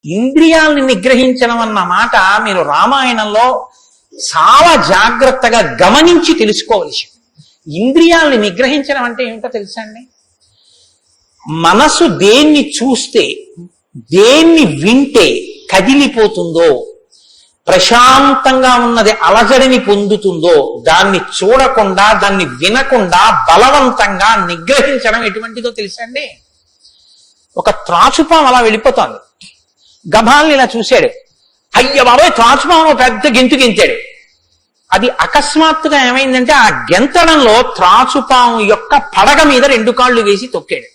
ఇంద్రియాలని నిగ్రహించడం అన్న మాట మీరు రామాయణంలో చాలా జాగ్రత్తగా గమనించి తెలుసుకోవలసి. ఇంద్రియాలని నిగ్రహించడం అంటే ఏమిటో తెలుసా అండి? మనసు దేన్ని చూస్తే, దేన్ని వింటే కదిలిపోతుందో, ప్రశాంతంగా ఉన్నది అలజడిని పొందుతుందో, దాన్ని చూడకుండా, దాన్ని వినకుండా బలవంతంగా నిగ్రహించడం ఎటువంటిదో తెలుసా అండి? ఒక త్రాచుపాం అలా వెళ్ళిపోతోంది. గభాల్ని ఇలా చూశాడు, అయ్య బాబాయ్ త్రాచుపాము పెద్ద గెంతు గెంతాడు. అది అకస్మాత్తుగా ఏమైందంటే ఆ గెంతడంలో త్రాచుపాము యొక్క పడగ మీద 2 కాళ్ళు వేసి తొక్కాడు.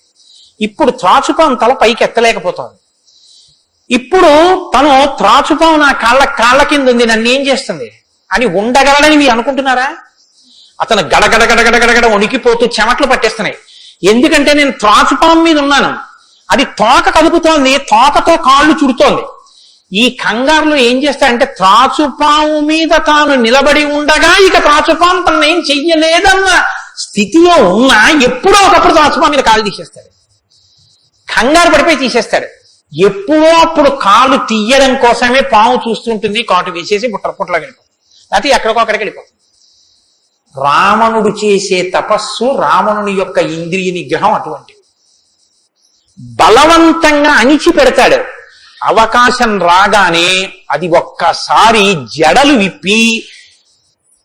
ఇప్పుడు త్రాచుపాము తల పైకి ఎత్తలేకపోతోంది. ఇప్పుడు తను త్రాచుపాము నా కాళ్ళ కింద ఉంది, నన్ను ఏం చేస్తుంది అని ఉండగలడని మీరు అనుకుంటున్నారా? అతను గడగడగడగడగడ వణికిపోతూ చెమట్లు పట్టేస్తున్నాయి. ఎందుకంటే నేను త్రాచుపాము మీద ఉన్నాను, అది తోక కదుపుతోంది, తోకతో కాళ్ళు చుడుతోంది. ఈ కంగారులో ఏం చేస్తాడంటే త్రాచుపాము మీద తాను నిలబడి ఉండగా ఇక త్రాచుపాము తనను ఏం చెయ్యలేదన్న స్థితిలో ఉన్నా ఎప్పుడో ఒకప్పుడు త్రాచుపాము మీద కాళ్ళు తీసేస్తాడు. కంగారు పడిపోయి తీసేస్తాడు. ఎప్పుడో అప్పుడు కాళ్ళు తీయడం కోసమే పాము చూస్తుంటుంది, కాటు వేసేసి పుట్ల వెళ్ళిపోతుంది, లేకపోతే ఎక్కడికో అక్కడికి వెళ్ళిపోతుంది. రావణుడు చేసే తపస్సు, రావణుని యొక్క ఇంద్రియ నిగ్రహం అటువంటిది. బలవంతంగా అణిచి పెడతాడు. అవకాశం రాగానే అది ఒక్కసారి జడలు విప్పి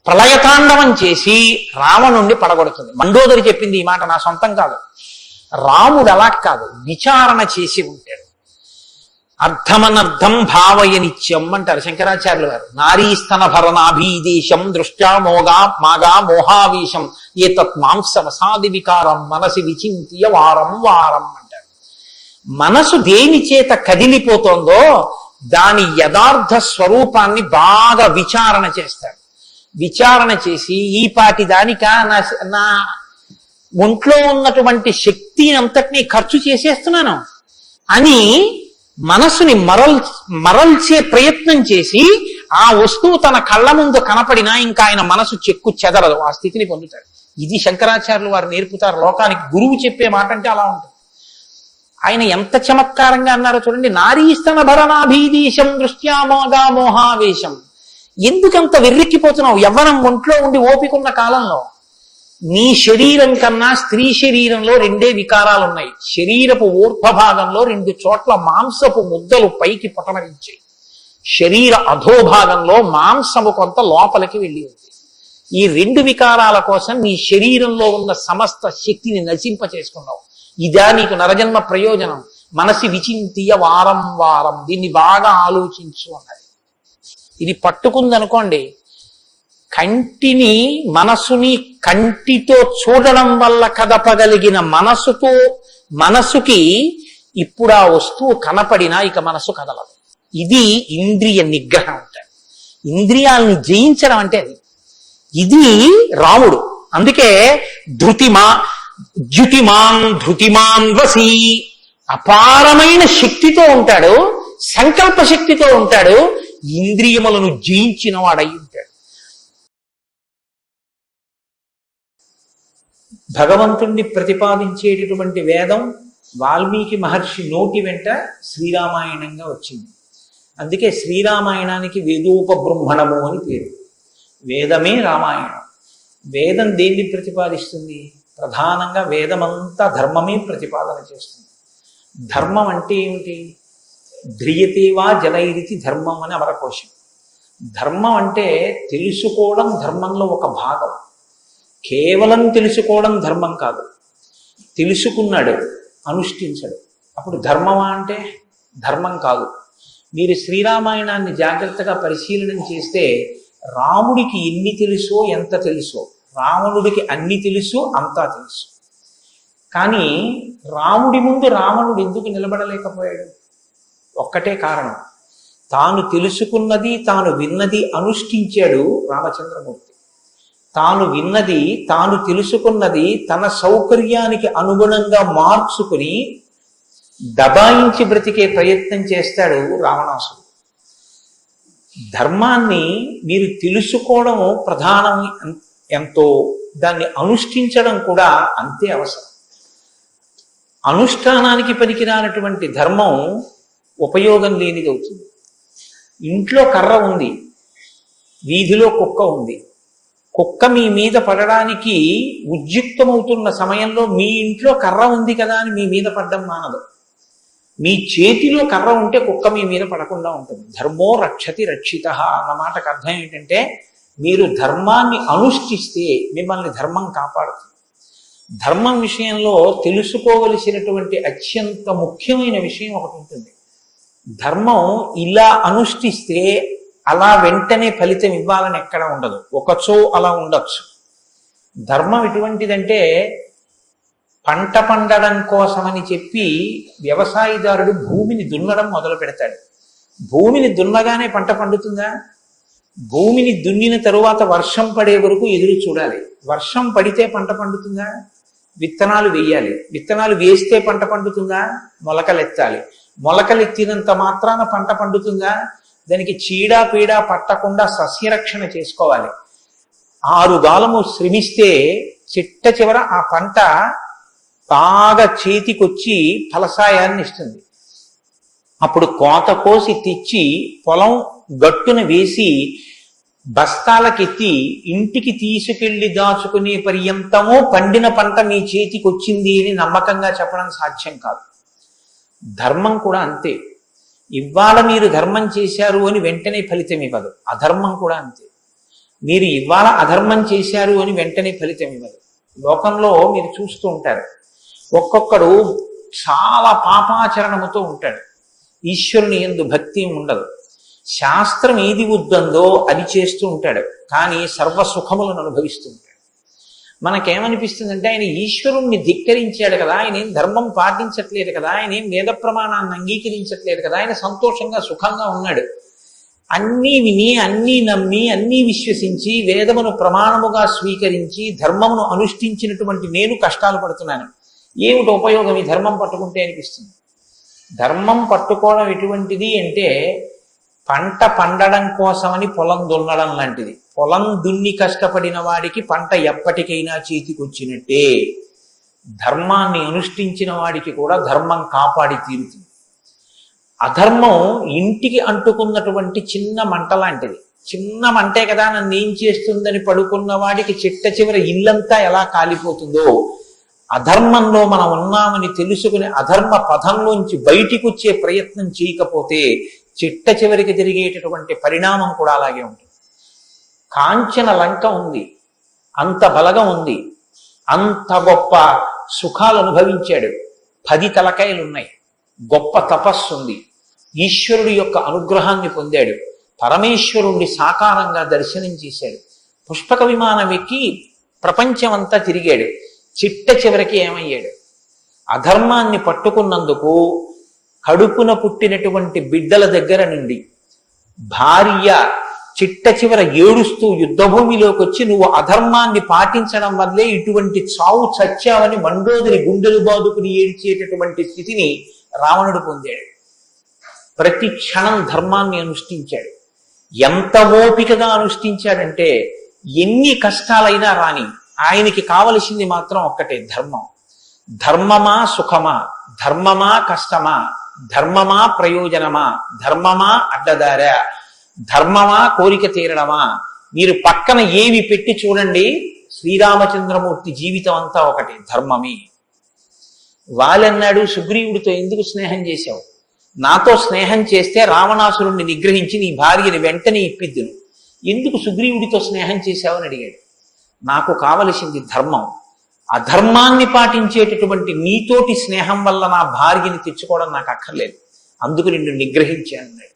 ప్రళయతాండవం చేసి రావణుణ్ణి పడగొడుతుంది. మండోదరి చెప్పింది ఈ మాట, నా సొంతం కాదు. రాముడు అలా కాదు, విచారణ చేసి ఉంటాడు. అర్థమనర్థం భావయ నిత్యం అంటారు శంకరాచార్యులు గారు. నారీస్తన భరనాభీదేశం దృష్ట్యా మాగా మోహావేశం ఏ తత్ మాంసవసాది వికారం మనసి విచింత్య వారం వారం అంటారు. మనసు దేని చేత కదిలిపోతోందో దాని యథార్థ స్వరూపాన్ని బాగా విచారణ చేస్తాడు. విచారణ చేసి ఈ పాటి దానిక నా ఒంట్లో ఉన్నటువంటి శక్తిని అంతటినీ ఖర్చు చేసేస్తున్నాను అని మనసుని మరల్చే ప్రయత్నం చేసి ఆ వస్తువు తన కళ్ళ ముందు కనపడినా ఇంకా ఆయన మనసు చెక్కు చెదరదు, ఆ స్థితిని పొందుతాడు. ఇది శంకరాచార్యులు వారు నేర్పుతారు లోకానికి. గురువు చెప్పే మాట అంటే అలా ఉంటుంది. ఆయన ఎంత చమత్కారంగా అన్నారో చూడండి. నారీస్తన భరనాభీదీశం దృష్ట్యామోగా మోహావేశం. ఎందుకంత వెర్రెక్కిపోతున్నావు? యవ్వనం ఒంట్లో ఉండి ఓపికన్న కాలంలో నీ శరీరం కన్నా స్త్రీ శరీరంలో 2 వికారాలు ఉన్నాయి. శరీరపు ఊర్ధ్వభాగంలో 2 చోట్ల మాంసపు ముద్దలు పైకి పొటమరించాయి. శరీర అధోభాగంలో మాంసము కొంత లోపలికి వెళ్ళి ఉంది. ఈ 2 వికారాల కోసం నీ శరీరంలో ఉన్న సమస్త శక్తిని నశింప చేసుకున్నావు. ఇదా నీకు నరజన్మ ప్రయోజనం? మనసి విచింతియ వారం వారం, దీన్ని బాగా ఆలోచించు అన్నది. ఇది పట్టుకుందనుకోండి, కంటిని మనసుని కంటితో చూడడం వల్ల కదపగలిగిన మనసుకి ఇప్పుడు ఆ వస్తువు కనపడినా ఇక మనసు కదలదు. ఇది ఇంద్రియ నిగ్రహం అంటారు. ఇంద్రియాలని జయించడం అంటే అది. ఇది రాముడు. అందుకే ధృతిమాన్ వసి, అపారమైన శక్తితో ఉంటాడు, సంకల్ప శక్తితో ఉంటాడు, ఇంద్రియములను జయించిన వాడై ఉంటాడు. భగవంతుణ్ణి ప్రతిపాదించేటటువంటి వేదం వాల్మీకి మహర్షి నోటి వెంట శ్రీరామాయణంగా వచ్చింది. అందుకే శ్రీరామాయణానికి వేదోపబృంహణము అని పేరు. వేదమే రామాయణం. వేదం దేన్ని ప్రతిపాదిస్తుంది? ప్రధానంగా వేదమంతా ధర్మమే ప్రతిపాదన చేస్తుంది. ధర్మం అంటే ఏమిటి? ధ్రియతేవా జనైరితి ధర్మం అని అమరకోశం. ధర్మం అంటే తెలుసుకోవడం ధర్మంలో ఒక భాగం. కేవలం తెలుసుకోవడం ధర్మం కాదు. తెలుసుకున్నాడు, అనుష్ఠించడు, అప్పుడు ధర్మమా అంటే ధర్మం కాదు. మీరు శ్రీరామాయణాన్ని జాగ్రత్తగా పరిశీలన చేస్తే రాముడికి ఎన్ని తెలుసో ఎంత తెలుసో, రావణుడికి అన్ని తెలుసు, అంతా తెలుసు. కానీ రాముడి ముందు రావణుడు ఎందుకు నిలబడలేకపోయాడు? ఒక్కటే కారణం, తాను తెలుసుకున్నది, తాను విన్నది అనుష్ఠించాడు రామచంద్రమూర్తి. తాను విన్నది, తాను తెలుసుకున్నది తన సౌకర్యానికి అనుగుణంగా మార్చుకుని దబాయించి బ్రతికే ప్రయత్నం చేస్తాడు రావణాసుడు. ధర్మాన్ని మీరు తెలుసుకోవడం ప్రధానం ఎంతో, దాన్ని అనుష్ఠించడం కూడా అంతే అవసరం. అనుష్ఠానానికి పనికిరానటువంటి ధర్మం ఉపయోగం లేనిది అవుతుంది. ఇంట్లో కర్ర ఉంది, వీధిలో కుక్క ఉంది. కుక్క మీ మీద పడడానికి ఉద్యుక్తమవుతున్న సమయంలో మీ ఇంట్లో కర్ర ఉంది కదా అని మీ మీద పడ్డం మానదు. మీ చేతిలో కర్ర ఉంటే కుక్క మీ మీద పడకుండా ఉంటుంది. ధర్మో రక్షతి రక్షిత అన్న మాటకు అర్థం ఏంటంటే, మీరు ధర్మాన్ని అనుష్ఠిస్తే మిమ్మల్ని ధర్మం కాపాడుతుంది. ధర్మం విషయంలో తెలుసుకోవలసినటువంటి అత్యంత ముఖ్యమైన విషయం ఒకటి ఉంటుంది. ధర్మం ఇలా అనుష్ఠిస్తే అలా వెంటనే ఫలితం ఇవ్వాలని ఎక్కడ ఉండదు. ఒకచో అలా ఉండొచ్చు. ధర్మం ఎటువంటిదంటే, పంట పండడం కోసమని చెప్పి వ్యవసాయదారుడు భూమిని దున్నడం మొదలు పెడతాడు. భూమిని దున్నగానే పంట పండుతుందా? భూమిని దున్నిన తరువాత వర్షం పడే వరకు ఎదురు చూడాలి. వర్షం పడితే పంట పండుతుందా? విత్తనాలు వేయాలి. విత్తనాలు వేస్తే పంట పండుతుందా? మొలకలెత్తాలి. మొలకలెత్తినంత మాత్రాన పంట పండుతుందా? దానికి చీడా పీడా పట్టకుండా సస్యరక్షణ చేసుకోవాలి. 6 గాలము శ్రమిస్తే చిట్ట చివర ఆ పంట బాగా చేతికొచ్చి ఫలసాయాన్ని ఇస్తుంది. అప్పుడు కోత కోసి తెచ్చి పొలం గట్టున వేసి బస్తాలకెత్తి ఇంటికి తీసుకెళ్లి దాచుకునే పర్యంతమో పండిన పంట మీ చేతికి వచ్చింది అని నమ్మకంగా చెప్పడం సాధ్యం కాదు. ధర్మం కూడా అంతే. ఇవాళ మీరు ధర్మం చేశారు అని వెంటనే ఫలితం ఇవ్వదు. అధర్మం కూడా అంతే. మీరు ఇవాళ అధర్మం చేశారు అని వెంటనే ఫలితం ఇవ్వదు. లోకంలో మీరు చూస్తూ ఉంటారు, ఒక్కొక్కడు చాలా పాపాచరణముతో ఉంటాడు. ఈశ్వరుని యందు భక్తి ఉండదు. శాస్త్రం ఏది వద్దందో అది చేస్తూ ఉంటాడు, కానీ సర్వసుఖములను అనుభవిస్తూ ఉంటాడు. మనకేమనిపిస్తుందంటే, ఆయన ఈశ్వరుణ్ణి ధిక్కరించాడు కదా, ఆయన ఏం ధర్మం పాటించట్లేదు కదా, ఆయన ఏం వేద ప్రమాణాన్ని అంగీకరించట్లేదు కదా, ఆయన సంతోషంగా సుఖంగా ఉన్నాడు. అన్నీ విని, అన్నీ నమ్మి, అన్నీ విశ్వసించి, వేదమును ప్రమాణముగా స్వీకరించి ధర్మమును అనుష్ఠించినటువంటి నేను కష్టాలు పడుతున్నాను. ఏమిటి ఉపయోగం ఈ ధర్మం పట్టుకుంటే అనిపిస్తుంది. ధర్మం పట్టుకోవడం ఎటువంటిది అంటే, పంట పండడం కోసమని పొలం దున్నడం లాంటిది. పొలం దున్ని కష్టపడిన వాడికి పంట ఎప్పటికైనా చేతికొచ్చినట్టే. ధర్మాన్ని అనుష్ఠించిన వాడికి కూడా ధర్మం కాపాడి తీరుతుంది. అధర్మం ఇంటికి అంటుకున్నటువంటి చిన్న మంట లాంటిది. చిన్న మంటే కదా నన్ను ఏం చేస్తుందని పడుకున్న వాడికి చిట్ట చివరి ఇల్లంతా ఎలా కాలిపోతుందో, అధర్మంలో మనం ఉన్నామని తెలుసుకుని అధర్మ పథంలోంచి బయటికి వచ్చే ప్రయత్నం చేయకపోతే చిట్ట చివరికి జరిగేటటువంటి పరిణామం కూడా అలాగే ఉంటుంది. కాంచన లంక ఉంది, అంత బలగం ఉంది, అంత గొప్ప సుఖాలు అనుభవించాడు, 10 తలకాయలున్నాయి, గొప్ప తపస్సు ఉంది, ఈశ్వరుడి యొక్క అనుగ్రహాన్ని పొందాడు, పరమేశ్వరుణ్ణి సాకారంగా దర్శనం చేశాడు, పుష్పక విమానం ఎక్కి ప్రపంచమంతా తిరిగాడు. చిట్ట చివరికి ఏమయ్యాడు? అధర్మాన్ని పట్టుకున్నందుకు కడుపున పుట్టినటువంటి బిడ్డల దగ్గర నుండి భార్య చిట్ట చివర ఏడుస్తూ యుద్ధభూమిలోకి వచ్చి, నువ్వు అధర్మాన్ని పాటించడం వల్లే ఇటువంటి చావు చచ్చావని మండోదరి గుండెలు బాదుకుని ఏడ్చేటటువంటి స్థితిని రావణుడు పొందాడు. ప్రతి క్షణం ధర్మాన్ని అనుష్ఠించాడు. ఎంత ఓపికగా అనుష్ఠించాడంటే, ఎన్ని కష్టాలైనా రాని ఆయనకి కావలసింది మాత్రం ఒక్కటే, ధర్మం. ధర్మమా సుఖమా, ధర్మమా కష్టమా, ధర్మమా ప్రయోజనమా, ధర్మమా అడ్డదారా, ధర్మమా కోరిక తీరడమా, మీరు పక్కన ఏవి పెట్టి చూడండి, శ్రీరామచంద్రమూర్తి జీవితం అంతా ఒకటి, ధర్మమే. వాళ్ళన్నాడు, సుగ్రీవుడితో ఎందుకు స్నేహం చేశావు? నాతో స్నేహం చేస్తే రావణాసురుణ్ణి నిగ్రహించి నీ భార్యని వెంటనే ఇప్పిద్దును. ఎందుకు సుగ్రీవుడితో స్నేహం చేశావని అడిగాడు. నాకు కావలసింది ధర్మం. అధర్మాన్ని పాటించేటటువంటి నీతోటి స్నేహం వల్ల నా భార్యని తెచ్చుకోవడం నాకు అక్కర్లేదు, అందుకు నిన్ను నిగ్రహించాను అన్నాడు.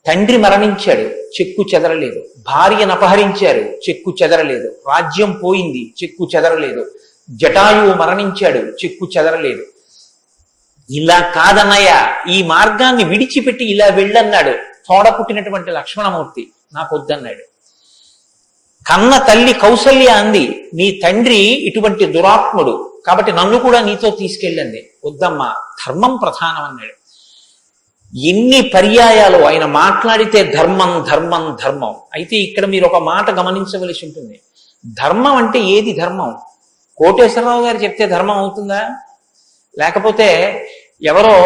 తండ్రి మరణించాడు, చెక్కు చెదరలేదు. భార్యను అపహరించారు, చెక్కు చెదరలేదు. రాజ్యం పోయింది, చెక్కు చెదరలేదు. జటాయువు మరణించాడు, చెక్కు చెదరలేదు. ఇలా కాదన్నయ్య, ఈ మార్గాన్ని విడిచిపెట్టి ఇలా వెళ్ళన్నాడు. తోడ పుట్టినటువంటి లక్ష్మణమూర్తి నాకు వద్దన్నాడు. కన్న తల్లి కౌసల్య అంది, నీ తండ్రి ఇటువంటి దురాత్ముడు కాబట్టి నన్ను కూడా నీతో తీసుకెళ్ళండి. వద్దమ్మా, ధర్మం ప్రధానం అన్నాడు. ఎన్ని పర్యాయాలు ఆయన మాట్లాడితే ధర్మం ధర్మం ధర్మం. అయితే ఇక్కడ మీరు ఒక మాట గమనించవలసి ఉంటుంది. ధర్మం అంటే ఏది ధర్మం? కోటేశ్వరరావు గారు చెప్తే ధర్మం అవుతుందా? లేకపోతే ఎవరో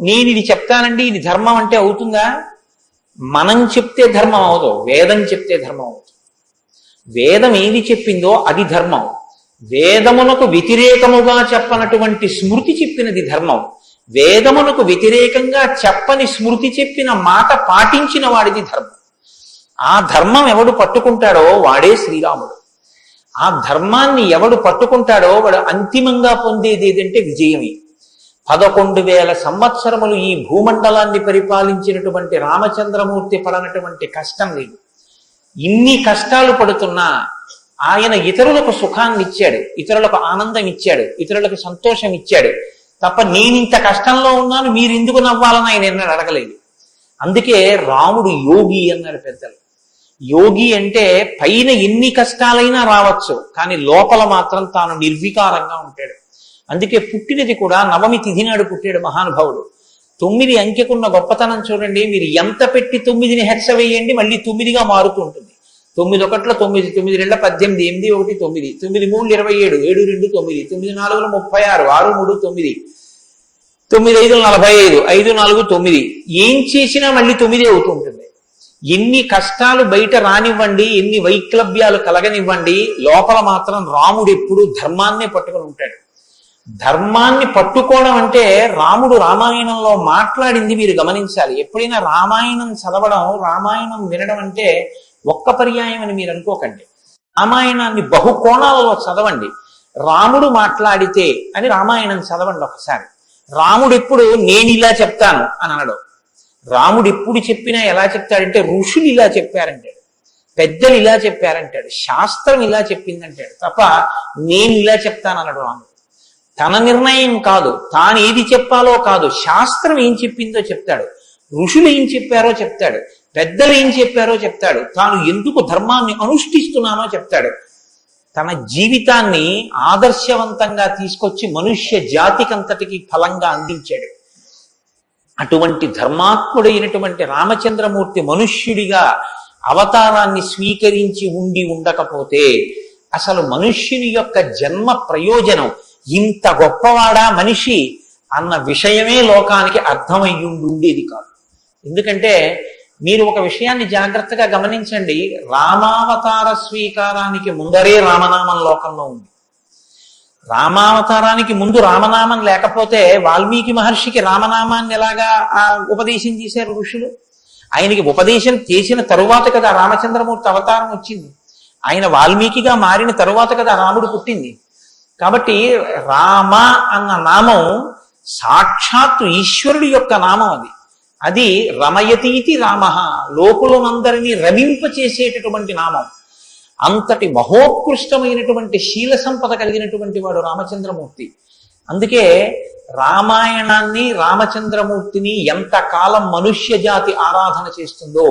నేను ఇది చెప్తానండి ఇది ధర్మం అంటే అవుతుందా? మనం చెప్తే ధర్మం అవదు, వేదం చెప్తే ధర్మం అవుతుంది. వేదం ఏది చెప్పిందో అది ధర్మం. వేదమునకు వ్యతిరేకముగా చెప్పనటువంటి స్మృతి చెప్పినది ధర్మం. వేదమునకు వ్యతిరేకంగా చెప్పని స్మృతి చెప్పిన మాట పాటించిన వాడిది ధర్మం. ఆ ధర్మం ఎవడు పట్టుకుంటాడో వాడే శ్రీరాముడు. ఆ ధర్మాన్ని ఎవడు పట్టుకుంటాడో వాడు అంతిమంగా పొందేది ఏదంటే విజయమే. 11,000 సంవత్సరములు ఈ భూమండలాన్ని పరిపాలించినటువంటి రామచంద్రమూర్తి పడనటువంటి కష్టం లేదు. ఇన్ని కష్టాలు పడుతున్నా ఆయన ఇతరులకు సుఖాన్ని ఇచ్చాడు, ఇతరులకు ఆనందం ఇచ్చాడు, ఇతరులకు సంతోషం ఇచ్చాడు తప్ప నేనింత కష్టంలో ఉన్నాను మీరు ఎందుకు నవ్వాలని ఆయన ఎన్నడూ అడగలేదు. అందుకే రాముడు యోగి అన్నాడు పెద్దలు. యోగి అంటే పైన ఎన్ని కష్టాలైనా రావచ్చు కానీ లోపల మాత్రం తాను నిర్వికారంగా ఉంటాడు. అందుకే పుట్టినది కూడా నవమి తిథి నాడు పుట్టాడు మహానుభావుడు. 9 అంకెకున్న గొప్పతనం చూడండి. మీరు ఎంత పెట్టి 9ని హెచ్చ వేయండి మళ్ళీ 9గా మారుతూ ఉంటుంది. 9 ఒకట్ల 9, 9 2 18, 8 1 9, 9 3 27, 7 2 9, 9 4 36, 6 3 9, 9 5 45, 5 4 9. ఏం చేసినా మళ్ళీ 9 అవుతూ ఉంటుంది. ఎన్ని కష్టాలు బయట రానివ్వండి, ఎన్ని వైక్లభ్యాలు కలగనివ్వండి, లోపల మాత్రం రాముడు ఎప్పుడు ధర్మాన్నే పట్టుకొని ఉంటాడు. ధర్మాన్ని పట్టుకోవడం అంటే రాముడు రామాయణంలో మాట్లాడింది మీరు గమనించాలి. ఎప్పుడైనా రామాయణం చదవడం, రామాయణం వినడం అంటే ఒక్క పర్యాయం అని మీరు అనుకోకండి. రామాయణాన్ని బహుకోణాలలో చదవండి. రాముడు మాట్లాడితే అని రామాయణం చదవండి ఒకసారి. రాముడు ఎప్పుడు నేను ఇలా చెప్తాను అని అనడు. రాముడు ఎప్పుడు చెప్పినా ఎలా చెప్తాడంటే ఋషులు ఇలా చెప్పారంటాడు, పెద్దలు ఇలా చెప్పారంటాడు, శాస్త్రం ఇలా చెప్పిందంటాడు తప్ప నేను ఇలా చెప్తాను అన్నాడు రాముడు. తన నిర్ణయం కాదు, తాను ఏది చెప్పాలో కాదు, శాస్త్రం ఏం చెప్పిందో చెప్తాడు, ఋషులు ఏం చెప్పారో చెప్తాడు, పెద్దలు ఏం చెప్పారో చెప్తాడు, తాను ఎందుకు ధర్మాన్ని అనుష్ఠిస్తున్నానో చెప్తాడు. తన జీవితాన్ని ఆదర్శవంతంగా తీసుకొచ్చి మనుష్య జాతికంతటికి ఫలంగా అందించాడు. అటువంటి ధర్మాత్ముడైనటువంటి రామచంద్రమూర్తి మనుష్యుడిగా అవతారాన్ని స్వీకరించి ఉండకపోతే అసలు మనుష్యుని యొక్క జన్మ ప్రయోజనం ఇంత గొప్పవాడా మనిషి అన్న విషయమే లోకానికి అర్థమయ్యుండేది కాదు. ఎందుకంటే మీరు ఒక విషయాన్ని జాగ్రత్తగా గమనించండి. రామావతార స్వీకారానికి ముందరే రామనామం లోకంలో ఉంది. రామావతారానికి ముందు రామనామం లేకపోతే వాల్మీకి మహర్షికి రామనామాన్ని ఎలాగా ఉపదేశం చేశారు ఋషులు? ఆయనకి ఉపదేశం చేసిన తరువాత కదా రామచంద్రమూర్తి అవతారం వచ్చింది. ఆయన వాల్మీకిగా మారిన తరువాత కదా రాముడు పుట్టింది. కాబట్టి రామ అన్న నామం సాక్షాత్తు ఈశ్వరుడి యొక్క నామం. అది రమయతీతి రామ, లోకులనందరినీ రమింపచేసేటటువంటి నామం. అంతటి మహోత్కృష్టమైనటువంటి శీల సంపద కలిగినటువంటి వాడు రామచంద్రమూర్తి. అందుకే రామాయణాన్ని రామచంద్రమూర్తిని ఎంతకాలం మనుష్య జాతి ఆరాధన చేస్తుందో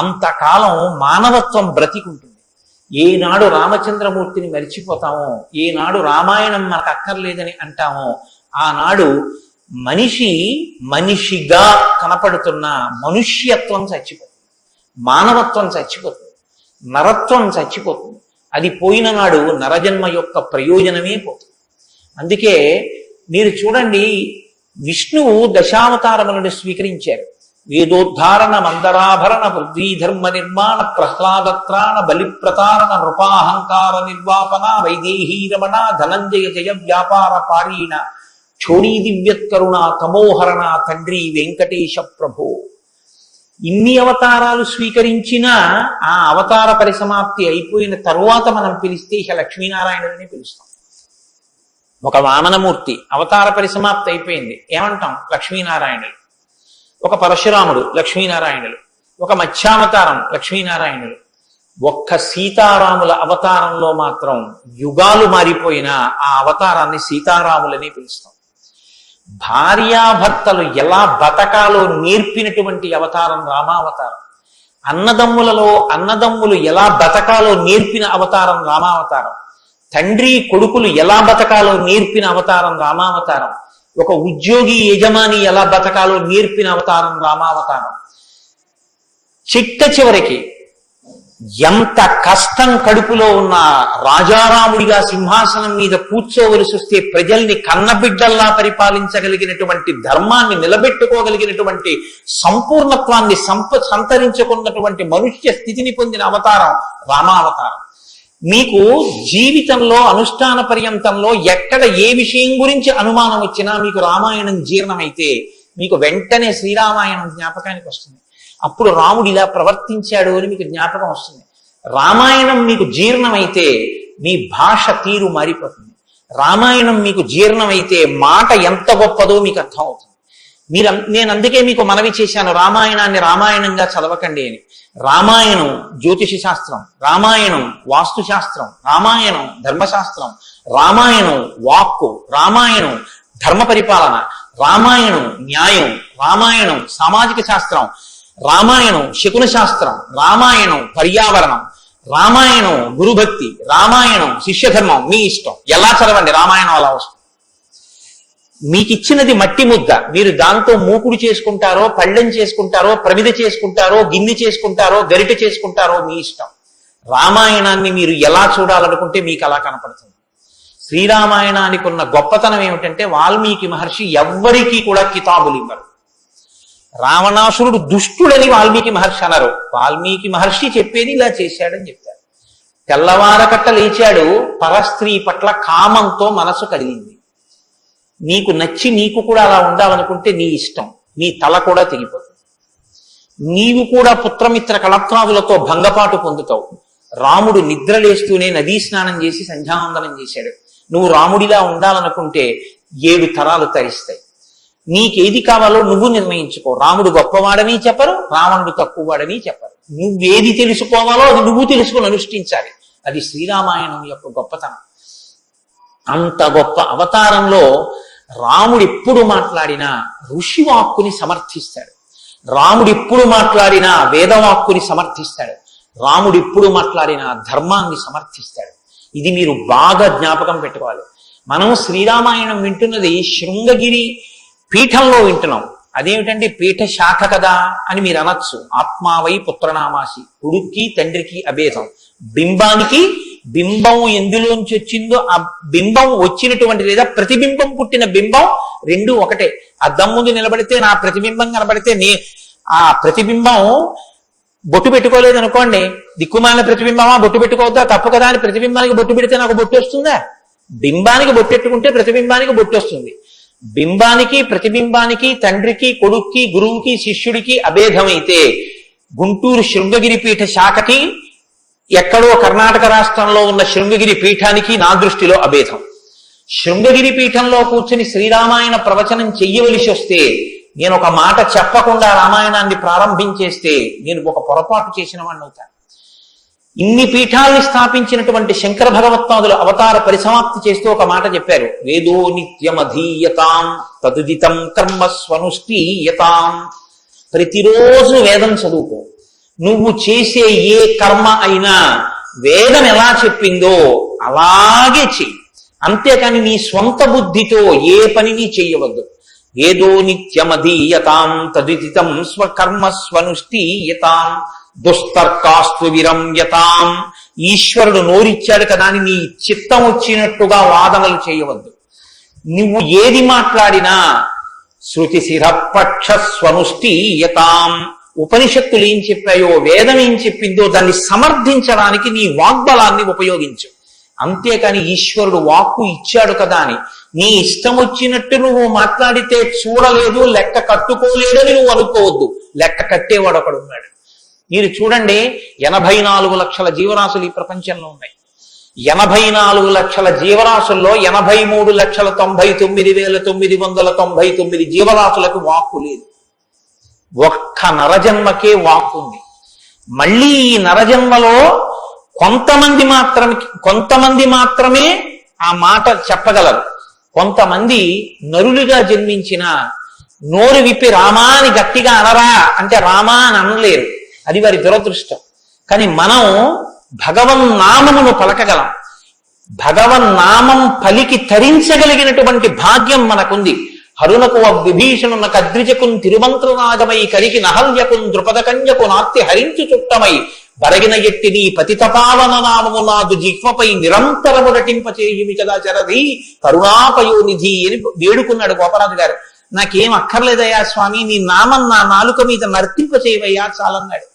అంతకాలం మానవత్వం బ్రతికుంటుంది. ఏనాడు రామచంద్రమూర్తిని మరిచిపోతామో, ఏనాడు రామాయణం మనకు అక్కర్లేదని అంటామో ఆనాడు మనిషిగా కనపడుతున్న మనుష్యత్వం చచ్చిపోతుంది, మానవత్వం చచ్చిపోతుంది, నరత్వం చచ్చిపోతుంది. అది పోయిన నాడు నరజన్మ యొక్క ప్రయోజనమే పోతుంది. అందుకే మీరు చూడండి, విష్ణువు దశావతారములను స్వీకరించారు. వేదోద్ధారణ, మందరాభరణ, పృథ్వీధర్మ నిర్మాణ, ప్రహ్లాదత్రాణ, బలిప్రతారణ, నృపాహంకార నిర్వాపన, వైదేహీ రమణ, ధనంజయ జయ వ్యాపార పారీణ, క్షోణీ దివ్యత్కరుణ, తమోహరణ, తండ్రి వెంకటేశ ప్రభో. ఇన్ని అవతారాలు స్వీకరించినా ఆ అవతార పరిసమాప్తి అయిపోయిన తరువాత మనం పిలిస్తే ఇక లక్ష్మీనారాయణుడిని పిలుస్తాం. ఒక వామనమూర్తి అవతార పరిసమాప్తి అయిపోయింది, ఏమంటాం? లక్ష్మీనారాయణులు. ఒక పరశురాముడు, లక్ష్మీనారాయణులు. ఒక మత్స్యావతారం, లక్ష్మీనారాయణులు. ఒక్క సీతారాముల అవతారంలో మాత్రం యుగాలు మారిపోయినా ఆ అవతారాన్ని సీతారాములని పిలుస్తాం. భార్యాభర్తలు ఎలా బతకాలో నేర్పినటువంటి అవతారం రామావతారం. అన్నదమ్ములు ఎలా బతకాలో నేర్పిన అవతారం రామావతారం. తండ్రి కొడుకులు ఎలా బతకాలో నేర్పిన అవతారం రామావతారం. ఒక ఉద్యోగి యజమాని ఎలా బతకాలో నేర్పిన అవతారం రామావతారం. చిట్ట చివరికి ఎంత కష్టం కడుపులో ఉన్న రాజారాముడిగా సింహాసనం మీద కూర్చోవలసి వస్తే ప్రజల్ని కన్నబిడ్డల్లా పరిపాలించగలిగినటువంటి ధర్మాన్ని నిలబెట్టుకోగలిగినటువంటి సంపూర్ణత్వాన్ని సంతరించుకున్నటువంటి మనుష్య స్థితిని పొందిన అవతారం రామావతారం. మీకు జీవితంలో అనుష్ఠాన పర్యంతంలో ఎక్కడ ఏ విషయం గురించి అనుమానం వచ్చినా మీకు రామాయణం జీర్ణమైతే మీకు వెంటనే శ్రీరామాయణం జ్ఞాపకానికి వస్తుంది. అప్పుడు రాముడు ఇలా ప్రవర్తించాడు అని మీకు జ్ఞాపకం వస్తుంది. రామాయణం మీకు జీర్ణమైతే మీ భాష తీరు మారిపోతుంది. రామాయణం మీకు జీర్ణమైతే మాట ఎంత గొప్పదో మీకు అర్థం అవుతుంది. నేను అందుకే మీకు మనవి చేశాను, రామాయణాన్ని రామాయణంగా చదవకండి అని. రామాయణం జ్యోతిష శాస్త్రం, రామాయణం వాస్తు శాస్త్రం, రామాయణం ధర్మశాస్త్రం, రామాయణం వాక్కు, రామాయణం ధర్మ పరిపాలన, రామాయణం న్యాయం, రామాయణం సామాజిక శాస్త్రం, రామాయణం శకున శాస్త్రం, రామాయణం పర్యావరణం, రామాయణం గురుభక్తి, రామాయణం శిష్యధర్మం. మీ ఇష్టం ఎలా చదవండి, రామాయణం అలా వస్తుంది. మీకు ఇచ్చినది మట్టి ముద్ద, మీరు దాంతో మూకుడు చేసుకుంటారో, పళ్ళెం చేసుకుంటారో, ప్రమిద చేసుకుంటారో, గిన్నె చేసుకుంటారో, గరిటె చేసుకుంటారో మీ ఇష్టం. రామాయణాన్ని మీరు ఎలా చూడాలనుకుంటే మీకు అలా కనపడుతుంది. శ్రీరామాయణానికి ఉన్న గొప్పతనం ఏమిటంటే వాల్మీకి మహర్షి ఎవ్వరికీ కూడా కితాబులు ఇవ్వరు. రావణాసురుడు దుష్టుడని వాల్మీకి మహర్షి అన్నారు. వాల్మీకి మహర్షి చెప్పేది ఇలా చేశాడని చెప్పారు. తెల్లవారకట్ట లేచాడు, పరస్త్రీ పట్ల కామంతో మనసు కలిగింది. నీకు నచ్చి నీకు కూడా అలా ఉండాలనుకుంటే నీ ఇష్టం, నీ తల కూడా తెగిపోతుంది. నీవు కూడా పుత్రమిత్ర కళత్రాదులతో భంగపాటు పొందుతావు. రాముడు నిద్రలేస్తూనే నదీ స్నానం చేసి సంధ్యావందనం చేశాడు. నువ్వు రాముడిలా ఉండాలనుకుంటే 7 తరాలు తరిస్తాయి. నీకేది కావాలో నువ్వు నిర్ణయించుకో. రాముడు గొప్పవాడని చెప్పరు, రావణుడు తక్కువవాడని చెప్పరు. నువ్వేది తెలుసుకోవాలో అది నువ్వు తెలుసుకుని అనుష్ఠించాలి. అది శ్రీరామాయణం యొక్క గొప్పతనం. అంత గొప్ప అవతారంలో రాముడు ఎప్పుడు మాట్లాడినా ఋషివాక్కుని సమర్థిస్తాడు. రాముడు ఎప్పుడు మాట్లాడినా వేదవాక్కుని సమర్థిస్తాడు. రాముడు ఎప్పుడు మాట్లాడినా ధర్మాన్ని సమర్థిస్తాడు. ఇది మీరు బాగా జ్ఞాపకం పెట్టుకోవాలి. మనం శ్రీరామాయణం వింటున్నది శృంగగిరి పీఠంలో వింటున్నాం. అదేమిటంటే పీఠ శాఖ కదా అని మీరు అనొచ్చు. ఆత్మావై పుత్రనామాసి, కొడుక్కి తండ్రికి అభేదం. బింబానికి బింబం ఎందులోంచి వచ్చిందో ఆ బింబం వచ్చినటువంటి లేదా ప్రతిబింబం పుట్టిన బింబం రెండు ఒకటే. అద్దం ముందు నిలబడితే నా ప్రతిబింబం కనబడితే ఆ ప్రతిబింబం బొట్టు పెట్టుకోలేదు అనుకోండి, దిక్కుమాలిన ప్రతిబింబమా బొట్టు పెట్టుకోవద్దా, తప్పు కదా అని ప్రతిబింబానికి బొట్టు పెడితే నాకు బొట్టు వస్తుందా? బింబానికి బొట్టెట్టుకుంటే ప్రతిబింబానికి బొట్టు వస్తుంది. బింబానికి ప్రతిబింబానికి తండ్రికి కొడుక్కి గురువుకి శిష్యుడికి అభేదమైతే గుంటూరు శృంగగిరి పీఠ శాఖకి ఎక్కడో కర్ణాటక రాష్ట్రంలో ఉన్న శృంగగిరి పీఠానికి నా దృష్టిలో అభేదం. శృంగగిరి పీఠంలో కూర్చుని శ్రీరామాయణ ప్రవచనం చెయ్యవలసి వస్తే నేను ఒక మాట చెప్పకుండా రామాయణాన్ని ప్రారంభించేస్తే నేను ఒక పొరపాటు చేసిన వాడిని అవుతాను. ఇన్ని పీఠాల్ని స్థాపించినటువంటి శంకర భగవత్పాదులు అవతార పరిసమాప్తి చేస్తూ ఒక మాట చెప్పారు. వేదో నిత్యమధీయతాం తదుదితం కర్మస్వనుష్ఠీయతాం. ప్రతిరోజు వేదం చదువుకో. నువ్వు చేసే ఏ కర్మ అయినా వేదం ఎలా చెప్పిందో అలాగే చెయ్యి. అంతేకాని నీ స్వంత బుద్ధితో ఏ పనిని చెయ్యవద్దు. ఏదో నిత్యమధీయతాం తదుదితం స్వకర్మస్వనుష్ఠీయతాం దుస్తర్కాస్తు విరమ్యతాం. ఈశ్వరుడు నోరిచ్చాడు కదా అని నీ చిత్తం వచ్చినట్టుగా వాదనలు చేయవద్దు. నువ్వు ఏది మాట్లాడినా శృతి శిరపక్ష స్వనుష్ఠీయతాం. ఉపనిషత్తులు ఏం చెప్పాయో, వేదం ఏం చెప్పిందో దాన్ని సమర్థించడానికి నీ వాగ్బలాన్ని ఉపయోగించు. అంతేకాని ఈశ్వరుడు వాక్కు ఇచ్చాడు కదా అని నీ ఇష్టం వచ్చినట్టు నువ్వు మాట్లాడితే చూడలేదు, లెక్క కట్టుకోలేదని నువ్వు అనుకోవద్దు. లెక్క కట్టేవాడు ఒకడు ఉన్నాడు. మీరు చూడండి, 84 లక్షల జీవరాశులు ఈ ప్రపంచంలో ఉన్నాయి. 84 లక్షల జీవరాశుల్లో 83,99,999 జీవరాశులకు వాక్కు లేదు. ఒక్క నరజన్మకే వాక్కు ఉంది. మళ్ళీ ఈ నరజన్మలో కొంతమంది మాత్రమే ఆ మాట చెప్పగలరు. కొంతమంది నరులుగా జన్మించిన నోరు విప్పి రామా అని గట్టిగా అనరా అంటే రామా అని అనలేరు. అది వారి దురదృష్టం. కానీ మనం భగవన్నామమును పలకగలం. భగవన్నామం పలికి తరించగలిగినటువంటి భాగ్యం మనకుంది. హరునకు విభీషణున కద్రిజకున్ తిరుమంత్రనాగమై కరికి నహల్యకున్ ద్రుపద కన్యకు నాత్తి హరించు చుట్టమై బరగిన ఎట్టి నీ పతితపావన నామము నాదు జిహ్వపై నిరంతరము నటింపచేయుమి కదా చరది కరుణాపయోనిధి అని వేడుకున్నాడు గోపరాజు గారు. నాకేం అక్కర్లేదయ్యా స్వామి, నీ నామం నా నాలుక మీద నర్తింపచేయవయ్యా చాలన్నాడు.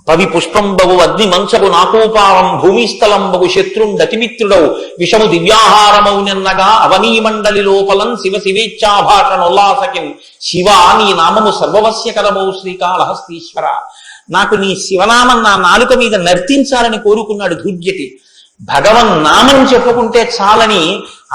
పవి పుష్పంబవు అగ్ని మంచపు నాకోపారం భూమిస్థలంబగు శత్రుండతిమిత్రుడవు విషము దివ్యాహారమౌ నిన్నగా అవనీమండలి లోపలం శివ శివేచ్ఛాభాషణోల్లాసకిం శివ నీ నామము సర్వవస్యకరమౌ శ్రీకాళహస్తీశ్వర. నాకు నీ శివనామం నా నాలుక మీద నర్తించాలని కోరుకున్నాడు ధూర్జటి. భగవన్ నామం చెప్పుకుంటే చాలని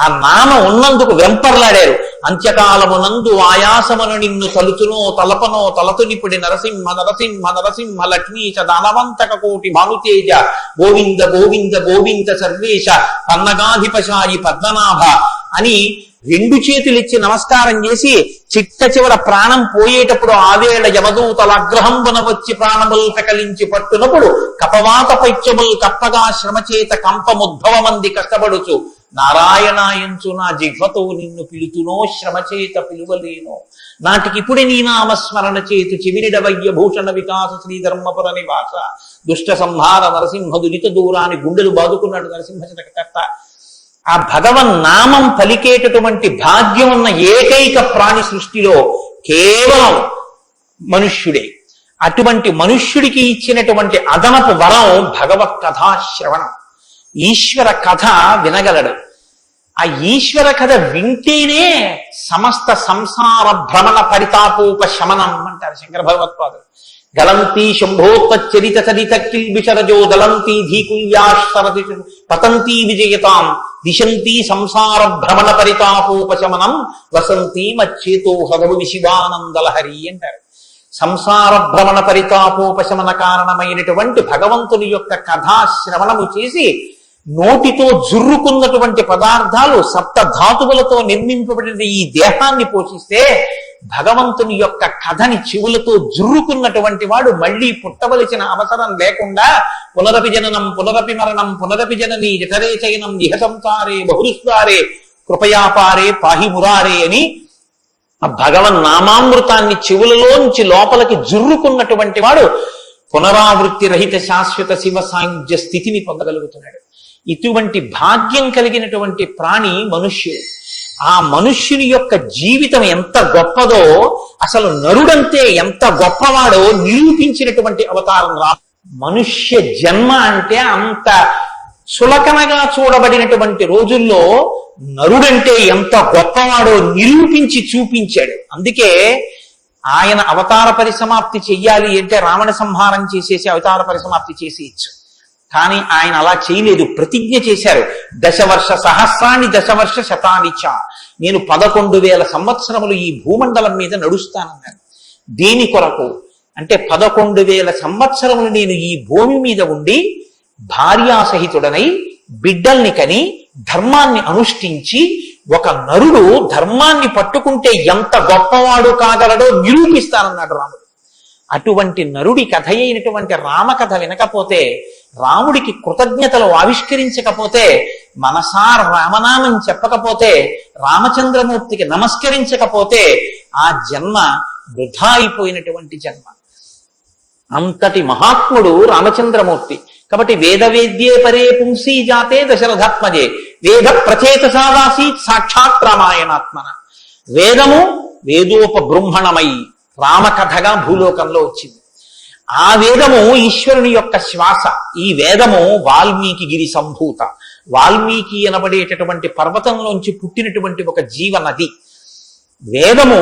ఆ నామం ఉన్నందుకు వెంపర్లాడారు. అంత్యకాలమునందు ఆయాసమును నిన్ను తలుచునో తలపనో తలతునిపుడి నరసింహ నరసింహ నరసింహ లక్ష్మీచ దానవంతక కోటి భానుతేజ గోవింద గోవింద గోవింద సర్వేశ పన్నగాధిపశాయి పద్మనాభ అని రెండు చేతులిచ్చి నమస్కారం చేసి చిట్ట చివర ప్రాణం పోయేటప్పుడు ఆవేళ యమదూతల అగ్రహంబున వచ్చి ప్రాణములు పెకలించి పట్టునప్పుడు కపవాత పైత్యములు కప్పగా శ్రమచేత కంపముద్భవమంది కష్టపడుచు నారాయణాయంచు నా జిహ్వతో నిన్ను పిలుతునో శ్రమచేత పిలువలేనో నాటికిప్పుడు నీ నామస్మరణ చేతు చివిరిడవయ్య భూషణ వికాస శ్రీధర్మపుర నివాస దుష్ట సంహార నరసింహ దురిత దూరాన్ని గుండెలు బాదుకున్నాడు నరసింహ శతకర్త. ఆ భగవన్ నామం పలికేటటువంటి భాగ్యం ఉన్న ఏకైక ప్రాణి సృష్టిలో కేవలం మనుష్యుడే. అటువంటి మనుష్యుడికి ఇచ్చినటువంటి అదనపు వరం భగవత్ కథాశ్రవణం. ఈశ్వర కథ వినగలడు. ఆ ఈశ్వర కథ వింటేనే సమస్త సంసార భ్రమణ పరితాపోపశమనం అంటారు శంకర భగవత్పాదులు. గలంతి శంభోత్పచ్చరిత చరిత కిల్బిషరజో దళంతి ధీకుల్యాశ్వరతి పతంతి విజయతాం దిశంతి సంసార భ్రమణ పరితాపోపశమనం వసంతి మచ్చేతో హరవు విశివానందలహరి అంటారు. సంసార భ్రమణ పరితాపోపశమన కారణమైనటువంటి భగవంతుని యొక్క కథాశ్రవణము చేసి నోటితో జుర్రుకున్నటువంటి పదార్థాలు సప్త ధాతువులతో నిర్మింపబడిన ఈ దేహాన్ని పోషిస్తే భగవంతుని యొక్క కథని చెవులతో జుర్రుకున్నటువంటి వాడు మళ్ళీ పుట్టవలసిన అవసరం లేకుండా పునరపి జననం పునరపి మరణం పునరపి జనని జఠరే చయనం ఇహ సంసారే బహురుస్వారే కృపయాపారే పాహి మురారే అని ఆ భగవన్ నామామృతాన్ని చెవులలోంచి లోపలికి జుర్రుకున్నటువంటి వాడు పునరావృత్తి రహిత శాశ్వత శివ సాయుధ్య స్థితిని పొందగలుగుతున్నాడు. ఇటువంటి భాగ్యం కలిగినటువంటి ప్రాణి మనుష్యుడు. ఆ మనుష్యుని యొక్క జీవితం ఎంత గొప్పదో, అసలు నరుడంతే ఎంత గొప్పవాడో నిరూపించినటువంటి అవతారం రా. మనుష్య జన్మ అంటే అంత చులకనగా చూడబడినటువంటి రోజుల్లో నరుడంటే ఎంత గొప్పవాడో నిరూపించి చూపించాడు. అందుకే ఆయన అవతార పరిసమాప్తి చెయ్యాలి అంటే రావణ సంహారం చేసేసి అవతార పరిసమాప్తి చేసేయచ్చు. కానీ ఆయన అలా చేయలేదు, ప్రతిజ్ఞ చేశారు. దశవర్ష సహస్రాన్ని దశవర్ష శతానిచ, నేను 11,000 సంవత్సరములు ఈ భూమండలం మీద నడుస్తానన్నాను. దేని కొరకు అంటే 11,000 సంవత్సరములు నేను ఈ భూమి మీద ఉండి భార్యాసహితుడనై బిడ్డల్ని కని ధర్మాన్ని అనుష్ఠించి ఒక నరుడు ధర్మాన్ని పట్టుకుంటే ఎంత గొప్పవాడు కాగలడో నిరూపిస్తానన్నాడు రాముడు. అటువంటి నరుడి కథ అయినటువంటి రామకథ వినకపోతే, రాముడికి కృతజ్ఞతలు ఆవిష్కరించకపోతే, మనసార రామనామం చెప్పకపోతే, రామచంద్రమూర్తికి నమస్కరించకపోతే ఆ జన్మ వృధా అయిపోయినటువంటి జన్మ. అంతటి మహాత్ముడు రామచంద్రమూర్తి. కాబట్టి వేదవేద్యే పరే పుంసీ జాతే దశరథాత్మజే వేద ప్రచేతసాదాసీత్ సాక్షాత్ రామాయణాత్మన. వేదము వేదోపబృంహణమై రామకథగా భూలోకంలో వచ్చింది. ఆ వేదము ఈశ్వరుని యొక్క శ్వాస. ఈ వేదము వాల్మీకి గిరి సంభూత. వాల్మీకి అనబడేటటువంటి పర్వతంలోంచి పుట్టినటువంటి ఒక జీవనది. వేదము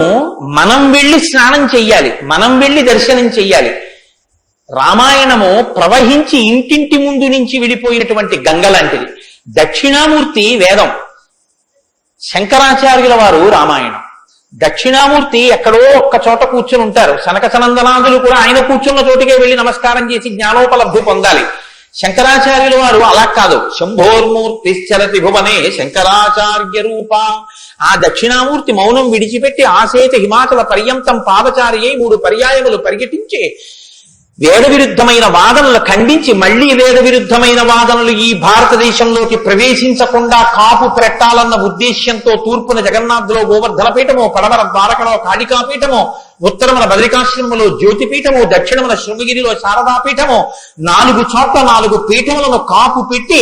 మనం వెళ్ళి స్నానం చెయ్యాలి, మనం వెళ్ళి దర్శనం చెయ్యాలి. రామాయణము ప్రవహించి ఇంటింటి ముందు నుంచి విడిపోయినటువంటి గంగ లాంటిది. దక్షిణామూర్తి వేదం, శంకరాచార్యుల వారు రామాయణం. దక్షిణామూర్తి ఎక్కడో ఒక్క చోట కూర్చుని ఉంటారు. సనక సనందనాదులు కూడా ఆయన కూర్చున్న చోటుకే వెళ్ళి నమస్కారం చేసి జ్ఞానోపలబ్ధి పొందాలి. శంకరాచార్యుల వారు అలా కాదు. శంభోర్మూర్తిశ్చరతి భువనే శంకరాచార్య రూప. ఆ దక్షిణామూర్తి మౌనం విడిచిపెట్టి ఆసేత హిమాచల పర్యంతం పాదచారి అయి 3 పర్యాయములు పర్యటించి వేద విరుద్ధమైన వాదనలు ఖండించి మళ్లీ వేద విరుద్ధమైన వాదనలు ఈ భారతదేశంలోకి ప్రవేశించకుండా కాపు పెట్టాలన్న ఉద్దేశ్యంతో తూర్పున జగన్నాథ్లో గోవర్ధన పీఠమో, పడమర ద్వారకలో కాళికాపీఠమో, ఉత్తరమున బద్రికాశ్రమములో జ్యోతిపీఠము, దక్షిణమున శృంగగిరిలో శారదాపీఠము, 4 చోట్ల 4 పీఠములను కాపు పెట్టి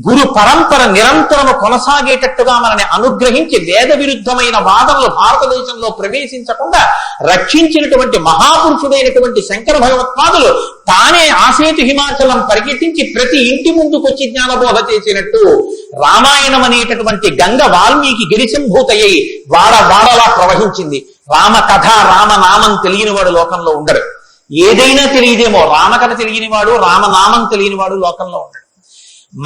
గురు పరంపర నిరంతరము కొనసాగేటట్టుగా మనని అనుగ్రహించి వేద విరుద్ధమైన వాదనలు భారతదేశంలో ప్రవేశించకుండా రక్షించినటువంటి మహాపురుషుడైనటువంటి శంకర భగవత్పాదులు తానే ఆసేతు హిమాచలం పరిగెట్టించి ప్రతి ఇంటి ముందుకొచ్చి జ్ఞానబోధ చేసినట్టు రామాయణం అనేటటువంటి గంగ వాల్మీకి గిరిశంభూతయ్యి వాడలా ప్రవహించింది. రామ కథ రామనామం తెలియనివాడు లోకంలో ఉండడు. ఏదైనా తెలియదేమో, రామకథ తెలియనివాడు రామనామం తెలియనివాడు లోకంలో ఉండడు.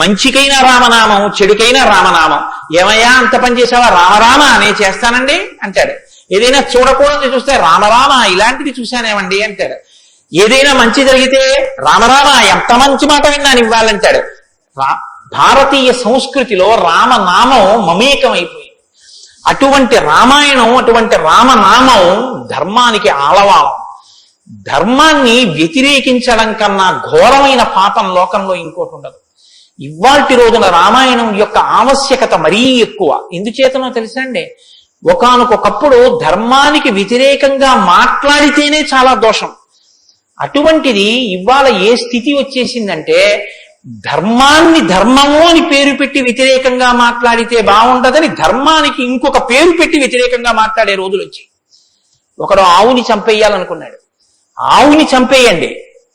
మంచికైనా రామనామం, చెడుకైనా రామనామం. ఏమయ్యా అంత పని చేసావా? రామరామ నేను చేస్తానండి అంటాడు. ఏదైనా చూడకూడదు చూస్తే రామరామ ఇలాంటిది చూశానేమండి అంటాడు. ఏదైనా మంచి జరిగితే రామరామ ఎంత మంచి మాట విన్నాను ఇవ్వాలంటాడు. భారతీయ సంస్కృతిలో రామనామం మమేకం అయిపోయింది. అటువంటి రామాయణం, అటువంటి రామనామం ధర్మానికి ఆలవాలం. ధర్మాన్ని వ్యతిరేకించడం కన్నా ఘోరమైన పాపం లోకంలో ఇంకోటి ఉండదు. ఇవాల్టి రోజున రామాయణం యొక్క ఆవశ్యకత మరీ ఎక్కువ. ఎందుచేతనో తెలుసండి, ఒకానొకప్పుడు ధర్మానికి వ్యతిరేకంగా మాట్లాడితేనే చాలా దోషం. అటువంటిది ఇవాళ ఏ స్థితి వచ్చేసిందంటే ధర్మాన్ని ధర్మము అని పేరు పెట్టి వ్యతిరేకంగా మాట్లాడితే బాగుండదని ధర్మానికి ఇంకొక పేరు పెట్టి వ్యతిరేకంగా మాట్లాడే రోజులు వచ్చాయి. ఒకడు ఆవుని చంపేయాలనుకున్నాడు. ఆవుని చంపేయండి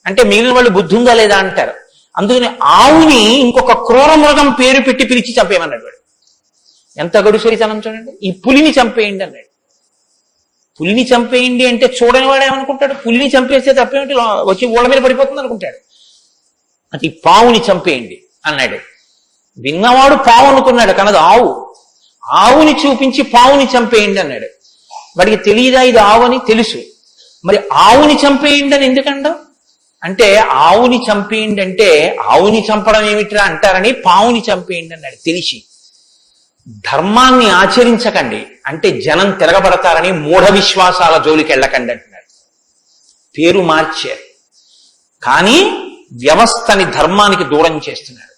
అంటే మిగిలిన వాళ్ళు బుద్ధి ఉందా లేదా అంటారు. అందుకని ఆవుని ఇంకొక క్రూర మృగం పేరు పెట్టి పిలిచి చంపేయమన్నాడు వాడు. ఎంత గడుసరితనం చూడండి. ఈ పులిని చంపేయండి అన్నాడు. పులిని చంపేయండి అంటే చూడని వాడేమనుకుంటాడు? పులిని చంపేస్తే తప్పేమిటి, వచ్చి ఊళ్ళ మీద పడిపోతుంది అనుకుంటాడు. అది పావుని చంపేయండి అన్నాడు. విన్నవాడు పావు అనుకున్నాడు, కనదు ఆవు. ఆవుని చూపించి పావుని చంపేయండి అన్నాడు. వాడికి తెలియదా ఇది ఆవు అని? తెలుసు. మరి ఆవుని చంపేయండి అని ఎందుకంటావు అంటే, ఆవుని చంపేయండి అంటే ఆవుని చంపడం ఏమిట్రా అంటారని పావుని చంపేయండి అన్నాడు తెలిసి. ధర్మాన్ని ఆచరించకండి అంటే జనం తిరగబడతారని మూఢ విశ్వాసాల జోలికి వెళ్ళకండి అంటున్నాడు. పేరు మార్చారు కానీ వ్యవస్థని ధర్మానికి దూరం చేస్తున్నాడు.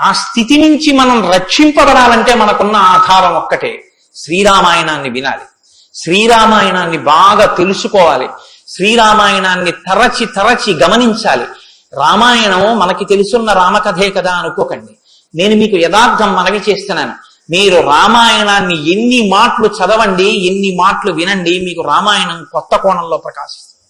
ఆ స్థితి నుంచి మనం రక్షింపబడాలంటే మనకున్న ఆధారం ఒక్కటే, శ్రీరామాయణాన్ని వినాలి, శ్రీరామాయణాన్ని బాగా తెలుసుకోవాలి, శ్రీరామాయణాన్ని తరచి తరచి గమనించాలి. రామాయణం మనకి తెలుసున్న రామకథే కదా అనుకోకండి. నేను మీకు యథార్థం మనవి చేస్తున్నాను. మీరు రామాయణాన్ని ఎన్ని మాటలు చదవండి, ఎన్ని మాటలు వినండి, మీకు రామాయణం కొత్త కోణంలో ప్రకాశిస్తుంది.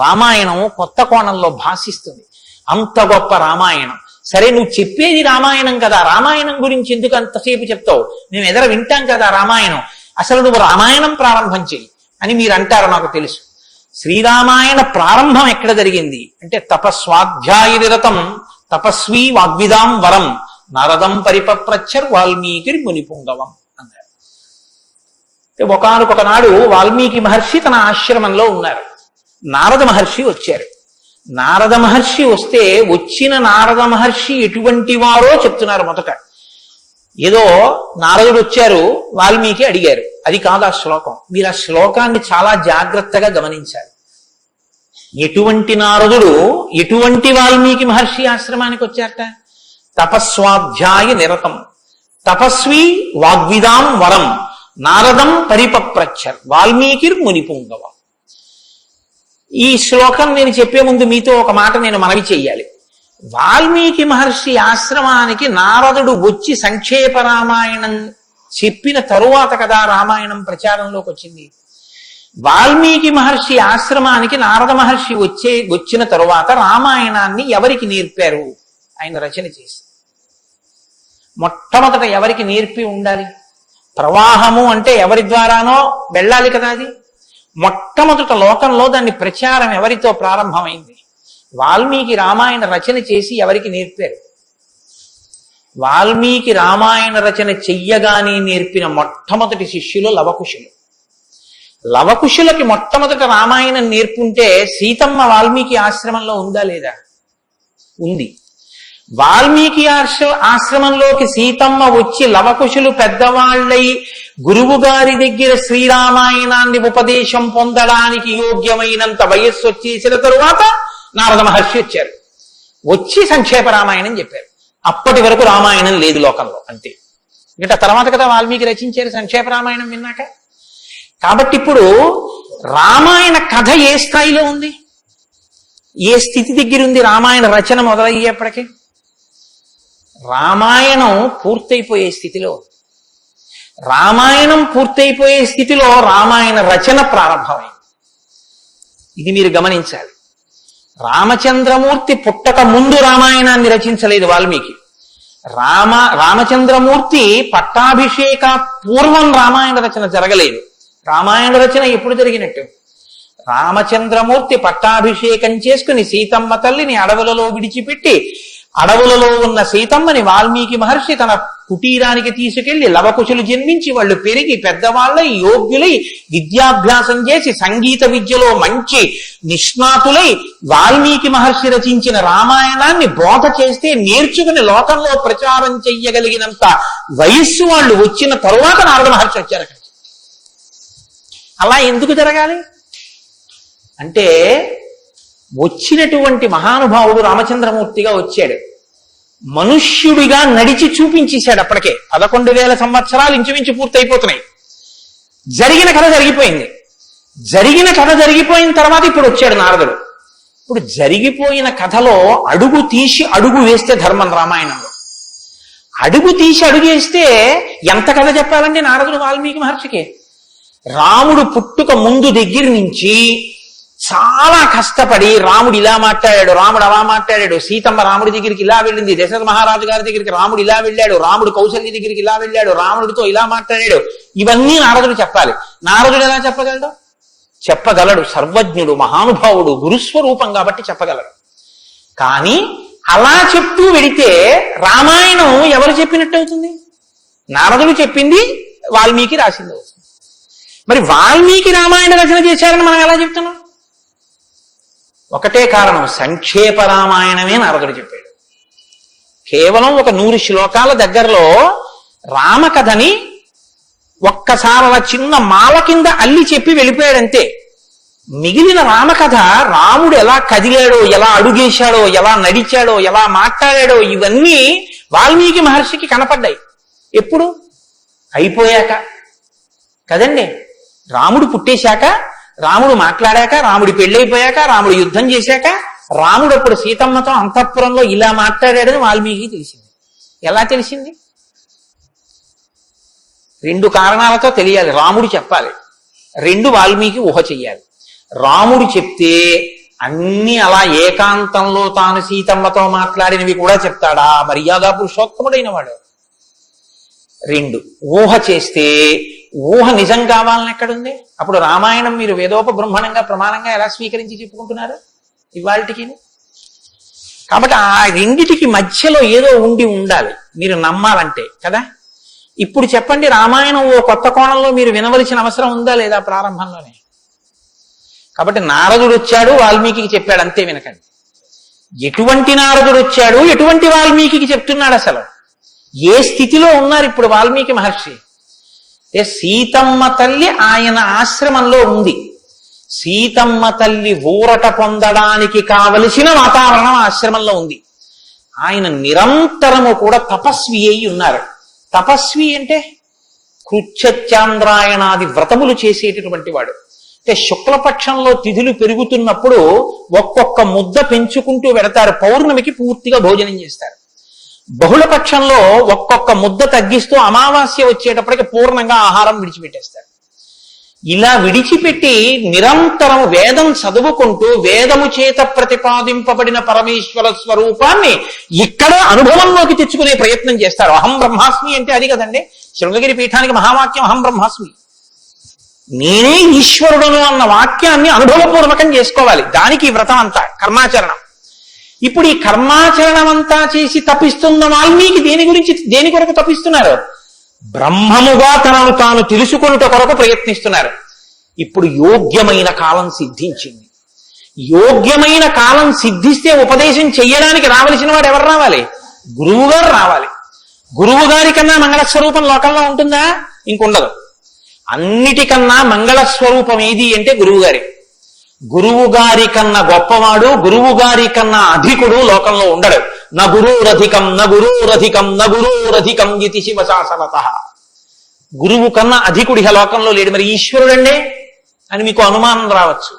రామాయణం కొత్త కోణంలో భాషిస్తుంది. అంత గొప్ప రామాయణం. సరే నువ్వు చెప్పేది రామాయణం కదా, రామాయణం గురించి ఎందుకు అంతసేపు చెప్తావు? మేము ఎదర వింటాం కదా రామాయణం. అసలు నువ్వు రామాయణం ప్రారంభం చెయ్యి అని మీరు అంటారు, నాకు తెలుసు. శ్రీరామాయణ ప్రారంభం ఎక్కడ జరిగింది అంటే తపస్వాధ్యాయ నిరతం తపస్వీ వాగ్విదాం వరం నారదం పరిపప్రచ్చర్ వాల్మీకి మునిపుంగవం అన్నారు. ఒకానొక నాడు వాల్మీకి మహర్షి తన ఆశ్రమంలో ఉన్నారు. నారద మహర్షి వచ్చారు. నారద మహర్షి వస్తే వచ్చిన నారద మహర్షి ఎటువంటి వారో చెప్తున్నారు. మొదట ఏదో నారదుడు వచ్చారు, వాల్మీకి అడిగారు, అది కాదు ఆ శ్లోకం. మీరు ఆ శ్లోకాన్ని చాలా జాగ్రత్తగా గమనించాలి. ఎటువంటి నారదుడు, ఎటువంటి వాల్మీకి మహర్షి ఆశ్రమానికి వచ్చారట? తపస్వాధ్యాయ నిరతం తపస్వి వాగ్విదాం వరం నారదం పరిపప్రచ్చర్ వాల్మీకి మునిపుంగవం. ఈ శ్లోకం నేను చెప్పే ముందు మీతో ఒక మాట నేను మనవి చెయ్యాలి. వాల్మీకి మహర్షి ఆశ్రమానికి నారదుడు వచ్చి సంక్షేప రామాయణం చెప్పిన తరువాత కదా రామాయణం ప్రచారంలోకి వచ్చింది. వాల్మీకి మహర్షి ఆశ్రమానికి నారద మహర్షి వచ్చిన తరువాత రామాయణాన్ని ఎవరికి నేర్పారు? ఆయన రచన చేసి మొట్టమొదట ఎవరికి నేర్పి ఉండాలి? ప్రవాహము అంటే ఎవరి ద్వారానో వెళ్ళాలి కదా. అది మొట్టమొదట లోకంలో దాన్ని ప్రచారం ఎవరితో ప్రారంభమైంది? వాల్మీకి రామాయణ రచన చేసి ఎవరికి నేర్పారు? వాల్మీకి రామాయణ రచన చెయ్యగానే నేర్పిన మొట్టమొదటి శిష్యులు లవకుశులు. లవకుశులకి మొట్టమొదట రామాయణం నేర్పుంటే సీతమ్మ వాల్మీకి ఆశ్రమంలో ఉందా లేదా? ఉంది. వాల్మీకి ఆశ్రమంలోకి సీతమ్మ వచ్చి లవకుశులు పెద్దవాళ్ళై గురువు గారి దగ్గర శ్రీరామాయణాన్ని ఉపదేశం పొందడానికి యోగ్యమైనంత వయస్సు వచ్చేసిన తరువాత నారద మహర్షి వచ్చారు. వచ్చి సంక్షేప రామాయణం చెప్పారు. అప్పటి వరకు రామాయణం లేదు లోకంలో, అంతే. ఇంకా తర్వాత కదా వాల్మీకి రచించారు సంక్షేప రామాయణం విన్నాక. కాబట్టి ఇప్పుడు రామాయణ కథ ఏ స్థాయిలో ఉంది, ఏ స్థితి దగ్గర ఉంది? రామాయణ రచన మొదలయ్యేప్పటికీ రామాయణం పూర్తయిపోయే స్థితిలో, రామాయణం పూర్తయిపోయే స్థితిలో రామాయణ రచన ప్రారంభమైంది. ఇది మీరు గమనించాలి. రామచంద్రమూర్తి పుట్టక ముందు రామాయణాన్ని రచించలేదు వాల్మీకి. రామచంద్రమూర్తి పట్టాభిషేక పూర్వం రామాయణ రచన జరగలేదు. రామాయణ రచన ఎప్పుడు జరిగినట్టు? రామచంద్రమూర్తి పట్టాభిషేకం చేసుకుని సీతమ్మ తల్లిని అడవులలో విడిచిపెట్టి, అడవులలో ఉన్న సీతమ్మని వాల్మీకి మహర్షి తన కుటీరానికి తీసుకెళ్లి లవకుశులు జన్మించి వాళ్ళు పెరిగి పెద్దవాళ్ళై యోగ్యులై విద్యాభ్యాసం చేసి సంగీత విద్యలో మంచి నిష్ణాతులై వాల్మీకి మహర్షి రచించిన రామాయణాన్ని బోధ చేస్తే నేర్చుకుని లోకంలో ప్రచారం చెయ్యగలిగినంత వయస్సు వాళ్ళు వచ్చిన తరువాత నారద మహర్షి వచ్చారు అక్కడికి. అలా ఎందుకు జరగాలి అంటే, వచ్చినటువంటి మహానుభావుడు రామచంద్రమూర్తిగా వచ్చాడు, మనుష్యుడిగా నడిచి చూపించేశాడు. అప్పటికే 11,000 సంవత్సరాలు ఇంచుమించు పూర్తయిపోతున్నాయి. జరిగిన కథ జరిగిపోయింది. జరిగిన కథ జరిగిపోయిన తర్వాత ఇప్పుడు వచ్చాడు నారదుడు. ఇప్పుడు జరిగిపోయిన కథలో అడుగు తీసి అడుగు వేస్తే ధర్మం. రామాయణంలో అడుగు తీసి అడుగు వేస్తే ఎంత కథ చెప్పాలండి నారదుడు వాల్మీకి మహర్షికి? రాముడు పుట్టుక ముందు దగ్గర నుంచి చాలా కష్టపడి రాముడు ఇలా మాట్లాడాడు, రాముడు అలా మాట్లాడాడు, సీతమ్మ రాముడి దగ్గరికి ఇలా వెళ్ళింది, దశరథ మహారాజు గారి దగ్గరికి రాముడు ఇలా వెళ్ళాడు, రాముడు కౌశల్య దగ్గరికి ఇలా వెళ్ళాడు, రాముడితో ఇలా మాట్లాడాడు, ఇవన్నీ నారదుడు చెప్పాలి. నారదుడు ఎలా చెప్పగలడు? చెప్పగలడు. సర్వజ్ఞుడు, మహానుభావుడు, గురుస్వరూపం కాబట్టి చెప్పగలడు. కానీ అలా చెప్తూ వెడితే రామాయణం ఎవరు చెప్పినట్టు అవుతుంది? నారదుడు చెప్పింది వాల్మీకి రాసింది అవుతుంది. మరి వాల్మీకి రామాయణ రచన చేశారని మనం ఎలా చెప్తున్నాం? ఒకటే కారణం, సంక్షేప రామాయణమే నారదుడు చెప్పాడు. కేవలం ఒక 100 శ్లోకాల దగ్గరలో రామకథని ఒక్కసారి అలా చిన్న మాల కింద అల్లి చెప్పి వెళ్ళిపోయాడంతే. మిగిలిన రామకథ రాముడు ఎలా కదిలాడో, ఎలా అడుగేశాడో, ఎలా నడిచాడో, ఎలా మాట్లాడాడో ఇవన్నీ వాల్మీకి మహర్షికి కనపడ్డాయి. ఎప్పుడు? అయిపోయాక కదండి. రాముడు పుట్టేశాక, రాముడు మాట్లాడాక, రాముడి పెళ్ళైపోయాక, రాముడు యుద్ధం చేశాక, రాముడు అప్పుడు సీతమ్మతో అంతఃపురంలో ఇలా మాట్లాడాడని వాల్మీకి తెలిసింది. ఎలా తెలిసింది? 2 కారణాలతో తెలియాలి. రాముడు చెప్పాలి, 2 వాల్మీకి ఊహ చెయ్యాలి. రాముడు చెప్తే అన్ని అలా ఏకాంతంలో తాను సీతమ్మతో మాట్లాడినవి కూడా చెప్తాడా? మర్యాదా పురుషోత్తముడైన వాడు. 2 ఊహ చేస్తే ఊహ నిజం కావాలని ఎక్కడుంది? అప్పుడు రామాయణం మీరు వేదోపబ్రహ్మణంగా ప్రమాణంగా ఎలా స్వీకరించి చెప్పుకుంటున్నారు ఇవాళకి? కాబట్టి ఆ రెండిటికి మధ్యలో ఏదో ఉండాలి మీరు నమ్మాలంటే కదా. ఇప్పుడు చెప్పండి, రామాయణం ఓ కొత్త కోణంలో మీరు వినవలసిన అవసరం ఉందా లేదా ప్రారంభంలోనే? కాబట్టి నారదుడు వచ్చాడు, వాల్మీకి చెప్పాడు, అంతే. వినకండి. ఎటువంటి నారదుడు వచ్చాడు, ఎటువంటి వాల్మీకి చెప్తున్నాడు, అసలు ఏ స్థితిలో ఉన్నారు ఇప్పుడు వాల్మీకి మహర్షి? సీతమ్మ తల్లి ఆయన ఆశ్రమంలో ఉంది. సీతమ్మ తల్లి ఊరట పొందడానికి కావలసిన వాతావరణం ఆశ్రమంలో ఉంది. ఆయన నిరంతరము కూడా తపస్వి అయి ఉన్నారు. తపస్వి అంటే కృచ్ఛత్యాంద్రాయణాది వ్రతములు చేసేటటువంటి వాడు. అంటే శుక్లపక్షంలో తిథులు పెరుగుతున్నప్పుడు ఒక్కొక్క ముద్ద పెంచుకుంటూ వెడతారు. పౌర్ణమికి పూర్తిగా భోజనం చేస్తారు. బహుళపక్షంలో ఒక్కొక్క ముద్ద తగ్గిస్తూ అమావాస్య వచ్చేటప్పటికి పూర్ణంగా ఆహారం విడిచిపెట్టేస్తారు. ఇలా విడిచిపెట్టి నిరంతరం వేదం చదువుకుంటూ వేదము చేత ప్రతిపాదింపబడిన పరమేశ్వర స్వరూపాన్ని ఇక్కడ అనుభవంలోకి తెచ్చుకునే ప్రయత్నం చేస్తారు. అహం బ్రహ్మాస్మి అంటే అది కదండి. శృంగగిరి పీఠానికి మహావాక్యం అహం బ్రహ్మాస్మి, నేనే ఈశ్వరుడును అన్న వాక్యాన్ని అనుభవపూర్వకం చేసుకోవాలి. దానికి ఈ వ్రతం అంతా కర్మాచరణం. ఇప్పుడు ఈ కర్మాచరణం అంతా చేసి తపిస్తున్న వాల్మీకి దేని కొరకు తపిస్తున్నారు? బ్రహ్మముగా తనను తాను తెలుసుకొనుట కొరకు ప్రయత్నిస్తున్నారు. ఇప్పుడు యోగ్యమైన కాలం సిద్ధించింది. యోగ్యమైన కాలం సిద్ధిస్తే ఉపదేశం చెయ్యడానికి రావలసిన వాడు ఎవరు రావాలి? గురువు గారు రావాలి. గురువు గారి కన్నా మంగళస్వరూపం లోకంలో ఉంటుందా? ఇంకుండదు. అన్నిటికన్నా మంగళస్వరూపం ఏది అంటే గురువు గారి. గురువు గారి కన్నా గొప్పవాడు, గురువు గారి కన్నా అధికుడు లోకంలో ఉండడు. న గురురధికం న గురురధికం న గురురధికం ఇది శివశాసనత. గురువు కన్నా అధికుడిహ లోకంలో లేడు. మరి ఈశ్వరుడండి అని మీకు అనుమానం రావచ్చు.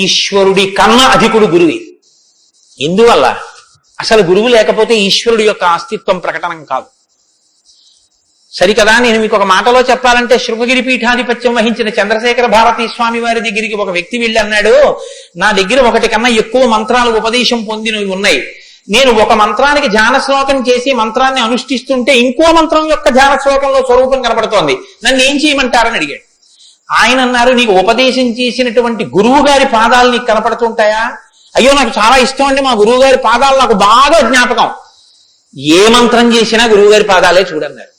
ఈశ్వరుడి కన్నా అధికుడు గురువే. ఎందువల్ల? అసలు గురువు లేకపోతే ఈశ్వరుడి యొక్క అస్తిత్వం ప్రకటనం కాదు. సరికదా? నేను మీకు ఒక మాటలో చెప్పాలంటే, శృంగగిరి పీఠాధిపత్యం వహించిన చంద్రశేఖర భారతీ స్వామి వారి దగ్గరికి ఒక వ్యక్తి వెళ్ళి అన్నాడు, నా దగ్గర ఒకటి కన్నా ఎక్కువ మంత్రాలు ఉపదేశం పొందినవి ఉన్నాయి. నేను ఒక మంత్రానికి ధ్యాన శ్లోకం చేసి మంత్రాన్ని అనుష్ఠిస్తుంటే ఇంకో మంత్రం యొక్క ధ్యాన శ్లోకంలో స్వరూపం కనపడుతోంది, నన్ను ఏం చేయమంటారని అడిగాడు. ఆయన అన్నారు, నీకు ఉపదేశం చేసినటువంటి గురువు గారి పాదాలు నీకు కనపడుతుంటాయా? అయ్యో, నాకు చాలా ఇష్టం అండి, మా గురువు గారి పాదాలు నాకు బాగా జ్ఞాపకం. ఏ మంత్రం చేసినా గురువు గారి పాదాలే చూడన్నారు.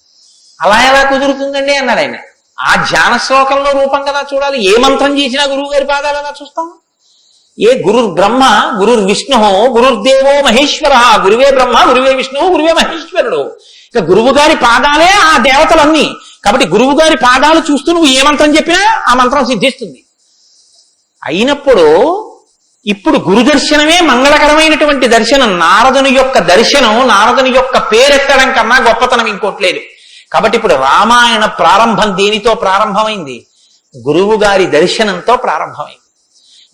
అలా ఎలా కుదురుతుందండి అన్నాడు ఆయన. ఆ ధ్యాన శ్లోకంలో రూపం కదా చూడాలి. ఏ మంత్రం చేసినా గురువు గారి పాదాలు ఎలా చూస్తాం? ఏ గురుర్ బ్రహ్మ గురుర్ విష్ణు గురుర్దేవో మహేశ్వర, గురువే బ్రహ్మ గురువే విష్ణువు గురువే మహేశ్వరుడు. ఇక గురువు గారి పాదాలే ఆ దేవతలన్నీ. కాబట్టి గురువు గారి పాదాలు చూస్తూ నువ్వు ఏ మంత్రం చెప్పినా ఆ మంత్రం సిద్ధిస్తుంది. అయినప్పుడు ఇప్పుడు గురు దర్శనమే మంగళకరమైనటువంటి దర్శనం. నారదుని యొక్క దర్శనం, నారదుని యొక్క పేరెత్తడం కన్నా గొప్పతనం ఇంకోట్లేదు. కాబట్టి ఇప్పుడు రామాయణ ప్రారంభం దేనితో ప్రారంభమైంది? గురువు గారి దర్శనంతో ప్రారంభమైంది.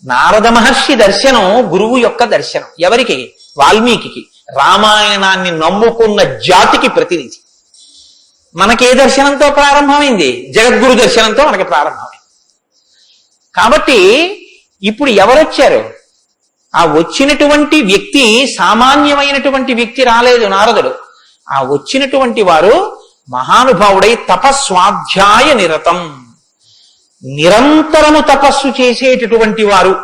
నారద మహర్షి దర్శనం గురువు యొక్క దర్శనం. ఎవరికి? వాల్మీకి. రామాయణాన్ని నమ్ముకున్న జాతికి ప్రతినిధి. మనకే దర్శనంతో ప్రారంభమైంది? జగద్గురు దర్శనంతో మనకి ప్రారంభమైంది. కాబట్టి ఇప్పుడు ఎవరొచ్చారు? ఆ వచ్చినటువంటి వ్యక్తి సామాన్యమైనటువంటి వ్యక్తి రాలేదు, నారదుడు. ఆ వచ్చినటువంటి వారు మహానుభావుడై తపస్వాధ్యాయ నిరతం, నిరంతరము తపస్సు చేసేటటువంటి వారు.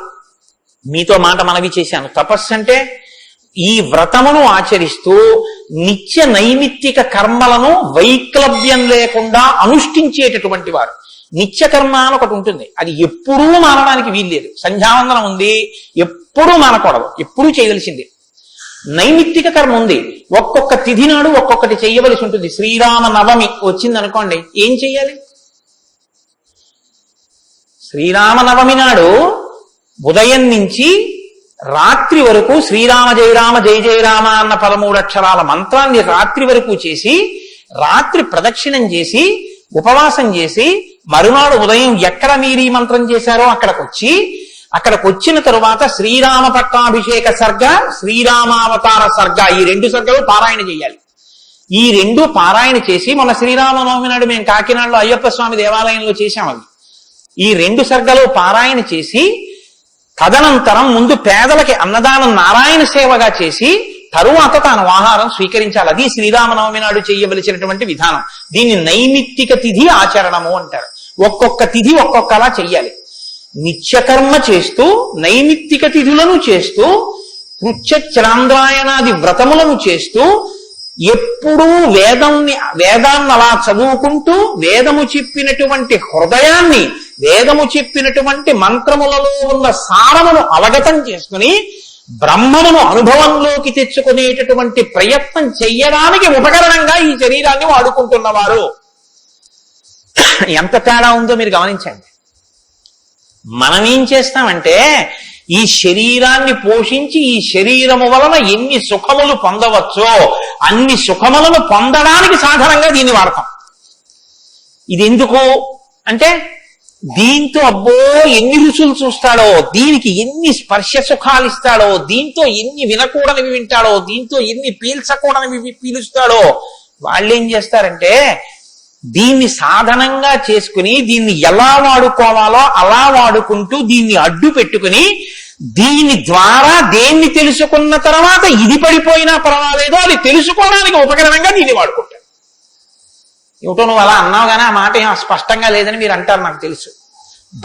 మీతో మాట మనవి చేశాను. తపస్సు అంటే ఈ వ్రతమును ఆచరిస్తూ నిత్య నైమిత్తిక కర్మలను వైక్లభ్యం లేకుండా అనుష్ఠించేటటువంటి వారు. నిత్యకర్మ అని ఒకటి ఉంటుంది, అది ఎప్పుడూ మానడానికి వీల్లేదు. సంధ్యావందనం ఉంది, ఎప్పుడూ మానకూడదు, ఎప్పుడూ చేయవలసిందే. నైమిత్తిక కర్మ ఉంది, ఒక్కొక్క తిథి నాడు ఒక్కొక్కటి చేయవలసి ఉంటుంది. శ్రీరామ నవమి వచ్చింది అనుకోండి, ఏం చెయ్యాలి? శ్రీరామనవమి నాడు ఉదయం నుంచి రాత్రి వరకు శ్రీరామ జయరామ జయ జయరామ అన్న 13 అక్షరాల మంత్రాన్ని రాత్రి వరకు చేసి, రాత్రి ప్రదక్షిణం చేసి, ఉపవాసం చేసి, మరునాడు ఉదయం ఎక్కడ మీరు ఈ మంత్రం చేశారో అక్కడికి వచ్చిన తరువాత శ్రీరామ పట్టాభిషేక సర్గ, శ్రీరామావతార సర్గ, ఈ 2 సర్గలు పారాయణ చేయాలి. ఈ 2 పారాయణ చేసి, మొన్న శ్రీరామనవమి నాడు మేము కాకినాడలో అయ్యప్ప స్వామి దేవాలయంలో చేశామవి. ఈ 2 సర్గలు పారాయణ చేసి, తదనంతరం ముందు పేదలకి అన్నదానం నారాయణ సేవగా చేసి, తరువాత తాను ఆహారం స్వీకరించాలి. అది శ్రీరామనవమి నాడు చేయవలసినటువంటి విధానం. దీన్ని నైమిత్తిక తిథి ఆచరణము అంటారు. ఒక్కొక్క తిథి ఒక్కొక్కలా చెయ్యాలి. నిత్యకర్మ చేస్తూ, నైమిత్తిక తిథులను చేస్తూ, కృత్యచంద్రాయణాది వ్రతములను చేస్తూ, ఎప్పుడూ వేదాన్ని అలా చదువుకుంటూ, వేదము చెప్పినటువంటి హృదయాన్ని, వేదము చెప్పినటువంటి మంత్రములలో ఉన్న సారమును అవగతం చేసుకుని బ్రహ్మమును అనుభవంలోకి తెచ్చుకునేటటువంటి ప్రయత్నం చెయ్యడానికి ఉపకరణంగా ఈ శరీరాన్ని వాడుకుంటున్నవారు. ఎంత తేడా ఉందో మీరు గమనించండి. మనం ఏం చేస్తామంటే, ఈ శరీరాన్ని పోషించి ఈ శరీరము వలన ఎన్ని సుఖములు పొందవచ్చో అన్ని సుఖములను పొందడానికి సాధనంగా దీన్ని వాడతాం. ఇది ఎందుకు అంటే, దీంతో అబ్బో ఎన్ని రుచులు చూస్తాడో, దీనికి ఎన్ని స్పర్శ సుఖాలు ఇస్తాడో, దీంతో ఎన్ని వినకూడనివి వింటాడో, దీంతో ఎన్ని పీల్చకూడనివి పీలుస్తాడో. వాళ్ళు ఏం చేస్తారంటే, దీన్ని సాధనంగా చేసుకుని దీన్ని ఎలా వాడుకోవాలో అలా వాడుకుంటూ దీన్ని అడ్డు పెట్టుకుని, దీని ద్వారా దేన్ని తెలుసుకున్న తర్వాత ఇది పడిపోయినా పర్వాలేదు, అది తెలుసుకోవడానికి ఉపకరణంగా దీన్ని వాడుకుంటారు. ఏమిటో నువ్వు అలా అన్నావు కానీ ఆ మాట ఏం స్పష్టంగా లేదని మీరు అంటారు, నాకు తెలుసు.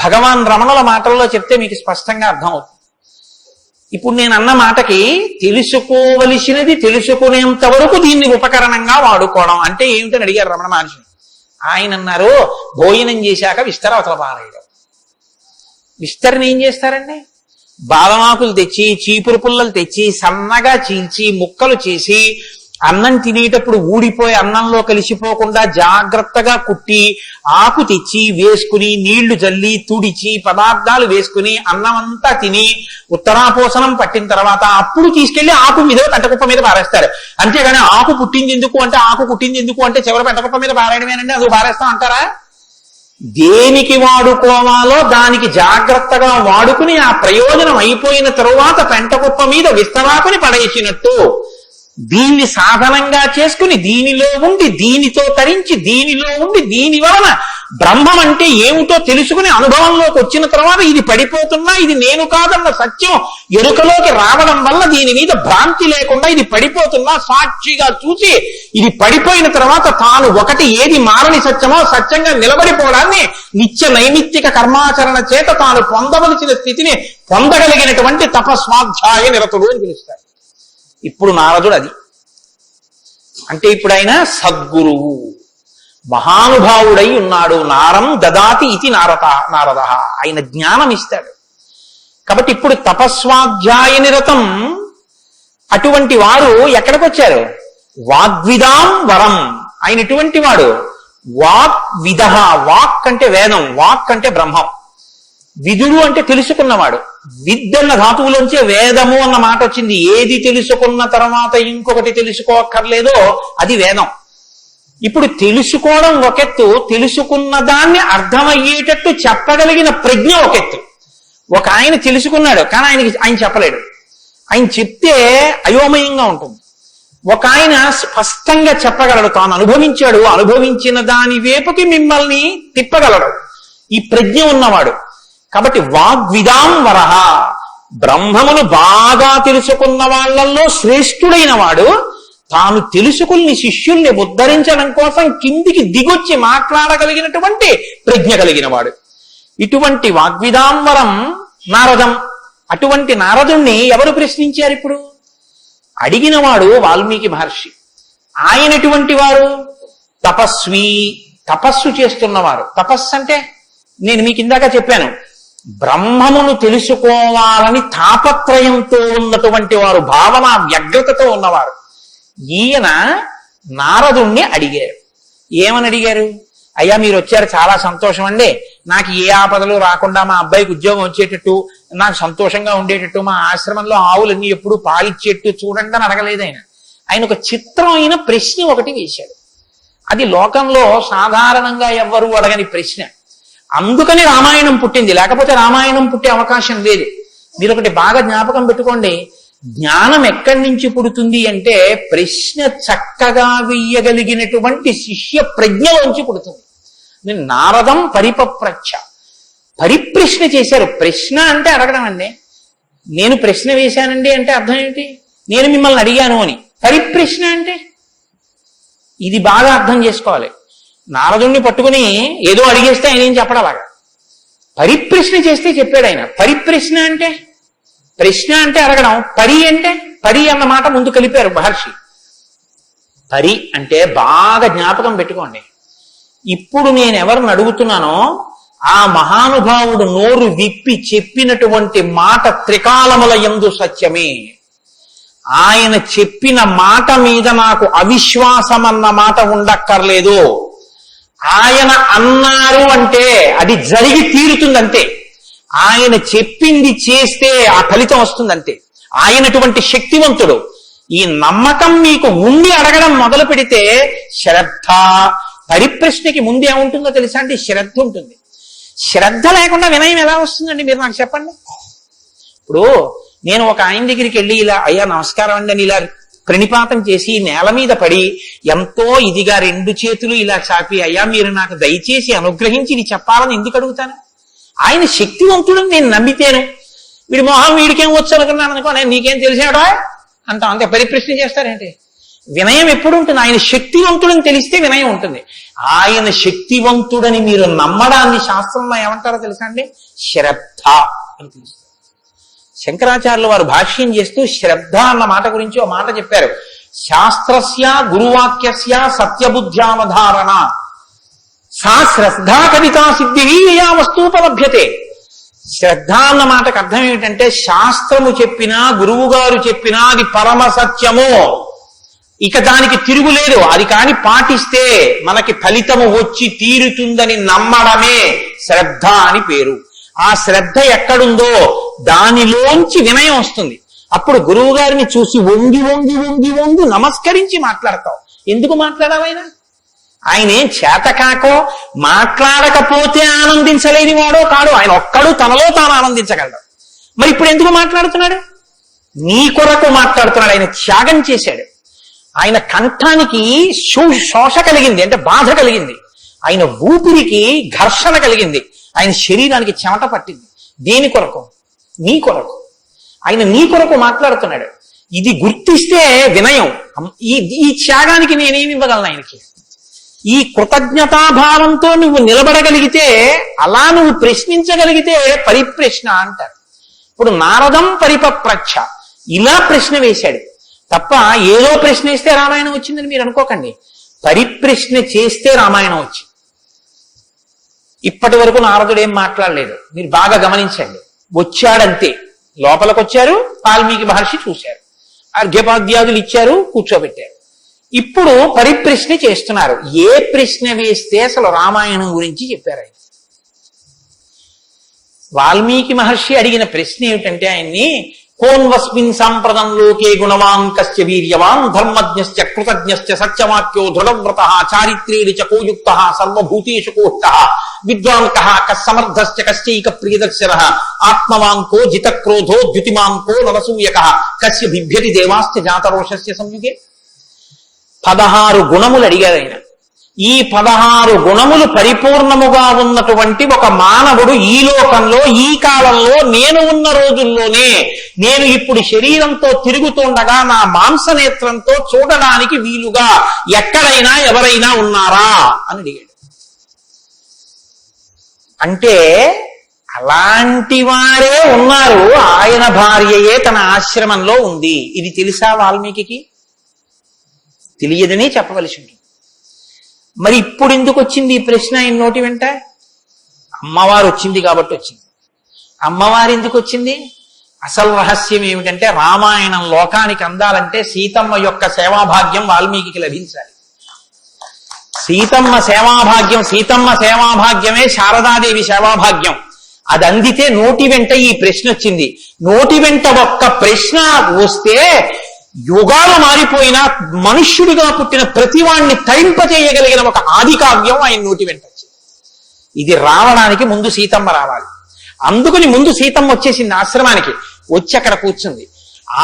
భగవాన్ రమణుల మాటల్లో చెప్తే మీకు స్పష్టంగా అర్థమవుతుంది. ఇప్పుడు నేను అన్న మాటకి తెలుసుకోవలసినది తెలుసుకునేంత వరకు దీన్ని ఉపకరణంగా వాడుకోవడం అంటే ఏమిటని అడిగారు రమణ మహర్షిని. ఆయన అన్నారు, భోజనం చేశాక విస్తర అవతల పారేయడం. విస్తరణ ఏం చేస్తారండి? బాదమాకులు తెచ్చి, చీపురు పుల్లలు తెచ్చి, సన్నగా చీల్చి, ముక్కలు చేసి, అన్నం తినేటప్పుడు ఊడిపోయి అన్నంలో కలిసిపోకుండా జాగ్రత్తగా కుట్టి, ఆకు తెచ్చి వేసుకుని, నీళ్లు జల్లి తుడిచి, పదార్థాలు వేసుకుని, అన్నం అంతా తిని ఉత్తరాపోసనం పట్టిన తర్వాత అప్పుడు తీసుకెళ్లి ఆకు మీద పెంటకుప్ప మీద పారేస్తారు. అంతేగాని ఆకు పుట్టింది ఎందుకు అంటే, ఆకు పుట్టింది ఎందుకు అంటే చివరి పెంటకుప్ప మీద పారేయడమేనండి, అది పారేస్తాం అంటారా? దేనికి వాడుకోవాలో దానికి జాగ్రత్తగా వాడుకుని ఆ ప్రయోజనం అయిపోయిన తరువాత పెంటకుప్ప మీద విస్తరాకుని పడేసినట్టు దీన్ని సాధనంగా చేసుకుని దీనిలో ఉండి దీనితో తరించి దీనిలో ఉండి దీని వలన బ్రహ్మం అంటే ఏమిటో తెలుసుకుని అనుభవంలోకి వచ్చిన తర్వాత ఇది పడిపోతున్నా ఇది నేను కాదన్న సత్యం ఎరుకలోకి రావడం వల్ల దీని మీద భ్రాంతి లేకుండా ఇది పడిపోతున్నా సాక్షిగా చూసి ఇది పడిపోయిన తర్వాత తాను ఒకటి ఏది మారని సత్యమో సత్యంగా నిలబడిపోవడాన్ని నిత్య నైమిత్తిక కర్మాచరణ చేత తాను పొందవలసిన స్థితిని పొందగలిగినటువంటి తపస్వాధ్యాయ నిరతుడు అని పిలుస్తారు. ఇప్పుడు నారదుడు అది అంటే ఇప్పుడు ఆయన సద్గురువు మహానుభావుడై ఉన్నాడు. నారం దదాతి ఇది నారద ఆయన జ్ఞానం ఇస్తాడు. కాబట్టి ఇప్పుడు తపస్వాధ్యాయ నిరతం అటువంటి వారు ఎక్కడికి వచ్చారు? వాగ్విదాం వరం. ఆయన ఎటువంటి వాడు? వాగ్విద. వాక్ అంటే వేదం, వాక్ అంటే బ్రహ్మం, విదుడు అంటే తెలుసుకున్నవాడు. విద్దన్న ధాతువులోంచే వేదము అన్న మాట వచ్చింది. ఏది తెలుసుకున్న తర్వాత ఇంకొకటి తెలుసుకోక్కర్లేదో అది వేదం. ఇప్పుడు తెలుసుకోవడం ఒకెత్తు, తెలుసుకున్న దాన్ని అర్థమయ్యేటట్టు చెప్పగలిగిన ప్రజ్ఞ ఒకెత్తు. ఒక ఆయన తెలుసుకున్నాడు కానీ ఆయన చెప్పలేడు, ఆయన చెప్తే అయోమయంగా ఉంటుంది. ఒక ఆయన స్పష్టంగా చెప్పగలడు, తాను అనుభవించాడు, అనుభవించిన దాని వైపుకి మిమ్మల్ని తిప్పగలడు, ఈ ప్రజ్ఞ ఉన్నవాడు. కాబట్టి వాగ్విదాం వరహ, బ్రహ్మమును బాగా తెలుసుకున్న వాళ్ళల్లో శ్రేష్ఠుడైన వాడు తాను తెలుసుకుని శిష్యుల్ని ఉద్ధరించడం కోసం కిందికి దిగొచ్చి మాట్లాడగలిగినటువంటి ప్రజ్ఞ కలిగిన వాడు. ఇటువంటి వాగ్విదాంవరం నారదం. అటువంటి నారదుణ్ణి ఎవరు ప్రశ్నించారు? ఇప్పుడు అడిగినవాడు వాల్మీకి మహర్షి. ఆయన ఎటువంటి వారు? తపస్వి, తపస్సు చేస్తున్నవారు. తపస్సు అంటే నేను మీకు ఇందాక చెప్పాను, బ్రహ్మమును తెలుసుకోవాలని తాపత్రయంతో ఉన్నటువంటి వారు, భావన వ్యగ్రతతో ఉన్నవారు. ఈయన నారదుణ్ణి అడిగారు. ఏమని అడిగారు? అయ్యా మీరు వచ్చారు, చాలా సంతోషం అండి, నాకు ఏ ఆపదలు రాకుండా మా అబ్బాయికి ఉద్యోగం వచ్చేటట్టు, నాకు సంతోషంగా ఉండేటట్టు, మా ఆశ్రమంలో ఆవులన్నీ ఎప్పుడు పాలిచ్చేట్టు చూడండి అని అడగలేదు. ఆయన ఒక చిత్రమైన ప్రశ్న ఒకటి వేశాడు. అది లోకంలో సాధారణంగా ఎవ్వరూ అడగని ప్రశ్న. అందుకని రామాయణం పుట్టింది, లేకపోతే రామాయణం పుట్టే అవకాశం లేదు. మీరు ఒకటి బాగా జ్ఞాపకం పెట్టుకోండి, జ్ఞానం ఎక్కడి నుంచి పుడుతుంది అంటే ప్రశ్న చక్కగా వెయ్యగలిగినటువంటి శిష్య ప్రజ్ఞలోంచి పుడుతుంది. నారదం పరిపప్రచ్ఛ, పరిప్రశ్న చేశారు. ప్రశ్న అంటే అడగడం అండి. నేను ప్రశ్న వేశానండి అంటే అర్థం ఏంటి? నేను మిమ్మల్ని అడిగాను అని. పరిప్రశ్న అంటే ఇది బాగా అర్థం చేసుకోవాలి. నారదుణ్ణి పట్టుకుని ఏదో అడిగేస్తే ఆయన ఏం చెప్పడలాగా, పరిప్రశ్న చేస్తే చెప్పాడు ఆయన. పరిప్రశ్న అంటే, ప్రశ్న అంటే అడగడం, పరి అంటే, పరి అన్న మాట ముందు కలిపారు మహర్షి. పరి అంటే బాగా జ్ఞాపకం పెట్టుకోండి. ఇప్పుడు నేను ఎవరిని అడుగుతున్నానో ఆ మహానుభావుడు నోరు విప్పి చెప్పినటువంటి మాట త్రికాలముల యందు సత్యమే. ఆయన చెప్పిన మాట మీద నాకు అవిశ్వాసం అన్న మాట ఉండక్కర్లేదు. ఆయన అన్నారు అంటే అది జరిగి తీరుతుందంతే. ఆయన చెప్పింది చేస్తే ఆ ఫలితం వస్తుందంతే. ఆయనటువంటి శక్తివంతుడు. ఈ నమ్మకం మీకు ఉండి అడగడం మొదలు పెడితే శ్రద్ధ, పరిప్రశ్నకి ముందు ఏముంటుందో తెలుసా అండి? శ్రద్ధ ఉంటుంది. శ్రద్ధ లేకుండా వినయం ఎలా వస్తుందండి? మీరు నాకు చెప్పండి. ఇప్పుడు నేను ఒక ఆయన దగ్గరికి వెళ్ళి ఇలా అయ్యా నమస్కారం అండి అని ఇలా ప్రణిపాతం చేసి నేల మీద పడి ఎంతో ఇదిగా రెండు చేతులు ఇలా చాపి అయ్యా మీరు నాకు దయచేసి అనుగ్రహించి ఇది చెప్పాలని ఎందుకు అడుగుతాను? ఆయన శక్తివంతుడని నేను నమ్మితేను. వీడి మొహం వీడికేం వచ్చు అనుకున్నాను అనుకో, నేను నీకేం తెలిసాడా అంటాం, అంతే. పరిప్రశ్న చేస్తారేంటి? వినయం ఎప్పుడు ఉంటుంది? ఆయన శక్తివంతుడని తెలిస్తే వినయం ఉంటుంది. ఆయన శక్తివంతుడని మీరు నమ్మడాన్ని శాస్త్రంలో ఏమంటారో తెలుసా అండి? శ్రద్ధ అని పిలుస్తారు. శంకరాచార్యులు వారు భాష్యం చేస్తూ శ్రద్ధ అన్న మాట గురించి ఒక మాట చెప్పారు. శాస్త్రస్య గురువాక్యస్య సత్యబుద్ధ్యావధారణ సా శ్రద్ధా కవితా సిద్ధి యా వస్తూపలభ్యతే. శ్రద్ధ అన్న మాటకు అర్థం ఏమిటంటే శాస్త్రము చెప్పినా గురువు గారు చెప్పినా అది పరమ సత్యము, ఇక దానికి తిరుగులేదు, అది కాని పాటిస్తే మనకి ఫలితము వచ్చి తీరుతుందని నమ్మడమే శ్రద్ధ అని పేరు. ఆ శ్రద్ధ ఎక్కడుందో దానిలోంచి వినయం వస్తుంది. అప్పుడు గురువు గారిని చూసి వంగి వంగి వంగి వంగి నమస్కరించి మాట్లాడతావు. ఎందుకు మాట్లాడావైనా? ఆయన ఏం చేతకాకో మాట్లాడకపోతే ఆనందించలేని వాడో కాడు. ఆయన ఒక్కడు తనలో తాను ఆనందించగలడు. మరి ఇప్పుడు ఎందుకు మాట్లాడుతున్నాడు? నీ కొరకు మాట్లాడుతున్నాడు. ఆయన త్యాగం చేశాడు. ఆయన కంఠానికి శోష కలిగింది, అంటే బాధ కలిగింది. ఆయన ఊపిరికి ఘర్షణ కలిగింది. ఆయన శరీరానికి చెమట పట్టింది. దేని కొరకు? నీ కొరకు. ఆయన నీ కొరకు మాట్లాడుతున్నాడు. ఇది గుర్తిస్తే వినయం. ఈ త్యాగానికి నేనేమి ఇవ్వగలను ఆయనకి? ఈ కృతజ్ఞతాభావంతో నువ్వు నిలబడగలిగితే, అలా నువ్వు ప్రశ్నించగలిగితే పరిప్రశ్న అంటారు. ఇప్పుడు నారదం పరిపప్రచ్ఛ, ఇలా ప్రశ్న వేశాడు తప్ప ఏదో ప్రశ్న వేస్తే రామాయణం వచ్చిందని మీరు అనుకోకండి. పరిప్రశ్న చేస్తే రామాయణం వచ్చింది. ఇప్పటి వరకు నారదుడు ఏం మాట్లాడలేదు. మీరు బాగా గమనించండి. వచ్చాడంతే. లోపలికి వచ్చారు, వాల్మీకి మహర్షి చూశారు, అర్ఘ్యపాద్యాదులు ఇచ్చారు, కూర్చోబెట్టారు. ఇప్పుడు పరిప్రశ్న చేస్తున్నారు. ఏ ప్రశ్న వేస్తే అసలు రామాయణం గురించి చెప్పారు ఆయన. వాల్మీకి మహర్షి అడిగిన ప్రశ్న ఏమిటంటే, ఆయన్ని కోన్వస్మిన్ సాంప్రదం లోకే గుణవాన్ కస్య వీర్యవాన్ ధర్మజ్ఞశ్చ కృతజ్ఞశ్చ సత్యవాక్యో దృఢవ్రతః చారిత్రేణ చ కోయుక్తః సర్వభూతేషు కోష్టః విద్వాన్ కః కస్సమర్థశ్చ కశ్చైక ప్రియదర్శనః ఆత్మవాన్ కో జితక్రోధో ద్యుతిమాన్ కో నరసూయకః కస్య బిభ్యతి దేవాశ్చ జాతరోషస్య సంయుగే. 16 గుణములు అడిగారు ఆయన. ఈ 16 గుణములు పరిపూర్ణముగా ఉన్నటువంటి ఒక మానవుడు ఈ లోకంలో, ఈ కాలంలో, నేను ఉన్న రోజుల్లోనే, నేను ఇప్పుడు శరీరంతో తిరుగుతుండగా నా మాంసనేత్రంతో చూడడానికి వీలుగా ఎక్కడైనా ఎవరైనా ఉన్నారా అని అడిగాడు. అంటే అలాంటి వారే ఉన్నారు. ఆయన భార్యయే తన ఆశ్రమంలో ఉంది. ఇది తెలుసా వాల్మీకి? తెలియదని చెప్పవలసి ఉంటుంది. మరి ఇప్పుడు ఎందుకు వచ్చింది ఈ ప్రశ్న ఆయన నోటి వెంట? అమ్మవారు వచ్చింది కాబట్టి వచ్చింది. అమ్మవారు ఎందుకు వచ్చింది? అసలు రహస్యం ఏమిటంటే, రామాయణం లోకానికి అందాలంటే సీతమ్మ యొక్క సేవాభాగ్యం వాల్మీకి లభించాలి. సీతమ్మ సేవాభాగ్యమే శారదాదేవి సేవాభాగ్యం. అది అందితే నోటి వెంట ఈ ప్రశ్న వచ్చింది. నోటి వెంట ఒక్క ప్రశ్న వస్తే యుగాలు మారిపోయినా మనుష్యుడిగా పుట్టిన ప్రతివాణ్ణి తరింపచేయగలిగిన ఒక ఆది కావ్యం ఆయన నోటి వెంట వచ్చింది. ఇది రావడానికి ముందు సీతమ్మ రావాలి. అందుకని ముందు సీతమ్మ వచ్చేసింది ఆశ్రమానికి. వచ్చి అక్కడ కూర్చుంది.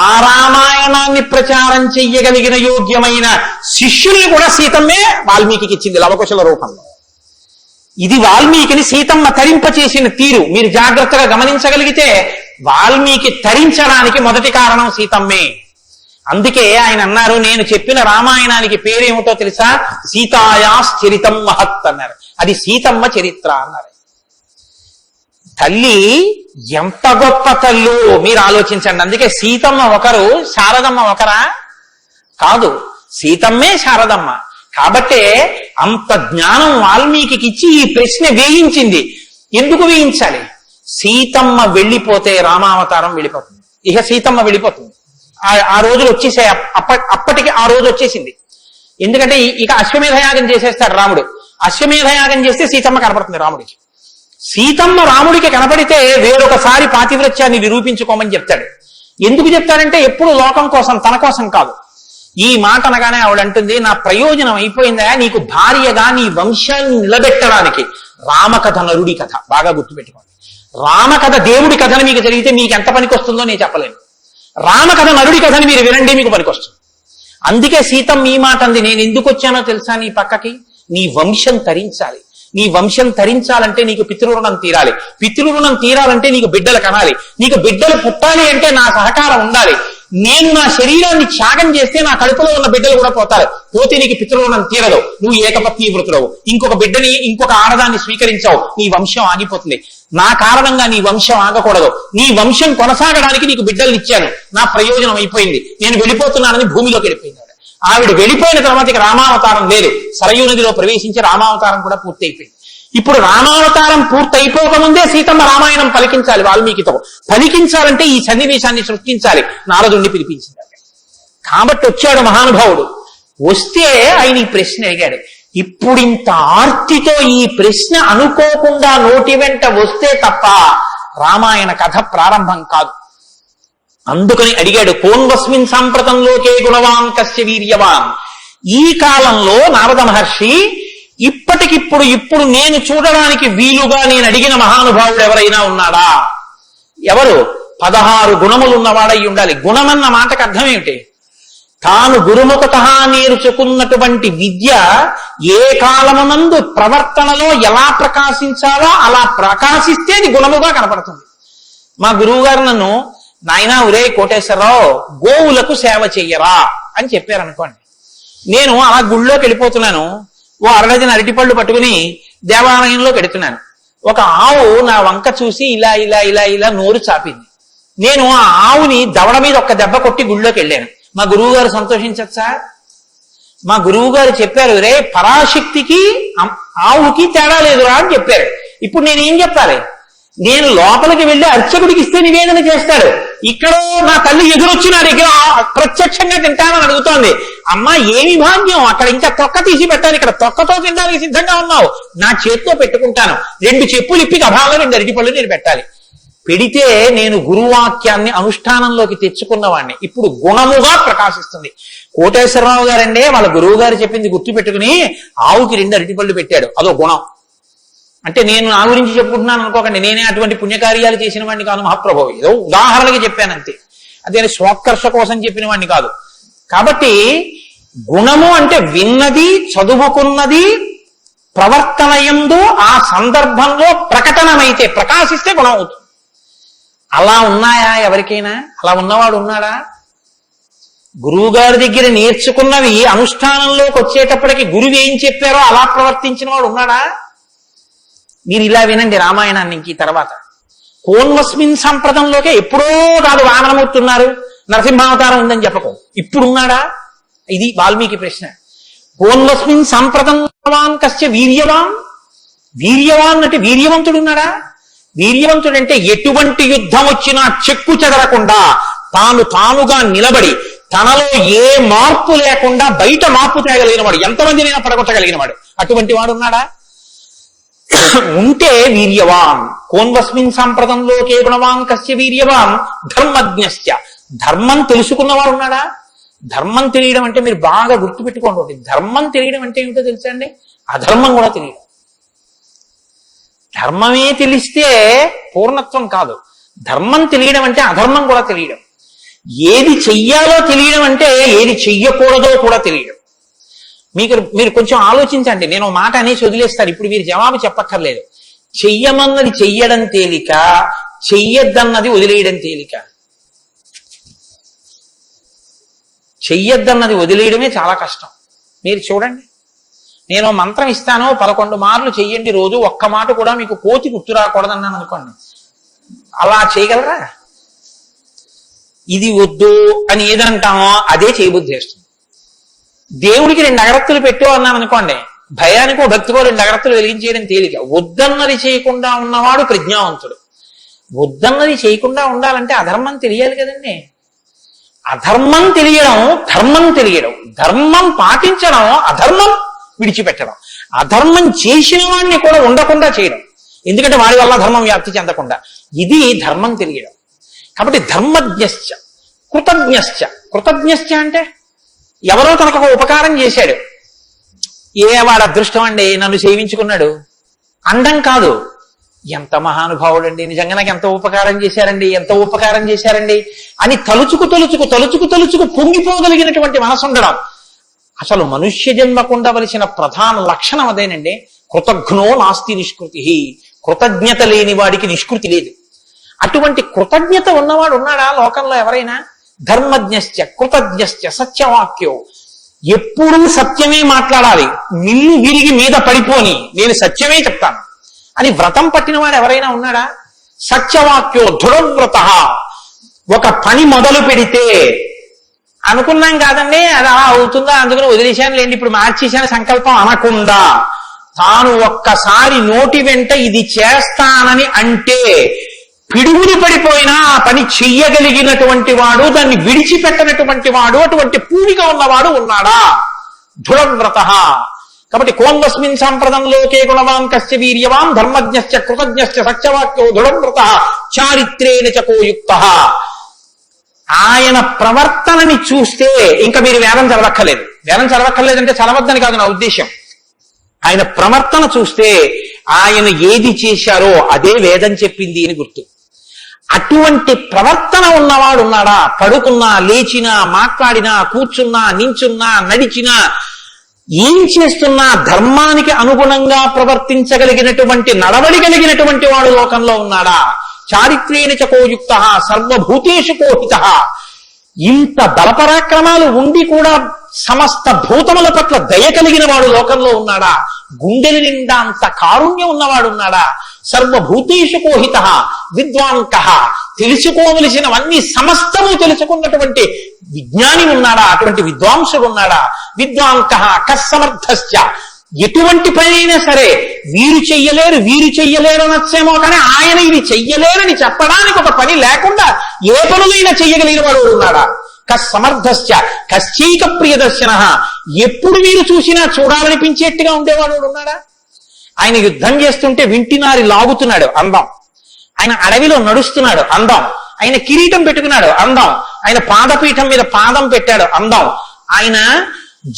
ఆ రామాయణాన్ని ప్రచారం చెయ్యగలిగిన యోగ్యమైన శిష్యుల్ని కూడా సీతమ్మే వాల్మీకి ఇచ్చింది లవకుశల రూపంలో. ఇది వాల్మీకిని సీతమ్మ తరింపచేసిన తీరు మీరు జాగ్రత్తగా గమనించగలిగితే, వాల్మీకి తరించడానికి మొదటి కారణం సీతమ్మే. అందుకే ఆయన అన్నారు, నేను చెప్పిన రామాయణానికి పేరేమిటో తెలుసా? సీతాయాశ్చరితం మహత్ అన్నారు. అది సీతమ్మ చరిత్ర అన్నారు. తల్లి ఎంత గొప్ప తల్లు మీరు ఆలోచించండి. అందుకే సీతమ్మ ఒకరు, శారదమ్మ ఒకరా? కాదు, సీతమ్మే శారదమ్మ. కాబట్టే అంత జ్ఞానం వాల్మీకి ఇచ్చి ఈ ప్రశ్న వేయించింది. ఎందుకు వేయించాలి? సీతమ్మ వెళ్ళిపోతే రామావతారం వెళ్ళిపోతుంది. ఇక సీతమ్మ వెళ్ళిపోతుంది. ఆ రోజులు వచ్చేసాయి. అప్పటికి ఆ రోజు వచ్చేసింది. ఎందుకంటే ఇక అశ్వమేధయాగం చేసేస్తాడు రాముడు. అశ్వమేధయాగం చేస్తే సీతమ్మ కనపడుతుంది రాముడికి. సీతమ్మ రాముడికి కనపడితే వేరొకసారి పాతివ్రత్యాన్ని నిరూపించుకోమని చెప్తాడు. ఎందుకు చెప్తాడంటే, ఎప్పుడు లోకం కోసం, తన కోసం కాదు. ఈ మాట అనగానే ఆవిడంటుంది, నా ప్రయోజనం అయిపోయిందా, నీకు భార్యగా నీ వంశాన్ని నిలబెట్టడానికి. రామకథ నరుడి కథ బాగా గుర్తుపెట్టుకోండి. రామకథ దేవుడి కథను మీకు జరిగితే మీకు ఎంత పనికి వస్తుందో నేను చెప్పలేను. రామకథ నరుడి కథని మీరు వినండి, మీకు పనికొస్తుంది. అందుకే సీతమ్మ ఈ మాట అంది, నేను ఎందుకు వచ్చానో తెలుసా నీ పక్కకి? నీ వంశం తరించాలి. నీ వంశం తరించాలంటే నీకు పితృరుణం తీరాలి. పితృరుణం తీరాలంటే నీకు బిడ్డలు కనాలి. నీకు బిడ్డలు పుట్టాలి అంటే నా సహకారం ఉండాలి. నేను నా శరీరాన్ని త్యాగం చేస్తే నా కడుపులో ఉన్న బిడ్డలు కూడా పోతారు. పోతే నీకు పితృరుణం తీరదు. నువ్వు ఏకపత్ని వృతుడవు. ఇంకొక బిడ్డని, ఇంకొక ఆడదాన్ని స్వీకరించావు, నీ వంశం ఆగిపోతుంది. నా కారణంగా నీ వంశం ఆగకూడదు. నీ వంశం కొనసాగడానికి నీకు బిడ్డల్ని ఇచ్చాను. నా ప్రయోజనం అయిపోయింది, నేను వెళ్ళిపోతున్నానని భూమిలోకి వెళ్ళిపోయింది. ఆవిడ వెళ్ళిపోయిన తర్వాత ఇక రామావతారం లేదు. సరయూ నదిలో ప్రవేశించి రామావతారం కూడా పూర్తి అయిపోయింది. ఇప్పుడు రామావతారం పూర్తి అయిపోకముందే సీతమ్మ రామాయణం పలికించాలి. వాల్మీకితో పలికించాలంటే ఈ సన్నివేశాన్ని సృష్టించాలి. నారదుణ్ణి పిలిపించింది. కాబట్టి వచ్చాడు మహానుభావుడు. వస్తే ఆయన ఈ ప్రశ్న అడిగాడు. ఇప్పుడింత ఆర్తితో ఈ ప్రశ్న అనుకోకుండా నోటి వెంట వస్తే తప్ప రామాయణ కథ ప్రారంభం కాదు. అందుకని అడిగాడు, కోన్వస్మిన్ సాంప్రతంలోకే గుణవాన్ కస్య వీర్యవాన్. ఈ కాలంలో నారద మహర్షి ఇప్పుడు నేను చూడడానికి వీలుగా నేను అడిగిన మహానుభావుడు ఎవరైనా ఉన్నాడా? ఎవరు? 16 గుణములు ఉన్నవాడై ఉండాలి. గుణమన్న మాటకు అర్థం ఏమిటి? తాను గురుముఖత నేర్చుకున్నటువంటి విద్య ఏ కాలమునందు ప్రవర్తనలో ఎలా ప్రకాశించాలో అలా ప్రకాశిస్తే అది గుణముగా కనపడుతుంది. మా గురువు గారు నన్ను, నాయనా ఒరే కోటేశ్వరరావు, గోవులకు సేవ చెయ్యరా అని చెప్పారనుకోండి. నేను అలా గుళ్ళోకి వెళ్ళిపోతున్నాను, ఓ అరడజన అరటిపళ్ళు పట్టుకుని దేవాలయంలోకి వెడుతున్నాను. ఒక ఆవు నా వంక చూసి ఇలా ఇలా ఇలా ఇలా నోరు చాపింది. నేను ఆ ఆవుని దవడ మీద ఒక్క దెబ్బ కొట్టి గుళ్ళోకి వెళ్ళాను. మా గురువు గారు సంతోషించచ్చా? మా గురువు గారు చెప్పారు, రే పరాశక్తికి ఆవుకి తేడా లేదురా అని చెప్పారు. ఇప్పుడు నేనేం చెప్పాలి? నేను లోపలికి వెళ్ళి అర్చకుడికి ఇస్తే నివేదన చేస్తాడు. ఇక్కడ నా తల్లి ఎదురొచ్చి నా దగ్గర ప్రత్యక్షంగా తింటానని అడుగుతోంది. అమ్మా ఏమి భాగ్యం, అక్కడ ఇంకా తొక్క తీసి పెట్టాలి, ఇక్కడ తొక్కతో తినడానికి సిద్ధంగా ఉన్నావు, నా చేతితో పెట్టుకుంటాను. 2 చెప్పులు ఇప్పి గభాలో 2 అరటిపళ్ళు నేను పెట్టాలి. పెడితే నేను గురువాక్యాన్ని అనుష్ఠానంలోకి తెచ్చుకున్నవాడిని. ఇప్పుడు గుణముగా ప్రకాశిస్తుంది. కోటేశ్వరరావు గారండే వాళ్ళ గురువు గారు చెప్పింది గుర్తు పెట్టుకుని ఆవుకి 2 అరటిపళ్ళు పెట్టాడు. అదో గుణం. అంటే నేను నా గురించి చెప్పుకుంటున్నాను అనుకోకండి, నేనే అటువంటి పుణ్యకార్యాలు చేసిన వాడిని కాదు మహాప్రభు. ఏదో ఉదాహరణకి చెప్పాను అంతే, అదే స్వోత్కర్ష కోసం చెప్పిన వాడిని కాదు. కాబట్టి గుణము అంటే విన్నది, చదువుకున్నది, ప్రవర్తనయందు ఆ సందర్భంలో ప్రకటనమైతే ప్రకాశిస్తే గుణం అవుతుంది. అలా ఉన్నాయా ఎవరికైనా? అలా ఉన్నవాడు ఉన్నాడా? గురువు గారి దగ్గర నేర్చుకున్నవి అనుష్ఠానంలోకి వచ్చేటప్పటికి గురువు ఏం చెప్పారో అలా ప్రవర్తించిన వాడు ఉన్నాడా? మీరు ఇలా వినండి రామాయణాన్ని. ఇంక తర్వాత కోన్వస్మిన్ సంప్రదంలోకే ఎప్పుడో కాదు వామనమూర్తి ఉన్నారు, నరసింహావతారం ఉందని చెప్పకు. ఇప్పుడున్నాడా? ఇది వాల్మీకి ప్రశ్న. కోన్వస్మిన్ సంప్రదంవాన్ కస్య వీర్యవాన్. వీర్యవాన్ అంటే వీర్యవంతుడు ఉన్నాడా? వీర్యవంతుడంటే ఎటువంటి యుద్ధం వచ్చినా చెక్కు చెదరకుండా తానుగా నిలబడి తనలో ఏ మార్పు లేకుండా బయట మార్పు తేగలిగిన వాడు, ఎంతమందినైనా పడగొట్టగలిగిన వాడు, అటువంటి వాడు ఉన్నాడా? ఉంటే వీర్యవాన్. కోన్వస్మిన్ సంప్రదంలోకే గుణవాన్ కస్య వీర్యవాన్ ధర్మజ్ఞశ్చ. ధర్మం తెలుసుకున్నవాడు ఉన్నాడా? ధర్మం తెలియడం అంటే మీరు బాగా గుర్తుపెట్టుకోండి, ధర్మం తెలియడం అంటే ఏమిటో తెలుసా అండి? అధర్మం కూడా తెలియడం. ధర్మమే తెలిస్తే పూర్ణత్వం కాదు. ధర్మం తెలియడం అంటే అధర్మం కూడా తెలియడం. ఏది చెయ్యాలో తెలియడం అంటే ఏది చెయ్యకూడదో కూడా తెలియడం. మీరు కొంచెం ఆలోచించండి. నేను మాట అనేసి వదిలేస్తాను, ఇప్పుడు మీరు జవాబు చెప్పక్కర్లేదు. చెయ్యమన్నది చెయ్యడం తేలిక, చెయ్యొద్దన్నది వదిలేయడం తేలిక. చెయ్యొద్దన్నది వదిలేయడమే చాలా కష్టం. మీరు చూడండి, నేను మంత్రం ఇస్తాను, 11 మార్లు చెయ్యండి రోజు, ఒక్క మాట కూడా మీకు కోతి గుర్తు రాకూడదన్నాను అనుకోండి, అలా చేయగలరా? ఇది వద్దు అని ఏదంటామో అదే చేయబుద్ధి చేస్తుంది. దేవుడికి 2 అగరత్తులు పెట్టు అన్నాను అనుకోండి, భయానికో భక్తికో 2 అగరత్తులు వెలిగించేయడం తేలిక. వద్దన్నది చేయకుండా ఉన్నవాడు ప్రజ్ఞావంతుడు. వద్దన్నది చేయకుండా ఉండాలంటే అధర్మం తెలియాలి కదండి. అధర్మం తెలియడం, ధర్మం తెలియడం, ధర్మం పాటించడం, అధర్మం విడిచిపెట్టడం, అధర్మం చేసిన వాడిని కూడా ఉండకుండా చేయడం, ఎందుకంటే వాడి వల్ల ధర్మం వ్యాప్తి చెందకుండా. ఇది ధర్మం తెలియడం. కాబట్టి ధర్మజ్ఞశ్చ కృతజ్ఞశ్చ. కృతజ్ఞశ్చ అంటే ఎవరో తనకు ఒక ఉపకారం చేశాడు, వాడు అదృష్టం అండి నన్ను సేవించుకున్నాడు అండం కాదు, ఎంత మహానుభావుడండి, నిజంగా నాకు ఎంత ఉపకారం చేశారండి, ఎంత ఉపకారం చేశారండి అని తలుచుకు పొంగిపోగలిగినటువంటి మనసు ఉండడం. అసలు మనుష్య జన్మకు ఉండవలసిన ప్రధాన లక్షణం అదేనండి. కృతజ్ఞో నాస్తి నిష్కృతి. కృతజ్ఞత లేని వాడికి నిష్కృతి లేదు. అటువంటి కృతజ్ఞత ఉన్నవాడు ఉన్నాడా లోకంలో ఎవరైనా? ధర్మజ్ఞశ్చ కృతజ్ఞశ్చ సత్యవాక్యో. ఎప్పుడూ సత్యమే మాట్లాడాలి, నిన్ను విరిగి మీద పడిపోని నేను సత్యమే చెప్తాను అని వ్రతం పట్టినవాడు ఎవరైనా ఉన్నాడా? సత్యవాక్యో దృఢవ్రత. ఒక పని మొదలు పెడితే అనుకున్నాం కాదండి అది అలా అవుతుందా అందుకని వదిలేశాను లేండి ఇప్పుడు మార్చేశాను సంకల్పం అనకుండా తాను ఒక్కసారి నోటి వెంట ఇది చేస్తానని అంటే పిడుగులు పడిపోయినా ఆ పని చెయ్యగలిగినటువంటి వాడు, దాన్ని విడిచిపెట్టనటువంటి వాడు, అటువంటి పూనిక ఉన్నవాడు ఉన్నాడా? దృఢవ్రత. కాబట్టి కోన్వస్మిన్ సంప్రదంలోకే గుణవాన్ కస్య వీర్యవాన్ ధర్మజ్ఞశ్చ కృతజ్ఞశ్చ సత్యవాక్యో దృఢవ్రత చారిత్రేణ చకోయుక్తః. ఆయన ప్రవర్తనని చూస్తే ఇంకా మీరు వేదం చదవక్కర్లేదు. వేదం చదవక్కర్లేదంటే చదవద్దని కాదు నా ఉద్దేశం. ఆయన ప్రవర్తన చూస్తే ఆయన ఏది చేశారో అదే వేదం చెప్పింది అని గుర్తు. అటువంటి ప్రవర్తన ఉన్నవాడు ఉన్నాడా? పడుకున్నా, లేచినా, మాట్లాడినా, కూర్చున్నా, నించున్నా, నడిచినా, ఏం చేస్తున్నా ధర్మానికి అనుగుణంగా ప్రవర్తించగలిగినటువంటి నడవడి కలిగినటువంటి వాడు లోకంలో ఉన్నాడా? చారిత్రేణ చకోయుక్త సర్వభూతేషు కోహిత. ఇంత బలపరాక్రమాలు ఉండి కూడా సమస్త భూతముల పట్ల దయ కలిగిన వాడు లోకంలో ఉన్నాడా? గుండెల నిండా అంత కారుణ్యం ఉన్నవాడు ఉన్నాడా? సర్వభూతేషు కోహిత విద్వాంక, తెలుసుకోవలసినవన్నీ సమస్తము తెలుసుకున్నటువంటి విజ్ఞాని ఉన్నాడా? అటువంటి విద్వాంసుడు ఉన్నాడా? విద్వాంక కస్సమర్థశ్చ, ఎటువంటి పనైనా సరే వీరు చెయ్యలేరు అనొచ్చేమో కానీ ఆయన ఇది చెయ్యలేరని చెప్పడానికి ఒక పని లేకుండా ఏ పనులైనా చెయ్యగలిగిన వాడు ఉన్నాడా? కస్సమర్థశ్చ కశ్చైక ప్రియదర్శన, ఎప్పుడు వీరు చూసినా చూడాలనిపించేట్టుగా ఉండేవాడు ఉన్నాడా? ఆయన యుద్ధం చేస్తుంటే వింటినారి లాగుతున్నాడు, అందం. ఆయన అడవిలో నడుస్తున్నాడు, అందం. ఆయన కిరీటం పెట్టుకున్నాడు, అందం. ఆయన పాదపీఠం మీద పాదం పెట్టాడు, అందం. ఆయన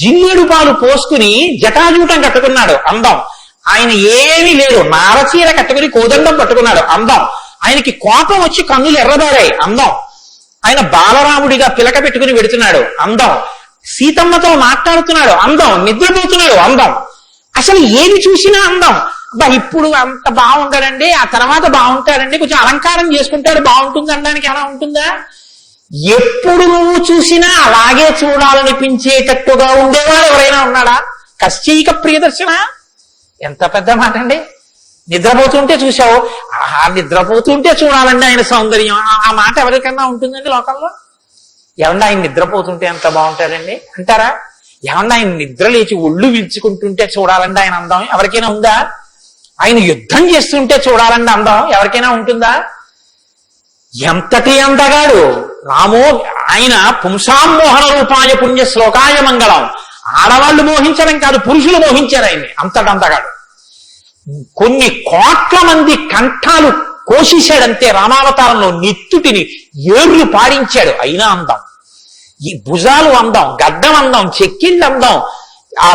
జిల్లేడు పాలు పోసుకుని జటాజూటం కట్టుకున్నాడు, అందం. ఆయన ఏమీ లేదు, నారచీర కట్టుకుని కోదండం పట్టుకున్నాడు, అందం. ఆయనకి కోపం వచ్చి కన్నులు ఎర్రబారాయి, అందం. ఆయన బాలరాముడిగా పిలక పెట్టుకుని వెడుతున్నాడు, అందం. సీతమ్మతో మాట్లాడుతున్నాడు, అందం. నిద్రపోతున్నాడు, అందం. అసలు ఏది చూసినా అందం. అబ్బా ఇప్పుడు అంత బాగుంటాడండి, ఆ తర్వాత బాగుంటాడండి, కొంచెం అలంకారం చేసుకుంటాడు బాగుంటుంది అనడానికి ఎలా ఉంటుందా? ఎప్పుడు నువ్వు చూసినా అలాగే చూడాలనిపించేటట్టుగా ఉండేవాడు ఎవరైనా ఉన్నాడా? కశ్చైక ప్రియదర్శన, ఎంత పెద్ద మాట అండి. నిద్రపోతుంటే చూసావు, నిద్రపోతుంటే చూడాలండి ఆయన సౌందర్యం. ఆ మాట ఎవరికన్నా ఉంటుందండి లోకంలో? ఏమన్నా ఆయన నిద్రపోతుంటే ఎంత బాగుంటాడండి అంటారా? ఏమన్నా ఆయన నిద్ర లేచి ఒళ్ళు విరుచుకుంటుంటే చూడాలండి ఆయన అందం ఎవరికైనా ఉందా? ఆయన యుద్ధం చేస్తుంటే చూడాలండి అందం ఎవరికైనా ఉంటుందా? ఎంతటి అందగాడు రామో! ఆయన పుంసామోహన రూపాయ పుణ్య శ్లోకాయ మంగళం. ఆడవాళ్ళు మోహించడం కాదు, పురుషులు మోహించారు ఆయన్ని, అంతటి అందగాడు. కొన్ని కోట్ల మంది కంఠాలు కోసేశాడంతే రామావతారంలో, నెత్తుటిని ఏర్లు పాడించాడు, అయినా అందం. ఈ భుజాలు అందం, గడ్డం అందం, చెక్కిళ్ళు అందం, ఆ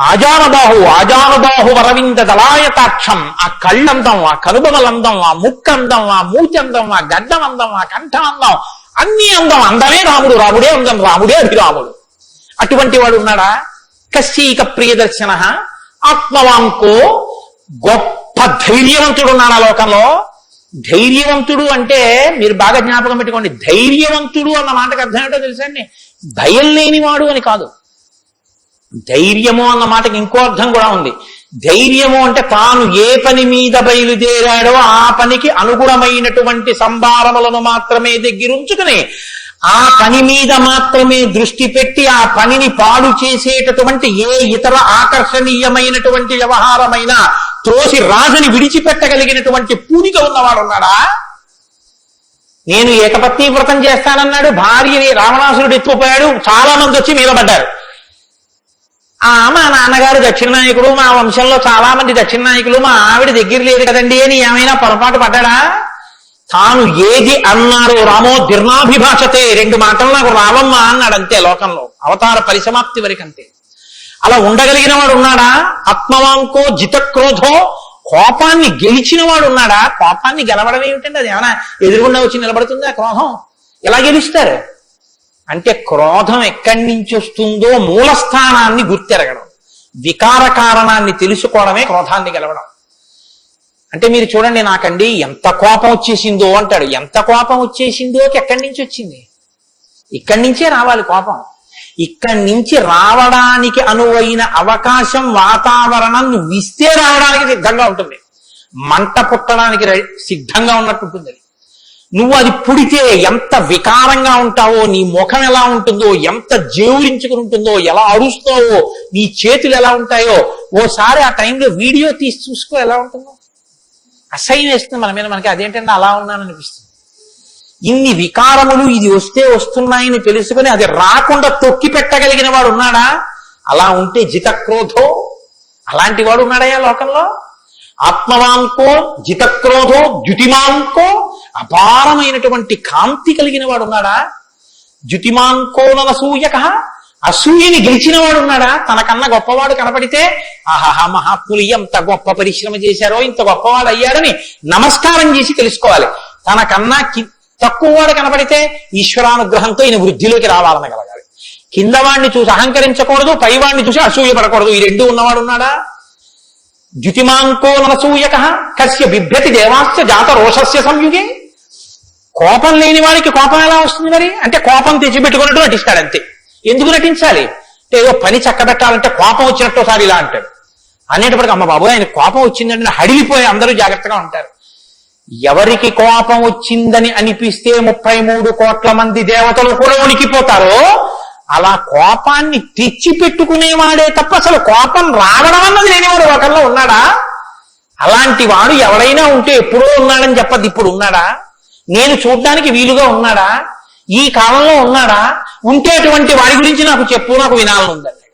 ఆజానబాహు వరవింద దళాయతాక్షం, ఆ కళ్ళందం, ఆ కనుబొమలందం, ఆ ముక్కందం, ఆ మూతి అందం, ఆ గడ్డం అందం, ఆ కంఠం అందం, అన్ని అందం. అందమే రాముడు, రాముడే అందం, రాముడే అభిరాముడు. అటువంటి వాడు ఉన్నాడా? కశ్చైక ప్రియదర్శన ఆత్మవాంకో, గొప్ప ధైర్యవంతుడు ఉన్నాడా లోకంలో? ధైర్యవంతుడు అంటే మీరు బాగా జ్ఞాపకం పెట్టుకోండి, ధైర్యవంతుడు అన్న మాటకు అర్థం ఏంటో తెలుసండి? భయం లేనివాడు అని కాదు. ధైర్యము అన్న మాటకి ఇంకో అర్థం కూడా ఉంది. ధైర్యము అంటే తాను ఏ పని మీద బయలుదేరాడో ఆ పనికి అనుగుణమైనటువంటి సంభారములను మాత్రమే దగ్గరుంచుకుని ఆ పని మీద మాత్రమే దృష్టి పెట్టి ఆ పనిని పాడు చేసేటటువంటి ఏ ఇతర ఆకర్షణీయమైనటువంటి వ్యవహారమైనా త్రోసి రాజని విడిచిపెట్టగలిగినటువంటి పూనిక ఉన్నవాడు ఉన్నాడా? నేను ఏకపత్ని వ్రతం చేస్తానన్నాడు, భార్యని రావణాసురుడు ఎత్తుకుపోయాడు, చాలా మంది వచ్చి నిలబడ్డారు. మా నాన్నగారు దక్షిణ నాయకుడు, మా వంశంలో చాలా మంది దక్షిణ నాయకులు, మా ఆవిడ దగ్గర లేదు కదండి అని ఏమైనా పొరపాటు పడ్డాడా? తాను ఏది అన్నారో రామో దీర్ణాభిభాషతే, 2 మాటలు నాకు రావమ్మా అన్నాడు అంతే. లోకంలో అవతార పరిసమాప్తి వరకంతే. అలా ఉండగలిగిన వాడు ఉన్నాడా? ఆత్మవాంకో జితక్రోధో, కోపాన్ని గెలిచిన వాడు ఉన్నాడా? కోపాన్ని గెలవడం ఏమిటండి? అది ఏమైనా ఎదురుగుండా వచ్చి నిలబడుతుందా క్రోధం? ఎలా గెలుస్తారు అంటే క్రోధం ఎక్కడి నుంచి వస్తుందో మూలస్థానాన్ని గుర్తెరగడం, వికార కారణాన్ని తెలుసుకోవడమే క్రోధాన్ని గెలవడం. అంటే మీరు చూడండి, నాకండి ఎంత కోపం వచ్చేసిందో అంటాడు. ఎంత కోపం వచ్చేసిందోకి ఎక్కడి నుంచి వచ్చింది? ఇక్కడి నుంచే రావాలి కోపం. ఇక్కడి నుంచి రావడానికి అనువైన అవకాశం, వాతావరణం నువ్వు ఇస్తే రావడానికి సిద్ధంగా ఉంటుంది. మంట పుట్టడానికి సిద్ధంగా ఉన్నట్టు ఉంటుంది. నువ్వు అది పుడితే ఎంత వికారంగా ఉంటావో, నీ ముఖం ఎలా ఉంటుందో, ఎంత జేవురించుకుని ఉంటుందో, ఎలా అరుస్తావో, నీ చేతులు ఎలా ఉంటాయో, ఓసారి ఆ టైంలో వీడియో తీసి చూసుకో ఎలా ఉంటుందో. అసహ్యం వేస్తుంది మన మీద. మనకి అదేంటంటే అలా ఉన్నాననిపిస్తుంది. ఇన్ని వికారములు ఇది వస్తే వస్తున్నాయని తెలుసుకుని అది రాకుండా తొక్కి పెట్టగలిగిన వాడు ఉన్నాడా? అలా ఉంటే జితక్రోధో, అలాంటి వాడు ఉన్నాడయా లోకంలో? ఆత్మవాంకో జితక్రోధో ద్యుతిమాంకో, అపారమైనటువంటి కాంతి కలిగిన వాడు ఉన్నాడా? ద్యుతిమాంకో ననసూయక, అసూయని గెలిచిన వాడు ఉన్నాడా? తనకన్నా గొప్పవాడు కనపడితే ఆహాహా మహాత్ములు ఎంత గొప్ప పరిశ్రమ చేశారో, ఇంత గొప్పవాడు అయ్యాడని నమస్కారం చేసి తెలుసుకోవాలి. తనకన్నా తక్కువ వాడు కనపడితే ఈశ్వరానుగ్రహంతో ఈయన వృద్ధిలోకి రావాలనగలగాలి. కింద వాడిని చూసి అహంకరించకూడదు, పైవాడిని చూసి అసూయ పడకూడదు. ఈ రెండు ఉన్నవాడు ఉన్నాడా? ద్యుతిమాంకో నసూయక కస్య బిభ్యతి దేవాస్య జాత రోషస్య సంయుగే. కోపం లేని వాడికి కోపం ఎలా వస్తుంది మరి? అంటే కోపం తెచ్చిపెట్టుకున్నట్టు నటిస్తాడు అంతే. ఎందుకు నటించాలి అంటే ఏదో పని చక్కబెట్టాలంటే కోపం వచ్చినట్టు ఒకసారి ఇలా అంటాడు. అనేటప్పటికి అమ్మ బాబు ఆయన కోపం వచ్చిందంటే హడిలిపోయి అందరూ జాగ్రత్తగా ఉంటారు. ఎవరికి కోపం వచ్చిందని అనిపిస్తే 33 కోట్ల మంది దేవతలు కూడా ఉనికిపోతారో అలా కోపాన్ని తెచ్చి పెట్టుకునేవాడే తప్ప అసలు కోపం రావడం అన్నది లేనివాడు ఒకరిలో ఉన్నాడా? అలాంటి వాడు ఎవడైనా ఉంటే ఎప్పుడో ఉన్నాడని చెప్పద్దు, ఇప్పుడు ఉన్నాడా? నేను చూడ్డానికి వీలుగా ఉన్నాడా? ఈ కాలంలో ఉన్నాడా? ఉంటే అటువంటి వాడి గురించి నాకు చెప్పు, నాకు వినాలని ఉందండి.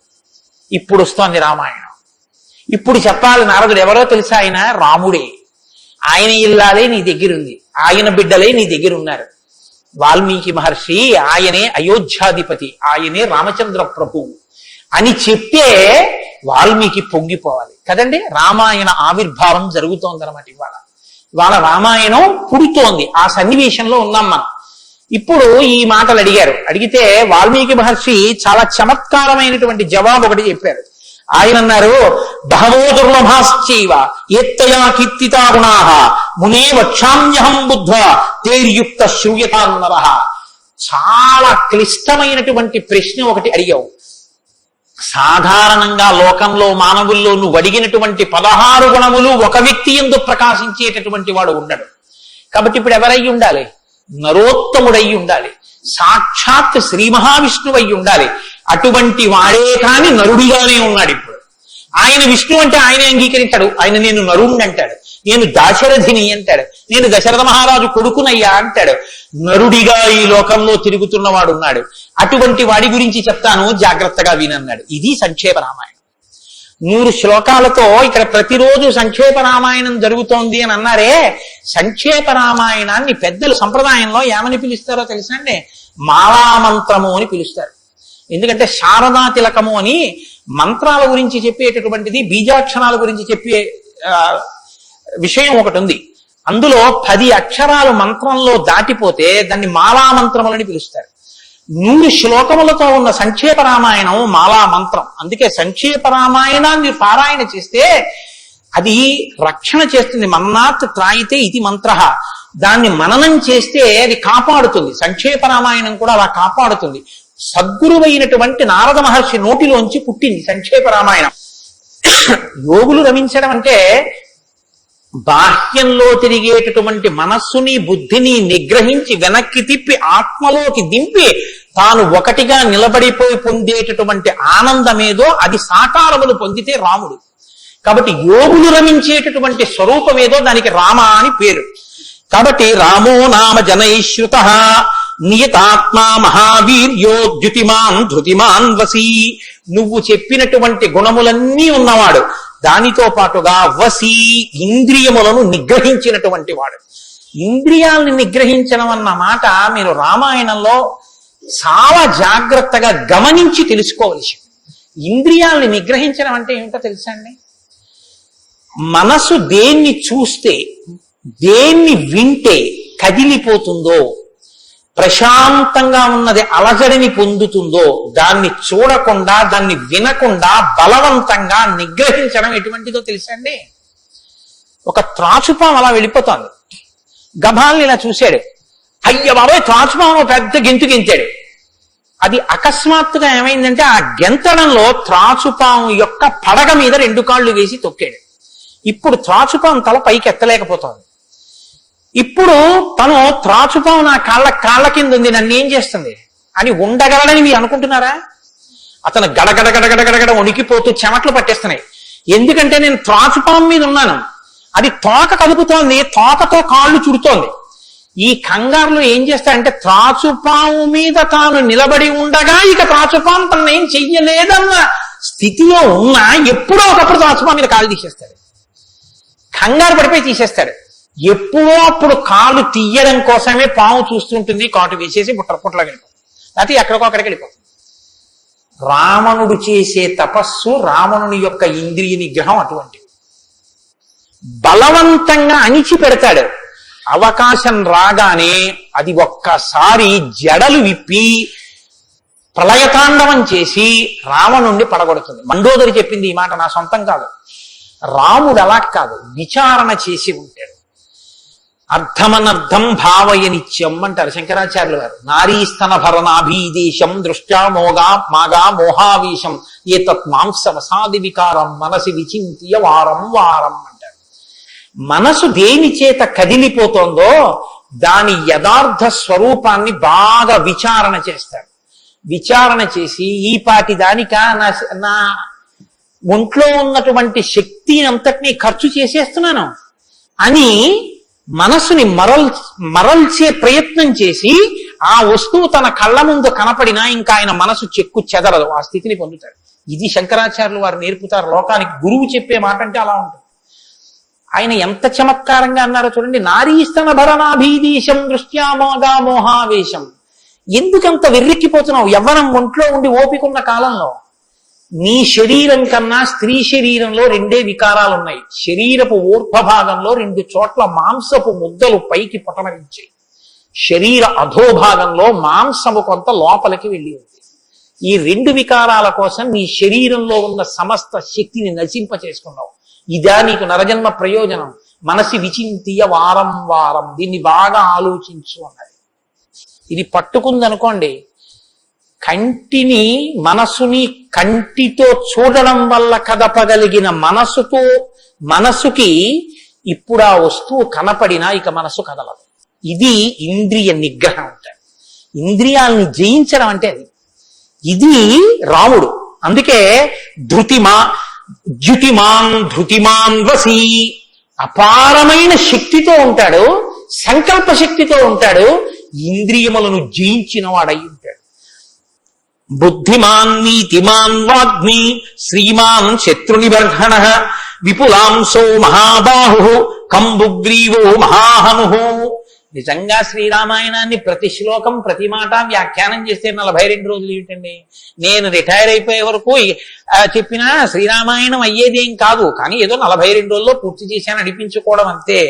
ఇప్పుడు వస్తోంది రామాయణం. ఇప్పుడు చెప్పాలి. నారదుడు ఎవరో తెలుసా? ఆయన రాముడే. ఆయన ఇల్లాలే నీ దగ్గరుంది, ఆయన బిడ్డలే నీ దగ్గర ఉన్నారు. వాల్మీకి మహర్షి ఆయనే అయోధ్యాధిపతి, ఆయనే రామచంద్ర ప్రభువు అని చెప్తే వాల్మీకి పొంగిపోవాలి కదండి. రామాయణ ఆవిర్భావం జరుగుతోందన్నమాట. ఇవాళ రామాయణం పుడుతోంది. ఆ సన్నివేశంలో ఉన్నాం మనం. ఇప్పుడు ఈ మాటలు అడిగితే వాల్మీకి మహర్షి చాలా చమత్కారమైనటువంటి జవాబు ఒకటి చెప్పారు. ఆయన అన్నారు, బహవో దుర్లభాశ్చైవ ఏత్తయా కీర్తితా గుణాః మునే వక్షామ్యహం బుద్ధ్వా తేర్యుక్త శ్రూయతాన్నరః. చాలా క్లిష్టమైనటువంటి ప్రశ్న ఒకటి అడిగావు. సాధారణంగా లోకంలో మానవుల్లో నువ్వు అడిగినటువంటి 16 గుణములు ఒక వ్యక్తి యందు ప్రకాశించేటటువంటి వాడు ఉండడు. కాబట్టి ఇప్పుడు ఎవరై ఉండాలి? నరోత్తముడై ఉండాలి, సాక్షాత్ శ్రీ మహావిష్ణువు అయి ఉండాలి. అటువంటి వాడే కాని నరుడిగానే ఉన్నాడు. ఇప్పుడు ఆయన విష్ణు అంటే ఆయనే అంగీకరించాడు. ఆయన నేను నరుణ్ణి అంటాడు, నేను దాశరథిని అంటాడు, నేను దశరథ మహారాజు కొడుకునయ్యా అంటాడు. నరుడిగా ఈ లోకంలో తిరుగుతున్నవాడు ఉన్నాడు. అటువంటి వాడి గురించి చెప్తాను, జాగ్రత్తగా వినన్నాడు. ఇది సంక్షేప రామాయణం. 100 శ్లోకాలతో ఇక్కడ ప్రతిరోజు సంక్షేప రామాయణం జరుగుతోంది అని అన్నారే. సంక్షేప రామాయణాన్ని పెద్దలు సంప్రదాయంలో ఏమని పిలుస్తారో తెలుసండి? మాలామంత్రము అని పిలుస్తారు. ఎందుకంటే శారదా తిలకము అని మంత్రాల గురించి చెప్పేటటువంటిది, బీజాక్షరాల గురించి చెప్పే విషయం ఒకటి ఉంది. అందులో 10 అక్షరాలు మంత్రంలో దాటిపోతే దాన్ని మాలామంత్రములని పిలుస్తారు. 100 శ్లోకములతో ఉన్న సంక్షేప రామాయణం మాలా మంత్రం. అందుకే సంక్షేప రామాయణాన్ని పారాయణ చేస్తే అది రక్షణ చేస్తుంది. మన్నాత్ త్రాయితే ఇది మంత్ర. దాన్ని మననం చేస్తే అది కాపాడుతుంది. సంక్షేప రామాయణం కూడా అలా కాపాడుతుంది. సద్గురువైనటువంటి నారద మహర్షి నోటిలోంచి పుట్టింది సంక్షేప రామాయణం. యోగులు రమించడం అంటే బాహ్యంలో తిరిగేటటువంటి మనస్సుని బుద్ధిని నిగ్రహించి వెనక్కి తిప్పి ఆత్మలోకి దింపి తాను ఒకటిగా నిలబడిపోయి పొందేటటువంటి ఆనందమేదో అది సాకారములు పొందితే రాముడు. కాబట్టి యోగులు రమించేటటువంటి స్వరూపమేదో దానికి రామ అని పేరు. కాబట్టి రామో నామ జనైశ్రుత నియతాత్మా మహావీర్యో ద్యుతిమాన్ ధృతిమాన్ వసీ. నువ్వు చెప్పినటువంటి గుణములన్నీ ఉన్నవాడు, దానితో పాటుగా వసీ ఇంద్రియములను నిగ్రహించినటువంటి వాడు. ఇంద్రియాలను నిగ్రహించడం అన్న మాట మీరు రామాయణంలో చాలా జాగ్రత్తగా గమనించి తెలుసుకోవలసి. ఇంద్రియాలని నిగ్రహించడం అంటే ఏమిటో తెలుసా అండి? మనసు దేన్ని చూస్తే, దేన్ని వింటే కదిలిపోతుందో, ప్రశాంతంగా ఉన్నది అలజడిని పొందుతుందో దాన్ని చూడకుండా, దాన్ని వినకుండా బలవంతంగా నిగ్రహించడం ఎటువంటిదో తెలుసా అండి? ఒక త్రాచుపాం అలా వెళ్ళిపోతోంది. గభాల్ని ఇలా చూశాడు, అయ్య బాబాయ్ త్రాచుపాం పెద్ద గెంతు గెంతాడు. అది అకస్మాత్తుగా ఏమైందంటే ఆ గెంతడంలో త్రాచుపాం యొక్క పడగ మీద 2 కాళ్ళు వేసి తొక్కాడు. ఇప్పుడు త్రాచుపాం తల పైకి ఎత్తలేకపోతోంది. ఇప్పుడు తను త్రాచుపాం నా కాళ్ళ కింద ఉంది, నన్ను ఏం చేస్తుంది అని ఉండగలడని మీరు అనుకుంటున్నారా? అతను గడగడగడగడగడ వణికిపోతూ చెమట్లు పట్టేస్తున్నాయి. ఎందుకంటే నేను త్రాచుపాం మీద ఉన్నాను, అది తోక కదుపుతోంది, తోకతో కాళ్ళు చుడుతోంది. ఈ కంగారులో ఏం చేస్తాడంటే త్రాచుపాము మీద తాను నిలబడి ఉండగా ఇక త్రాచుపాం తను ఏం చెయ్యలేదన్న స్థితిలో ఉన్నా ఎప్పుడో ఒకప్పుడు త్రాచుపాం మీద కాళ్ళు తీసేస్తాడు. కంగారు పడిపోయి తీసేస్తాడు. ఎప్పుడో అప్పుడు కాళ్ళు తీయడం కోసమే పాము చూస్తుంటుంది, కాటు వేసేసి పుట్ల వెళ్ళిపోతుంది, లేకపోతే ఎక్కడికో అక్కడికి వెళ్ళిపోతుంది. రావణుడు చేసే తపస్సు, రావణుని యొక్క ఇంద్రియ నిగ్రహం అటువంటిది. బలవంతంగా అణిచిపెడతాడు. అవకాశం రాగానే అది ఒక్కసారి జడలు విప్పి ప్రళయతాండవం చేసి రావణుణ్ణి పడగొడుతుంది. మండోదరి చెప్పింది ఈ మాట, నా సొంతం కాదు. రాముడు అలా కాదు, విచారణ చేసి ఉంటాడు. అర్థమనర్థం భావయనిత్యం అంటారు శంకరాచార్యులు గారు. నారీస్తన భరనాభీదేశం దృష్ట్యా మాగా మోహావీశం ఏతత్ మాంసవసాది వికారం మనసి విచింత్య వారం వారం అంటారు. మనసు దేని చేత కదిలిపోతోందో దాని యథార్థ స్వరూపాన్ని బాగా విచారణ చేస్తాడు. విచారణ చేసి ఈ పాటి దానిక నా ఒంట్లో ఉన్నటువంటి శక్తి అంతటినీ ఖర్చు చేసేస్తున్నాను అని మనసుని మరల్చే ప్రయత్నం చేసి ఆ వస్తువు తన కళ్ళ ముందు కనపడినా ఇంకా ఆయన మనసు చెక్కు చెదరదు, ఆ స్థితిని పొందుతాడు. ఇది శంకరాచార్యులు వారు నేర్పుతారు లోకానికి. గురువు చెప్పే మాట అంటే అలా ఉంటుంది. ఆయన ఎంత చమత్కారంగా అన్నారో చూడండి. నారీస్తన భరణాభీదీశం దృష్ట్యా మోగా మోహావేశం. ఎందుకంత వెర్రెక్కిపోతున్నావు? యవ్వనం ఒంట్లో ఉండి ఓపికన్న కాలంలో నీ శరీరం కన్నా స్త్రీ శరీరంలో రెండే వికారాలు ఉన్నాయి. శరీరపు ఊర్ధ్వభాగంలో 2 చోట్ల మాంసపు ముద్దలు పైకి పొటమరించాయి. శరీర అధోభాగంలో మాంసము కొంత లోపలికి వెళ్ళి ఉంది. ఈ 2 వికారాల కోసం నీ శరీరంలో ఉన్న సమస్త శక్తిని నశింప చేసుకున్నావు. ఇదా నీకు నరజన్మ ప్రయోజనం? మనసి విచింతియ వారం వారం, దీన్ని బాగా ఆలోచించు అన్నది. ఇది పట్టుకుందనుకోండి, కంటిని మనసుని కంటితో చూడడం వల్ల కదపగలిగిన మనసుకి ఇప్పుడు ఆ వస్తువు కనపడినా ఇక మనసు కదలదు. ఇది ఇంద్రియ నిగ్రహం అంటారు. ఇంద్రియాలని జయించడం అంటే అది. ఇది రాముడు. అందుకే ధృతిమాన్ వసి, అపారమైన శక్తితో ఉంటాడు, సంకల్ప శక్తితో ఉంటాడు, ఇంద్రియములను జయించిన వాడై ఉంటాడు. బుద్ధిమాన్ నీతిమాన్ వాగ్మి శ్రీమాన్ శత్రునిబర్హణ విపులాంసో మహాబాహు కంబుగ్రీవో మహాహను. నిజంగా శ్రీరామాయణాన్ని ప్రతి శ్లోకం ప్రతి మాట వ్యాఖ్యానం చేస్తే 42 రోజులు ఏమిటండి? నేను రిటైర్ అయిపోయే వరకు చెప్పినా శ్రీరామాయణం అయ్యేదేం కాదు. కానీ ఏదో 42 రోజుల్లో పూర్తి చేశాను అనిపించుకోవడం అంతే.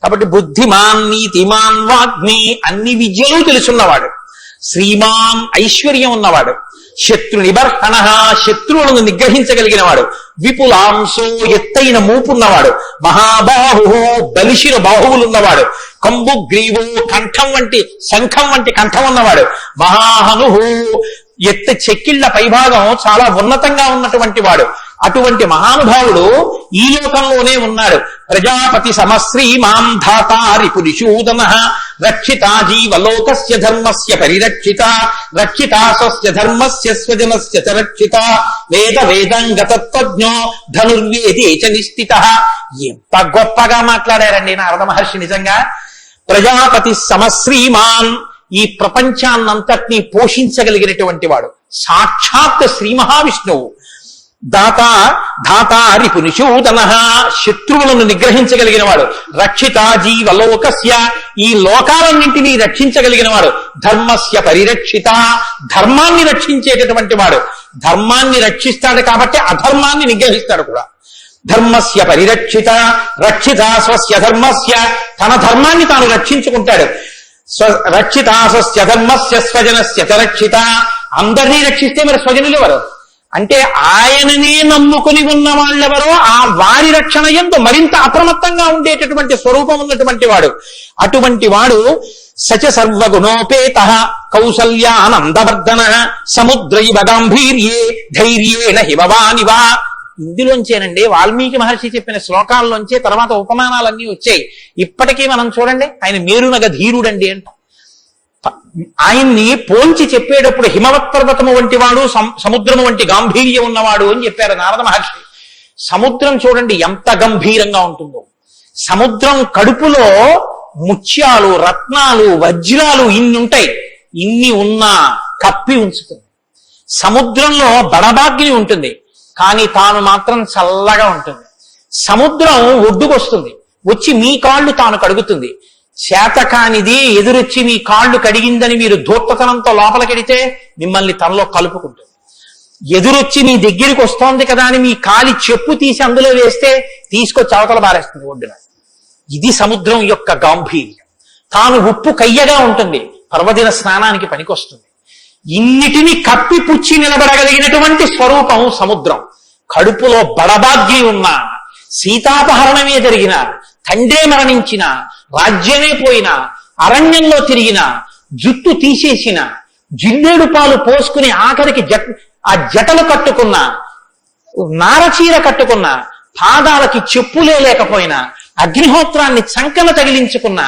కాబట్టి బుద్ధిమాన్ నీతిమాన్ వాగ్మి, అన్ని విద్యలు తెలుసున్నవాడు, శ్రీమాన్ ఐశ్వర్యం ఉన్నవాడు, శత్రు నిబర్హణ శత్రువులను నిగ్రహించగలిగిన వాడు, విపులాంశో ఎత్తైన మూపున్నవాడు, మహాబాహు బలిషిన బాహువులున్నవాడు, కంబుగ్రీవు శంఖం వంటి కంఠం ఉన్నవాడు, మహాహను చెక్కిళ్ల పైభాగం చాలా ఉన్నతంగా ఉన్నటువంటి వాడు. అటువంటి మహానుభావుడు ఈ లోకంలోనే ఉన్నాడు. ప్రజాపతి సమశ్రీమాం ధాతారి పురుషూదన రక్షితా జీవలోకస్య ధర్మస్య పరిరక్షిత రక్షితా స్వస్య ధర్మస్య స్వజనస్య చ రక్షిత వేదంగతత్వజ్ఞో ధనుర్వేదే చ నిష్ఠిత. ఎంత గొప్పగా మాట్లాడారండి నారద మహర్షి. నిజంగా ప్రజాపతి సమశ్రీమాన్, ఈ ప్రపంచాన్నంతటినీ పోషించగలిగినటువంటి వాడు, సాక్షాత్ శ్రీ మహావిష్ణువు. ధాతారి పునిషూదన శత్రువులను నిగ్రహించగలిగిన వాడు, రక్షిత జీవలోకస్య ఈ లోకాలన్నింటినీ రక్షించగలిగిన వాడు, ధర్మస్య పరిరక్షిత ధర్మాన్ని రక్షించేటటువంటి వాడు. ధర్మాన్ని రక్షిస్తాడు కాబట్టి అధర్మాన్ని నిగ్రహిస్తాడు కూడా. ధర్మస్య పరిరక్షిత రక్షిత స్వస్య ధర్మస్య, తన ధర్మాన్ని తాను రక్షించుకుంటాడు. రక్షిత స్వస్య ధర్మస్య స్వజనస్య చ రక్షిత, అందరినీ రక్షిస్తే మరి స్వజనులు ఎవరు అంటే ఆయననే నమ్ముకుని ఉన్న వాళ్ళెవరో ఆ వారి రక్షణ యందు మరింత అప్రమత్తంగా ఉండేటటువంటి స్వరూపం ఉన్నటువంటి వాడు. అటువంటి వాడు సచ సర్వగుణోపేత కౌసల్యానందవర్ధన సముద్రైవ గాంభీర్యే ధైర్యేణ హిమవానివా. ఇందులోంచేనండి వాల్మీకి మహర్షి చెప్పిన శ్లోకాల్లోంచే తర్వాత ఉపమానాలన్నీ వచ్చాయి. ఇప్పటికీ మనం చూడండి, ఆయన మేరునగ ధీరుడండి అంట. ఆయన్ని పోల్చి చెప్పేటప్పుడు హిమవత్ పర్వతము వంటి వాడు, సముద్రము వంటి గాంభీర్యం ఉన్నవాడు అని చెప్పారు నారద మహర్షి. సముద్రం చూడండి ఎంత గంభీరంగా ఉంటుందో. సముద్రం కడుపులో ముత్యాలు, రత్నాలు, వజ్రాలు ఇన్ని ఉంటాయి. ఇన్ని ఉన్నా కప్పి ఉంచుతుంది. సముద్రంలో బడబాగ్ని ఉంటుంది, కానీ తాను మాత్రం చల్లగా ఉంటుంది. సముద్రం ఒడ్డుకొస్తుంది, వచ్చి మీ కాళ్ళు తాను కడుగుతుంది. చేతకానిది ఎదురొచ్చి మీ కాళ్ళు కడిగిందని మీరు ధూర్తతనంతో లోపలికెడితే మిమ్మల్ని తనలో కలుపుకుంటుంది. ఎదురొచ్చి మీ దగ్గరికి వస్తోంది కదా అని మీ కాలి చెప్పు తీసి అందులో వేస్తే తీసుకొచ్చి అవతల బారేస్తుంది ఒడ్డున. ఇది సముద్రం యొక్క గాంభీర్యం. తాను ఉప్పు కయ్యగా ఉంటుంది, పర్వదిన స్నానానికి పనికొస్తుంది. ఇన్నిటిని కప్పిపుచ్చి నిలబడగలిగినటువంటి స్వరూపం సముద్రం. కడుపులో బడబాగ్ని ఉన్న, సీతాపహరణమే జరిగిన, తండ్రే మరణించిన, రాజ్యమే పోయిన, అరణ్యంలో తిరిగిన, జుట్టు తీసేసిన, జిల్లేడు పాలు పోసుకుని ఆఖరికి ఆ జటలు కట్టుకున్న, నారచీర కట్టుకున్న, పాదాలకి చెప్పులే లేకపోయినా, అగ్నిహోత్రాన్ని చంకన తగిలించుకున్న,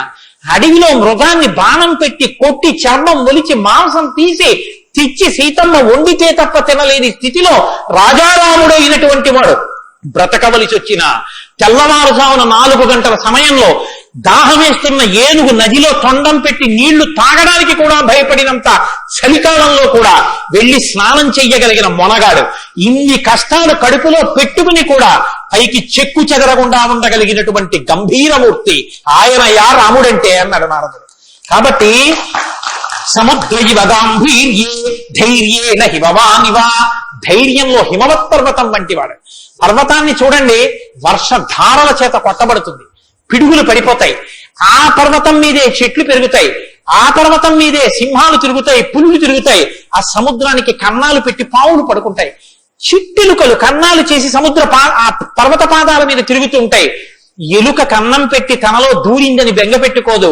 అడవిలో మృగాన్ని బాణం పెట్టి కొట్టి చర్మం ఒలిచి మాంసం తీసి తెచ్చి సీతమ్మ వండితే తప్ప తినలేని స్థితిలో రాజారాముడైనటువంటి వాడు బ్రతకవలసి వచ్చిన తెల్లవారుజామున 4 గంటల సమయంలో దాహమేస్తున్న ఏనుగు నదిలో తొండం పెట్టి నీళ్లు తాగడానికి కూడా భయపడినంత చలికాలంలో కూడా వెళ్లి స్నానం చెయ్యగలిగిన మొనగాడు. ఇన్ని కష్టాలు కడుపులో పెట్టుకుని కూడా పైకి చెక్కు చెదరకుండా ఉండగలిగినటువంటి గంభీరమూర్తి ఆయనయా రాముడంటే అన్నాడు నారదుడు. కాబట్టి సముద్రయివ గాంభీర్యే ధైర్యేన హిమవానివా, ధైర్యంలో హిమవత్ పర్వతం వంటివాడు. పర్వతాన్ని చూడండి, వర్షధారల చేత కొట్టబడుతుంది, పిడుగులు పడిపోతాయి. ఆ పర్వతం మీదే చెట్లు పెరుగుతాయి, ఆ పర్వతం మీదే సింహాలు తిరుగుతాయి, పులులు తిరుగుతాయి. ఆ సముద్రానికి కన్నాలు పెట్టి పావులు పడుకుంటాయి. చిట్టెలుకలు కన్నాలు చేసి ఆ పర్వత పాదాల మీద తిరుగుతూ ఉంటాయి. ఎలుక కన్నం పెట్టి తనలో దూరిందని బెంగ పెట్టుకోదు,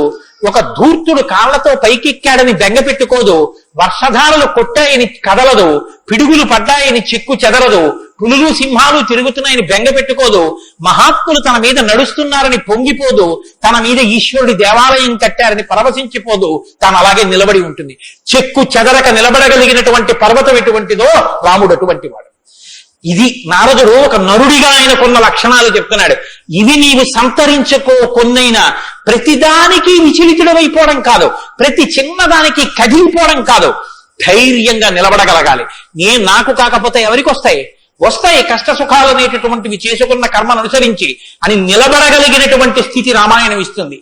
ఒక ధూర్తుడు కాళ్లతో పైకెక్కాడని బెంగ పెట్టుకోదు, వర్షధారలు కొట్టాయని కదలదు, పిడుగులు పడ్డాయని చిక్కు చెదరదు, పులులు సింహాలు తిరుగుతున్నాయని బెంగ పెట్టుకోదు, మహాత్ములు తన మీద నడుస్తున్నారని పొంగిపోదు, తన మీద ఈశ్వరుడి దేవాలయం కట్టారని పరవశించిపోదు, తాను అలాగే నిలబడి ఉంటుంది. చెక్కు చెదరక నిలబడగలిగినటువంటి పర్వతం ఎటువంటిదో రాముడు అటువంటి వాడు. ఇది నారదుడు ఒక నరుడిగా ఆయనకున్న లక్షణాలు చెప్తున్నాడు. ఇవి నీవు సంతరించుకో, కొన్నైనా ప్రతిదానికి విచలితుడమైపోవడం కాదు, ప్రతి చిన్నదానికి కదిలిపోవడం కాదు, ధైర్యంగా నిలబడగలగాలి. నాకు కాకపోతే ఎవరికి వస్తాయి? కష్ట సుఖాలు అనేటటువంటివి చేసుకున్న కర్మను అనుసరించి అని నిలబడగలిగినటువంటి స్థితి రామాయణం ఇస్తుంది.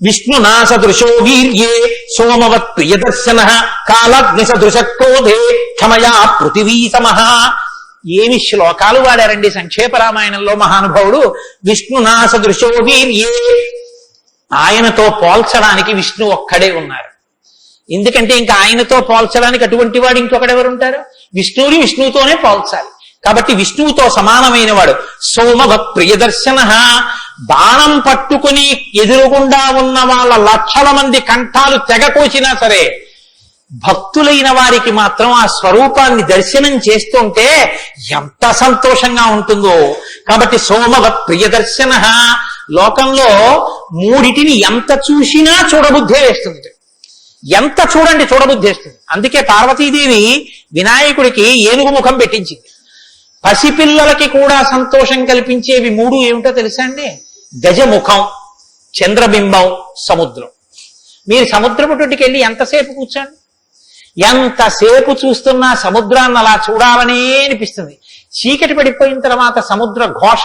విష్ణునా సదృశో వీర్యే సోమవత్ ప్రియదర్శన కాలగ్ని సదృశ క్రోధే క్షమయా పృథివీ సమః. ఏమి శ్లోకాలు వాడారండి సంక్షేప రామాయణంలో మహానుభావుడు. విష్ణునా సదృశో వీర్యే, ఆయనతో పోల్చడానికి విష్ణు ఒక్కడే ఉన్నారు. ఎందుకంటే ఇంకా ఆయనతో పోల్చడానికి అటువంటి వాడు ఇంకొకడెవరుంటారు? విష్ణువుతోనే పోల్చాలి. కాబట్టి విష్ణువుతో సమానమైన వాడు. సోమవ ప్రియదర్శన, బాణం పట్టుకుని ఎదురుగుండా ఉన్న వాళ్ళ లక్షల మంది కంఠాలు తెగకోసినా సరే భక్తులైన వారికి మాత్రం ఆ స్వరూపాన్ని దర్శనం చేస్తుంటే ఎంత సంతోషంగా ఉంటుందో. కాబట్టి సోమవ ప్రియదర్శన. లోకంలో మూడిటిని ఎంత చూసినా చూడబుద్ధే వేస్తుంది, ఎంత చూడండి చూడబుద్ధి వేస్తుంది. అందుకే పార్వతీదేవి వినాయకుడికి ఏనుగు ముఖం పెట్టించింది. పసిపిల్లలకి కూడా సంతోషం కల్పించేవి 3 ఏమిటో తెలుసా అండి? గజముఖం, చంద్రబింబం, సముద్రం. మీరు సముద్రపు ఒడ్డుకి వెళ్ళి ఎంతసేపు కూర్చోండి, ఎంతసేపు చూస్తున్నా సముద్రాన్ని అలా చూడాలనే అనిపిస్తుంది. చీకటి పడిపోయిన తర్వాత సముద్ర ఘోష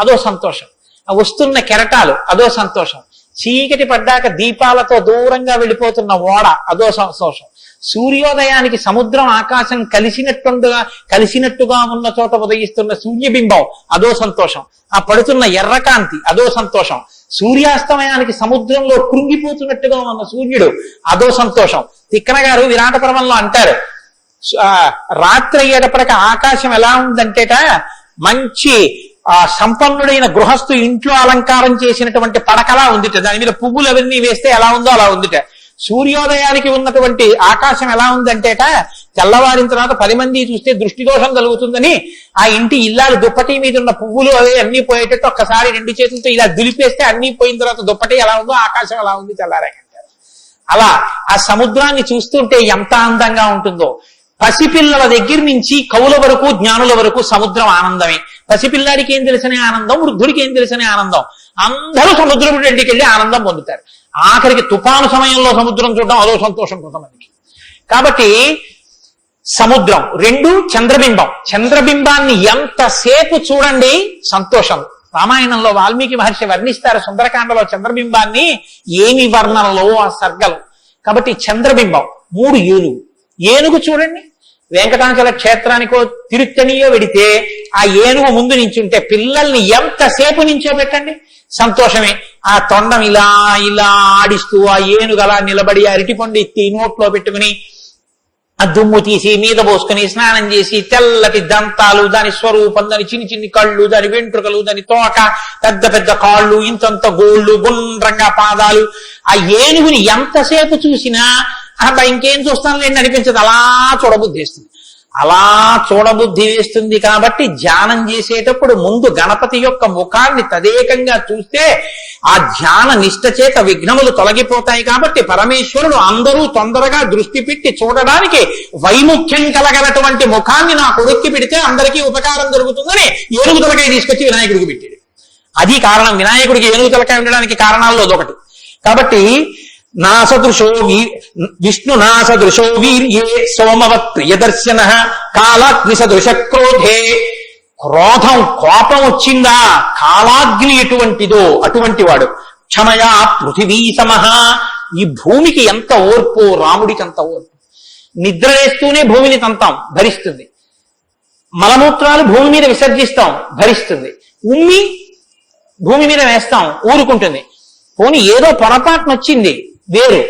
అదో సంతోషం, వస్తున్న కెరటాలు అదో సంతోషం, చీకటి పడ్డాక దీపాలతో దూరంగా వెళ్ళిపోతున్న ఓడ అదో సంతోషం, సూర్యోదయానికి సముద్రం ఆకాశం కలిసినట్టుగా ఉన్న చోట ఉదయిస్తున్న సూర్యబింబం అదో సంతోషం, ఆ పడుతున్న ఎర్రకాంతి అదో సంతోషం, సూర్యాస్తమయానికి సముద్రంలో కృంగిపోతున్నట్టుగా ఉన్న సూర్యుడు అదో సంతోషం. తిక్కన గారు విరాట పర్వంలో అంటారు, రాత్రి అయ్యేటప్పటికి ఆకాశం ఎలా ఉందంటేట మంచి సంపన్నుడైన గృహస్థు ఇంట్లో అలంకారం చేసినటువంటి పడకలా ఉందిట, దాని మీద పువ్వులు అవన్నీ వేస్తే ఎలా ఉందో అలా ఉందిట. సూర్యోదయానికి ఉన్నటువంటి ఆకాశం ఎలా ఉందంటేట తెల్లవారిన తర్వాత 10 మంది చూస్తే దృష్టి దోషం కలుగుతుందని ఆ ఇంటి ఇల్లాలు దుప్పటి మీద ఉన్న పువ్వులు అవే అన్ని పోయేటట్టు ఒక్కసారి 2 చేతులతో ఇలా దులిపేస్తే అన్ని పోయిన తర్వాత దుప్పటి ఎలా ఉందో ఆకాశం ఎలా ఉంది తెల్లారాకంటారు. అలా ఆ సముద్రాన్ని చూస్తుంటే ఎంత అందంగా ఉంటుందో. పసిపిల్లల దగ్గర నుంచి కవుల వరకు జ్ఞానుల వరకు సముద్రం ఆనందమే. పసిపిల్లాడికి ఏం తెలిసనే ఆనందం, వృద్ధుడికి ఏం తెలిసనే ఆనందం. అందరూ సముద్రం ఇంటికి వెళ్ళి ఆనందం పొందుతారు. ఆఖరికి తుఫాను సమయంలో సముద్రం చూడడం అదో సంతోషం కొంతమందికి. కాబట్టి సముద్రం 2, చంద్రబింబం. చంద్రబింబాన్ని ఎంతసేపు చూడండి సంతోషం. రామాయణంలో వాల్మీకి మహర్షి వర్ణిస్తారు సుందరకాండలో చంద్రబింబాన్ని, ఏమి వర్ణనలో ఆ సర్గలు. కాబట్టి చంద్రబింబం. 3 ఏనుగు చూడండి, వెంకటాచల క్షేత్రానికో తిరుత్తణియో వెడితే ఆ ఏనుగు ముందు నించుంటే పిల్లల్ని ఎంతసేపు నించోబెట్టండి సంతోషమే. ఆ తొండం ఇలా ఇలా ఆడిస్తూ ఆ ఏనుగు అలా నిలబడి అరటిపండు ఎత్తి నోట్లో పెట్టుకుని ఆ దుమ్ము తీసి మీద పోసుకుని స్నానం చేసి తెల్లటి దంతాలు, దాని స్వరూపం, దాని చిన్ని చిన్ని కళ్ళు, దాని వెంట్రుకలు, దాని తోక, పెద్ద పెద్ద కాళ్ళు, ఇంతంత గోళ్ళు, గుండ్రంగా పాదాలు, ఆ ఏనుగుని ఎంతసేపు చూసినా అబ్బా ఇంకేం చూస్తానులేండి అనిపించదు. అలా చూడబుద్ధి వేస్తుంది. అలా చూడబుద్ధి వేస్తుంది కాబట్టి ధ్యానం చేసేటప్పుడు ముందు గణపతి యొక్క ముఖాన్ని తదేకంగా చూస్తే ఆ ధ్యాన నిష్ట చేత విఘ్నములు తొలగిపోతాయి. కాబట్టి పరమేశ్వరుడు అందరూ తొందరగా దృష్టి పెట్టి చూడడానికి వైముఖ్యం కలగనటువంటి ముఖాన్ని నా కొడుక్కి పెడితే అందరికీ ఉపకారం జరుగుతుందని ఏనుగు తలకాయ తీసుకొచ్చి వినాయకుడికి పెట్టాడు. అది కారణం. వినాయకుడికి ఏనుగు తలకాయ ఉండడానికి కారణాల్లో అదొకటి. కాబట్టి నాసదృశో విష్ణు నాసదృశో వీర్యే సోమవత్ ప్రియదర్శన కాలాగ్ని సదృశ క్రోధే. క్రోధం, కోపం వచ్చిందా కాలాగ్ని ఎటువంటిదో అటువంటి వాడు. క్షమయా పృథివీ సమః. ఈ భూమికి ఎంత ఓర్పు, రాముడికి అంత ఓర్పు. నిద్ర వేస్తూనే భూమిని తంతాం, భరిస్తుంది. మలమూత్రాలు భూమి మీద విసర్జిస్తాం, భరిస్తుంది. ఉమ్మి భూమి మీద వేస్తాం, ఊరుకుంటుంది. పోనీ ఏదో పొరపాటున వచ్చింది వేరు.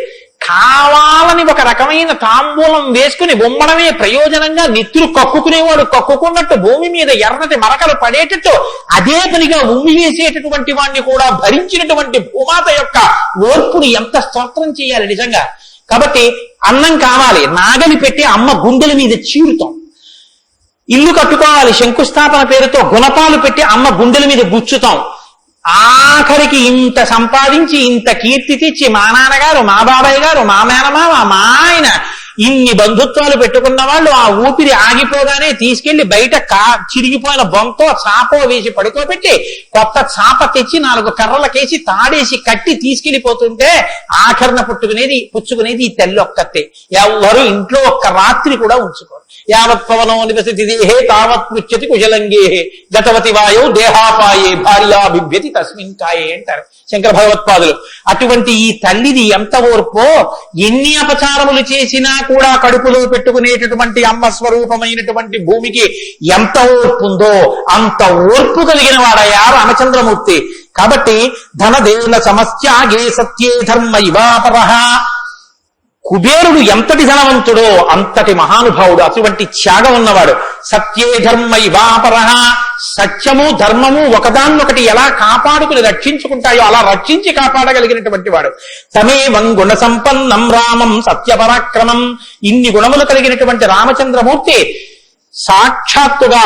కావాలని ఒక రకమైన తాంబూలం వేసుకుని బొమ్మడమే ప్రయోజనంగా నెత్తురు కక్కుకునేవాడు కక్కుకున్నట్టు భూమి మీద ఎర్రటి మరకలు పడేటట్టు అదే పనిగా ఉమ్మి వేసేటటువంటి వాడిని కూడా భరించినటువంటి భూమాత యొక్క ఓర్పుని ఎంత స్తోత్రం చేయాలి నిజంగా. కాబట్టి అన్నం కావాలి, నాగలి పెట్టి అమ్మ గుండెల మీద చీరుతాం. ఇల్లు కట్టుకోవాలి, శంకుస్థాపన పేరుతో గుణపాలు పెట్టి అమ్మ గుండెల మీద గుచ్చుతాం. ఆఖరికి ఇంత సంపాదించి ఇంత కీర్తి తెచ్చి మా నాన్నగారు, మా బాబాయ్ గారు, మా మేనమామ, మా ఆయన ఇన్ని బంధుత్వాలు పెట్టుకున్న వాళ్ళు ఆ ఊపిరి ఆగిపోగానే తీసుకెళ్లి బయట చిరిగిపోయిన బొంతో చాపో వేసి పడుకోబెట్టి కొత్త చాప తెచ్చి 4 కర్రలకేసి తాడేసి కట్టి తీసుకెళ్లిపోతుంటే ఆఖరణ పుచ్చుకునేది ఈ తల్లి ఒక్కతే. ఎవరు ఇంట్లో ఒక్క రాత్రి కూడా ఉంచుకోరు. యావత్ పవనో నివసతి దేహే తావత్ పృచ్చతి కుశలంగేహే గతవతి వాయో దేహాపాయే భార్యా బిభ్యతి తస్మిన్ కాయే అంటారు శంకర భగవత్పాదులు. అటువంటి ఈ తల్లిది ఎంత ఓర్పో, ఎన్ని అపచారములు చేసినా కూడా కడుపులో పెట్టుకునేటటువంటి అమ్మ స్వరూపమైనటువంటి భూమికి ఎంత ఓర్పు ఉందో అంత ఓర్పు కలిగిన వాడయ్యా రామచంద్రమూర్తి. కాబట్టి ధనదేన సమస్యాగే సత్యే ధర్మ ఇవాపరః. కుబేరుడు ఎంతటి ధనవంతుడో అంతటి మహానుభావుడు, అటువంటి త్యాగం ఉన్నవాడు. సత్యే ధర్మ ఇవాపరః. సత్యము ధర్మము ఒకదాన్నొకటి ఎలా కాపాడుకుని రక్షించుకుంటాయో అలా రక్షించి కాపాడగలిగినటువంటి వాడు. తమేవం గుణ సంపన్నం రామం సత్యపరాక్రమం. ఇన్ని గుణములు కలిగినటువంటి రామచంద్రమూర్తి సాక్షాత్తుగా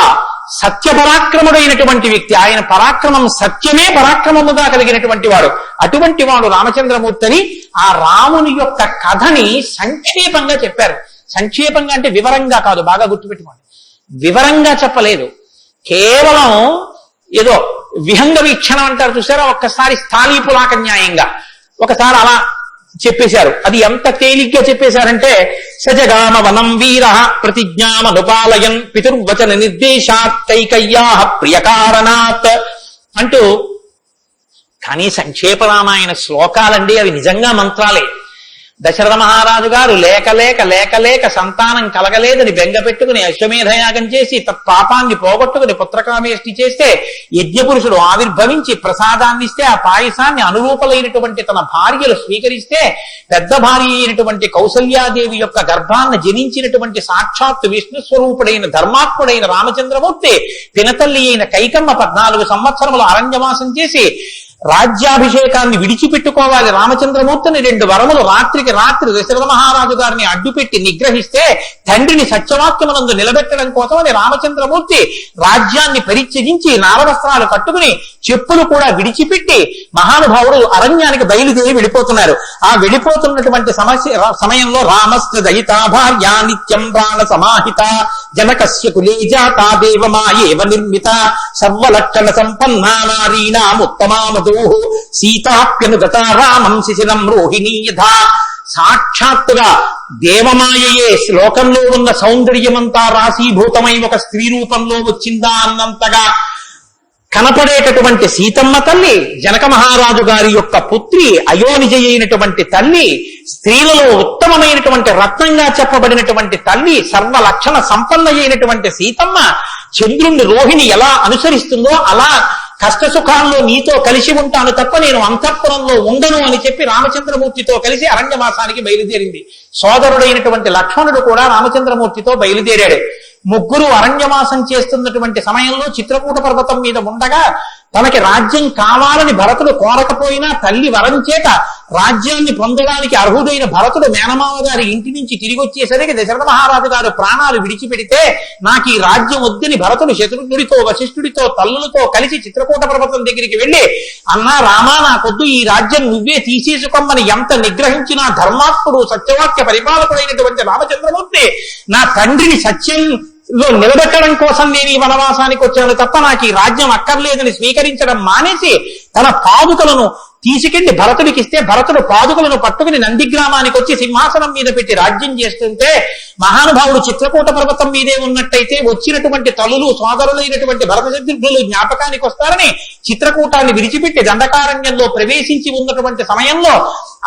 సత్యపరాక్రముడైనటువంటి వ్యక్తి. ఆయన పరాక్రమం సత్యమే పరాక్రమముగా కలిగినటువంటి వాడు. అటువంటి వాడు రామచంద్రమూర్తిని ఆ రాముని యొక్క కథని సంక్షేపంగా చెప్పారు. సంక్షేపంగా అంటే వివరంగా కాదు, బాగా గుర్తుపెట్టుకోండి. వివరంగా చెప్పలేదు, కేవలం ఏదో విహంగ వీక్షణం అంటారు చూసారా, ఒక్కసారి స్థాళీపులాక న్యాయంగా ఒకసారి అలా చెప్పేశారు. అది ఎంత తేలిగ్గా చెప్పేశారంటే సజగామ వనం వీర ప్రతిజ్ఞామనుపాలయన్ పితుర్వచన నిర్దేశాత్ కైకయ్యా ప్రియకారణాత్ అంటూ. కానీ సంక్షేప రామాయణ శ్లోకాలండి, అవి నిజంగా మంత్రాలే. దశరథ మహారాజు గారు లేక లేక లేక లేక సంతానం కలగలేదని బెంగ పెట్టుకుని అశ్వమేధయాగం చేసి తత్పాపాన్ని పోగొట్టుకుని పుత్రకామేష్టి చేస్తే యజ్ఞపురుషుడు ఆవిర్భవించి ప్రసాదాన్ని ఇస్తే ఆ పాయసాన్ని అనురూపలైనటువంటి తన భార్యలు స్వీకరిస్తే పెద్ద భార్య అయినటువంటి కౌసల్యాదేవి యొక్క గర్భాన్ని జనించినటువంటి సాక్షాత్ విష్ణు స్వరూపుడైన ధర్మాత్ముడైన రామచంద్రమూర్తి పినతల్లి అయిన కైకమ్మ 14 సంవత్సరములు అరణ్యవాసం చేసి రాజ్యాభిషేకాన్ని విడిచిపెట్టుకోవాలి రామచంద్రమూర్తిని 2 వరములు రాత్రికి రాత్రి దశరథ మహారాజు గారిని అడ్డుపెట్టి నిగ్రహిస్తే తండ్రిని సత్యవాక్యమునందు నిలబెట్టడం కోసమని రామచంద్రమూర్తి రాజ్యాన్ని పరిత్యజించి నారవస్త్రాలు కట్టుకుని చెప్పులు కూడా విడిచిపెట్టి మహానుభావుడు అరణ్యానికి బయలుదేరి వెళ్ళిపోతున్నారు. ఆ వెళ్ళిపోతున్నటువంటి సమయంలో రామస్య దయితా భార్య నిత్యం ప్రాణ సమాహిత జనకస్య కులే జాతా దేవమాయేవ నిర్మిత సర్వలక్షణ సంపన్నా నారీణాం ఉత్తమామధూః సీతాప్యనుగతా రామం శిశిరం రోహిణీ యథా. సాక్షాత్తుగా దేవమాయయే శ్లోకంలో ఉన్న సౌందర్యమంతా రాశీభూతమై ఒక స్త్రీ రూపంలో వచ్చిందా అన్నంతగా కనపడేటటువంటి సీతమ్మ తల్లి, జనక మహారాజు గారి యొక్క పుత్రి, అయోనిజ అయినటువంటి తల్లి, స్త్రీలలో ఉత్తమమైనటువంటి రత్నంగా చెప్పబడినటువంటి తల్లి, సర్వలక్షణ సంపన్న అయినటువంటి సీతమ్మ చంద్రుణ్ణి రోహిణి ఎలా అనుసరిస్తుందో అలా కష్టసుఖాల్లో నీతో కలిసి ఉంటాను తప్ప నేను అంతఃపురంలో ఉండను అని చెప్పి రామచంద్రమూర్తితో కలిసి అరణ్యవాసానికి బయలుదేరింది. సోదరుడైనటువంటి లక్ష్మణుడు కూడా రామచంద్రమూర్తితో బయలుదేరాడు. ముగ్గురు అరణ్యవాసం చేస్తున్నటువంటి సమయంలో చిత్రకూట పర్వతం మీద ఉండగా తనకి రాజ్యం కావాలని భరతుడు కోరకపోయినా తల్లి వరం చేత రాజ్యాన్ని పొందడానికి అర్హుడైన భరతుడు మేనమావ గారి ఇంటి నుంచి తిరిగి వచ్చేసరికి దశరథ మహారాజు గారు ప్రాణాలు విడిచిపెడితే నాకు ఈ రాజ్యం వద్దని భరతుడు శత్రుఘ్నుడితో వశిష్ఠుడితో తల్లులతో కలిసి చిత్రకూట పర్వతం దగ్గరికి వెళ్ళి, అన్నా రామా నాకొద్దు, ఈ రాజ్యం నువ్వే తీసేసుకోమని ఎంత నిగ్రహించినా ధర్మాత్ముడు సత్యవాక్య పరిపాలకుడైనటువంటి రామచంద్రమూర్తి నా తండ్రిని సత్యంలో నిలబెట్టడం కోసం నేను ఈ వనవాసానికి వచ్చాను తప్ప నాకు ఈ రాజ్యం అక్కర్లేదని స్వీకరించడం మానేసి తన పాదుకలను తీసుకెళ్లి భరతుడికి ఇస్తే భరతుడు పాదుకలను పట్టుకుని నందిగ్రామానికి వచ్చి సింహాసనం మీద పెట్టి రాజ్యం చేస్తుంటే మహానుభావుడు చిత్రకూట పర్వతం మీదే ఉన్నట్టయితే వచ్చినటువంటి తల్లులు సోదరులైనటువంటి భరత శత్రుఘ్నులు జ్ఞాపకానికి వస్తారని చిత్రకూటాన్ని విడిచిపెట్టి దండకారణ్యంలో ప్రవేశించి ఉన్నటువంటి సమయంలో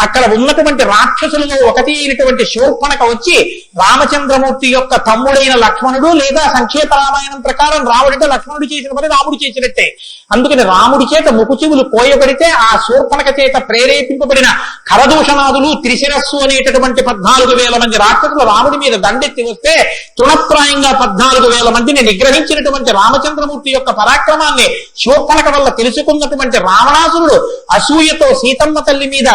అక్కడ ఉన్నటువంటి రాక్షసులలో ఒకటి అయినటువంటి శూర్పణఖ వచ్చి రామచంద్రమూర్తి యొక్క తమ్ముడైన లక్ష్మణుడు, లేదా సంక్షేప రామాయణం ప్రకారం రాముడితో లక్ష్మణుడు చేసిన పని రాముడు చేసినట్టే, అందుకని రాముడి చేత ముకుచెవులు కోయబడితే ఆ శూర్పణఖ చేత ప్రేరేపింపబడిన ఖరదూషణాదులు, త్రిశిరస్సు అనేటటువంటి 14,000 మంది రాక్షసులు రాముడి మీద దండెత్తి వస్తే తృణప్రాయంగా 14,000 మందిని నిగ్రహించినటువంటి రామచంద్రమూర్తి యొక్క పరాక్రమాన్ని శూర్పణఖ వల్ల తెలుసుకున్నటువంటి రావణాసురుడు అసూయతో సీతమ్మ తల్లి మీద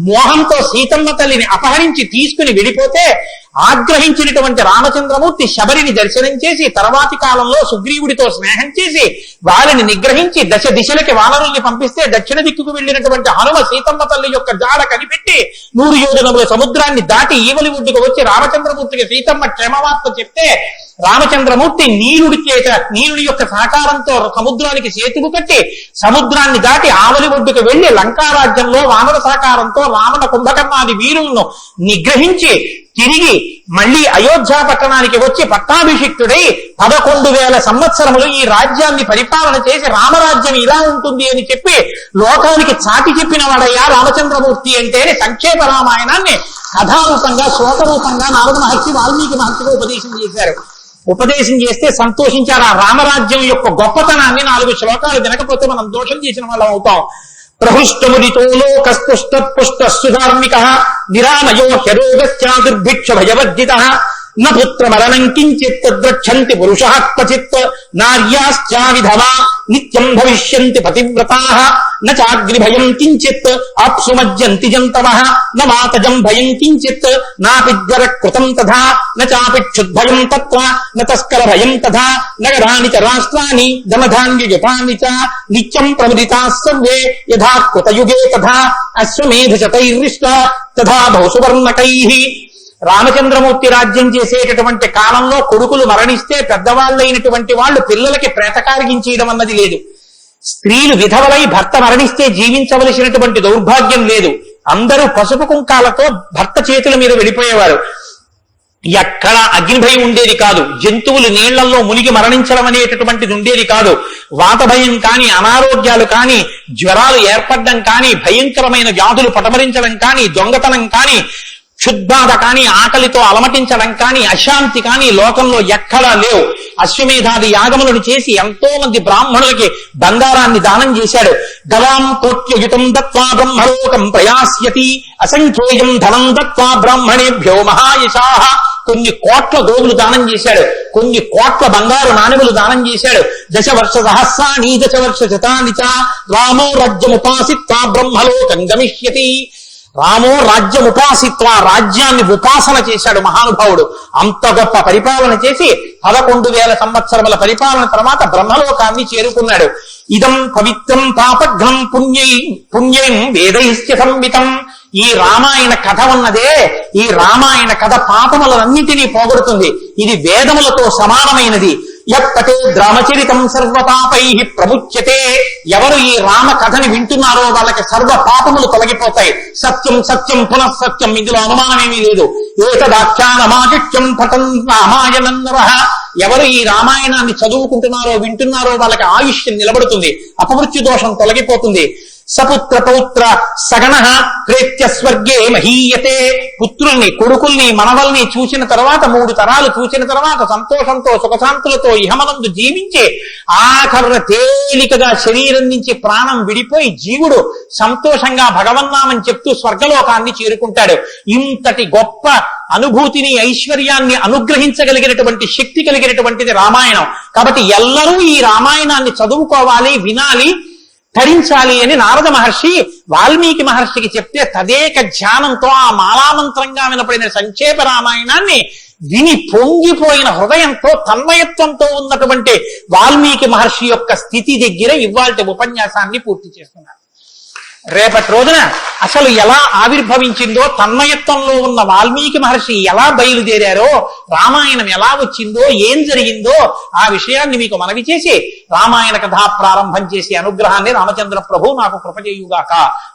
మోహంతో సీతమ్మ తల్లిని అపహరించి తీసుకుని వెళ్ళిపోతే ఆగ్రహించినటువంటి రామచంద్రమూర్తి శబరిని దర్శనం చేసి తర్వాతి కాలంలో సుగ్రీవుడితో స్నేహం చేసి వారిని నిగ్రహించి దశ దిశలకి వానరుల్ని పంపిస్తే దక్షిణ దిక్కుకు వెళ్ళినటువంటి హనుమ సీతమ్మ తల్లి యొక్క జాడ కనిపెట్టి 100 యోజనముల సముద్రాన్ని దాటి ఈవలి ఒడ్డుకు వచ్చి రామచంద్రమూర్తికి సీతమ్మ క్షేమవార్త చెప్తే రామచంద్రమూర్తి నీరుడి యొక్క సహకారంతో సముద్రానికి సేతువు కట్టి సముద్రాన్ని దాటి ఆవలి ఒడ్డుకు వెళ్లి లంకారాజ్యంలో వానర సహకారంతో రావణ కుంభకర్ణాది వీరులను నిగ్రహించి తిరిగి మళ్లీ అయోధ్య పట్టణానికి వచ్చి పట్టాభిషిక్తుడై 11,000 సంవత్సరములు ఈ రాజ్యాన్ని పరిపాలన చేసి రామరాజ్యం ఇలా ఉంటుంది అని చెప్పి లోకానికి చాటి చెప్పిన వాడయ్యా రామచంద్రమూర్తి అంటే సంక్షేప రామాయణాన్ని కథారూపంగా శ్లోకరూపంగా నారద మహర్షి వాల్మీకి మహర్షిగా ఉపదేశం చేశారు. ఉపదేశం చేస్తే సంతోషించారు. ఆ రామరాజ్యం యొక్క గొప్పతనాన్ని 4 శ్లోకాలు వినకపోతే మనం దోషం చేసిన వాళ్ళం అవుతాం. ప్రహృష్టముదితో లోకస్పుష్ట సుధార్మిక నిరామయో హ్యరోగశ్చాదుర్భిక్ష భయవర్జిత న పుత్రమరణం కించిత్ తద్రక్షంతి పురుషః క్వచిత్ నార్యాశ్చా విధవా నిత్యం భవిష్యంతి పతివ్రతాః న చాగ్నిభయం కించిత్ ఆప్సుమజ్జంతి జంతవః న మాతజం భయం కించిత్ నాపిజ్వర కృతం తథా న చాపిక్షుద్భయం తత్వా న తస్కర భయం తథా నగరాణి చ రాష్ట్రాని ధనధాన్యయుతాని చ నిత్యం ప్రముదితాః సర్వే యథా కృతయుగే తథా అశ్వమేధశతైర్విష్టా తథా బహుసువర్ణకైః. రామచంద్రమూర్తి రాజ్యం చేసేటటువంటి కాలంలో కొడుకులు మరణిస్తే పెద్దవాళ్ళైనటువంటి వాళ్ళు పిల్లలకి ప్రేతకారిగించేయడం అన్నది లేదు. స్త్రీలు విధవలై భర్త మరణిస్తే జీవించవలసినటువంటి దౌర్భాగ్యం లేదు. అందరూ పసుపు కుంకాలతో భర్త చేతుల మీద వెళ్ళిపోయేవారు. ఎక్కడ అగ్నిభయం ఉండేది కాదు. జంతువులు నీళ్లలో మునిగి మరణించడం అనేటటువంటిది ఉండేది కాదు. వాత భయం కానీ, అనారోగ్యాలు కానీ, జ్వరాలు ఏర్పడడం కానీ, భయంకరమైన వ్యాధులు పటమరించడం కానీ, దొంగతనం కానీ, క్షుద్బాధ కానీ, ఆకలితో అలమటించడం కానీ, అశాంతి కానీ లోకంలో ఎక్కడా లేవు. అశ్వమేధాది యాగములను చేసి ఎంతో మంది బ్రాహ్మణులకి బంగారాన్ని దానం చేశాడు. గవాం కోట్యయుతం దత్వా బ్రహ్మలోకం ప్రయాస్యతి అసంఖ్యేయం ధనం దత్వా బ్రాహ్మణేభ్యో మహాయశాః. కొన్ని కోట్ల గోవులు దానం చేశాడు, కొన్ని కోట్ల బంగారు నాణెములు దానం చేశాడు. 10 వర్ష సహస్రాణి 10 వర్ష శతాని చ రామో రాజ్యముపాసిత్వా బ్రహ్మలోకం గమిష్యతి. రామో రాజ్యముపాసిత్వ, రాజ్యాన్ని ఉపాసన చేశాడు మహానుభావుడు. అంత గొప్ప పరిపాలన చేసి 11,000 సంవత్సరముల పరిపాలన తర్వాత బ్రహ్మలోకాన్ని చేరుకున్నాడు. ఇదం పవిత్రం పాపఘ్నం పుణ్యం వేదైశ్చ సంవితం. ఈ రామాయణ కథ ఉన్నదే, ఈ రామాయణ కథ పాపములన్నింటినీ పోగొడుతుంది. ఇది వేదములతో సమానమైనది. యప్పతే రామచరితం సర్వపాపై ప్రముచ్యతే. ఎవరు ఈ రామ కథని వింటున్నారో వాళ్ళకి సర్వ పాపములు తొలగిపోతాయి. సత్యం సత్యం పునఃసత్యం, ఇందులో అనుమానమేమీ లేదు. ఏతదాఖ్యానమాచిత్యం పఠన్ రామాయణన్నర. ఎవరు ఈ రామాయణాన్ని చదువుకుంటున్నారో వింటున్నారో వాళ్ళకి ఆయుష్యం నిలబడుతుంది, అపమృత్యు దోషం తొలగిపోతుంది. సపుత్ర పౌత్ర సగణ ప్రేత్య స్వర్గే మహీయతే. పుత్రుల్ని కొడుకుల్ని మనవల్ని చూసిన తర్వాత 3 తరాలు చూసిన తర్వాత సంతోషంతో సుఖశాంతులతో ఇహమనందు జీవించే ఆఖరున తేలికగా శరీరం నుంచి ప్రాణం విడిపోయి జీవుడు సంతోషంగా భగవన్నామని చెప్తూ స్వర్గలోకాన్ని చేరుకుంటాడు. ఇంతటి గొప్ప అనుభూతిని ఐశ్వర్యాన్ని అనుగ్రహించగలిగినటువంటి శక్తి కలిగినటువంటిది రామాయణం. కాబట్టి ఎల్లరూ ఈ రామాయణాన్ని చదువుకోవాలి, వినాలి, ధరించాలి అని నారద మహర్షి వాల్మీకి మహర్షికి చెప్తే తదేక ధ్యానంతో ఆ మాలామంత్రంగా వినపడిన సంక్షేప రామాయణాన్ని విని పొంగిపోయిన హృదయంతో తన్మయత్వంతో ఉన్నటువంటి వాల్మీకి మహర్షి యొక్క స్థితి దగ్గర ఇవాల్టి ఉపన్యాసాన్ని పూర్తి చేస్తున్నారు. రేపటి రోజున అసలు ఎలా ఆవిర్భవించిందో, తన్మయత్వంలో ఉన్న వాల్మీకి మహర్షి ఎలా బయలుదేరారో, రామాయణం ఎలా వచ్చిందో, ఏం జరిగిందో ఆ విషయాన్ని మీకు మనవి చేసి రామాయణ కథా ప్రారంభం చేసి అనుగ్రహాన్ని రామచంద్ర ప్రభు నాకు కృప చేయుగాక.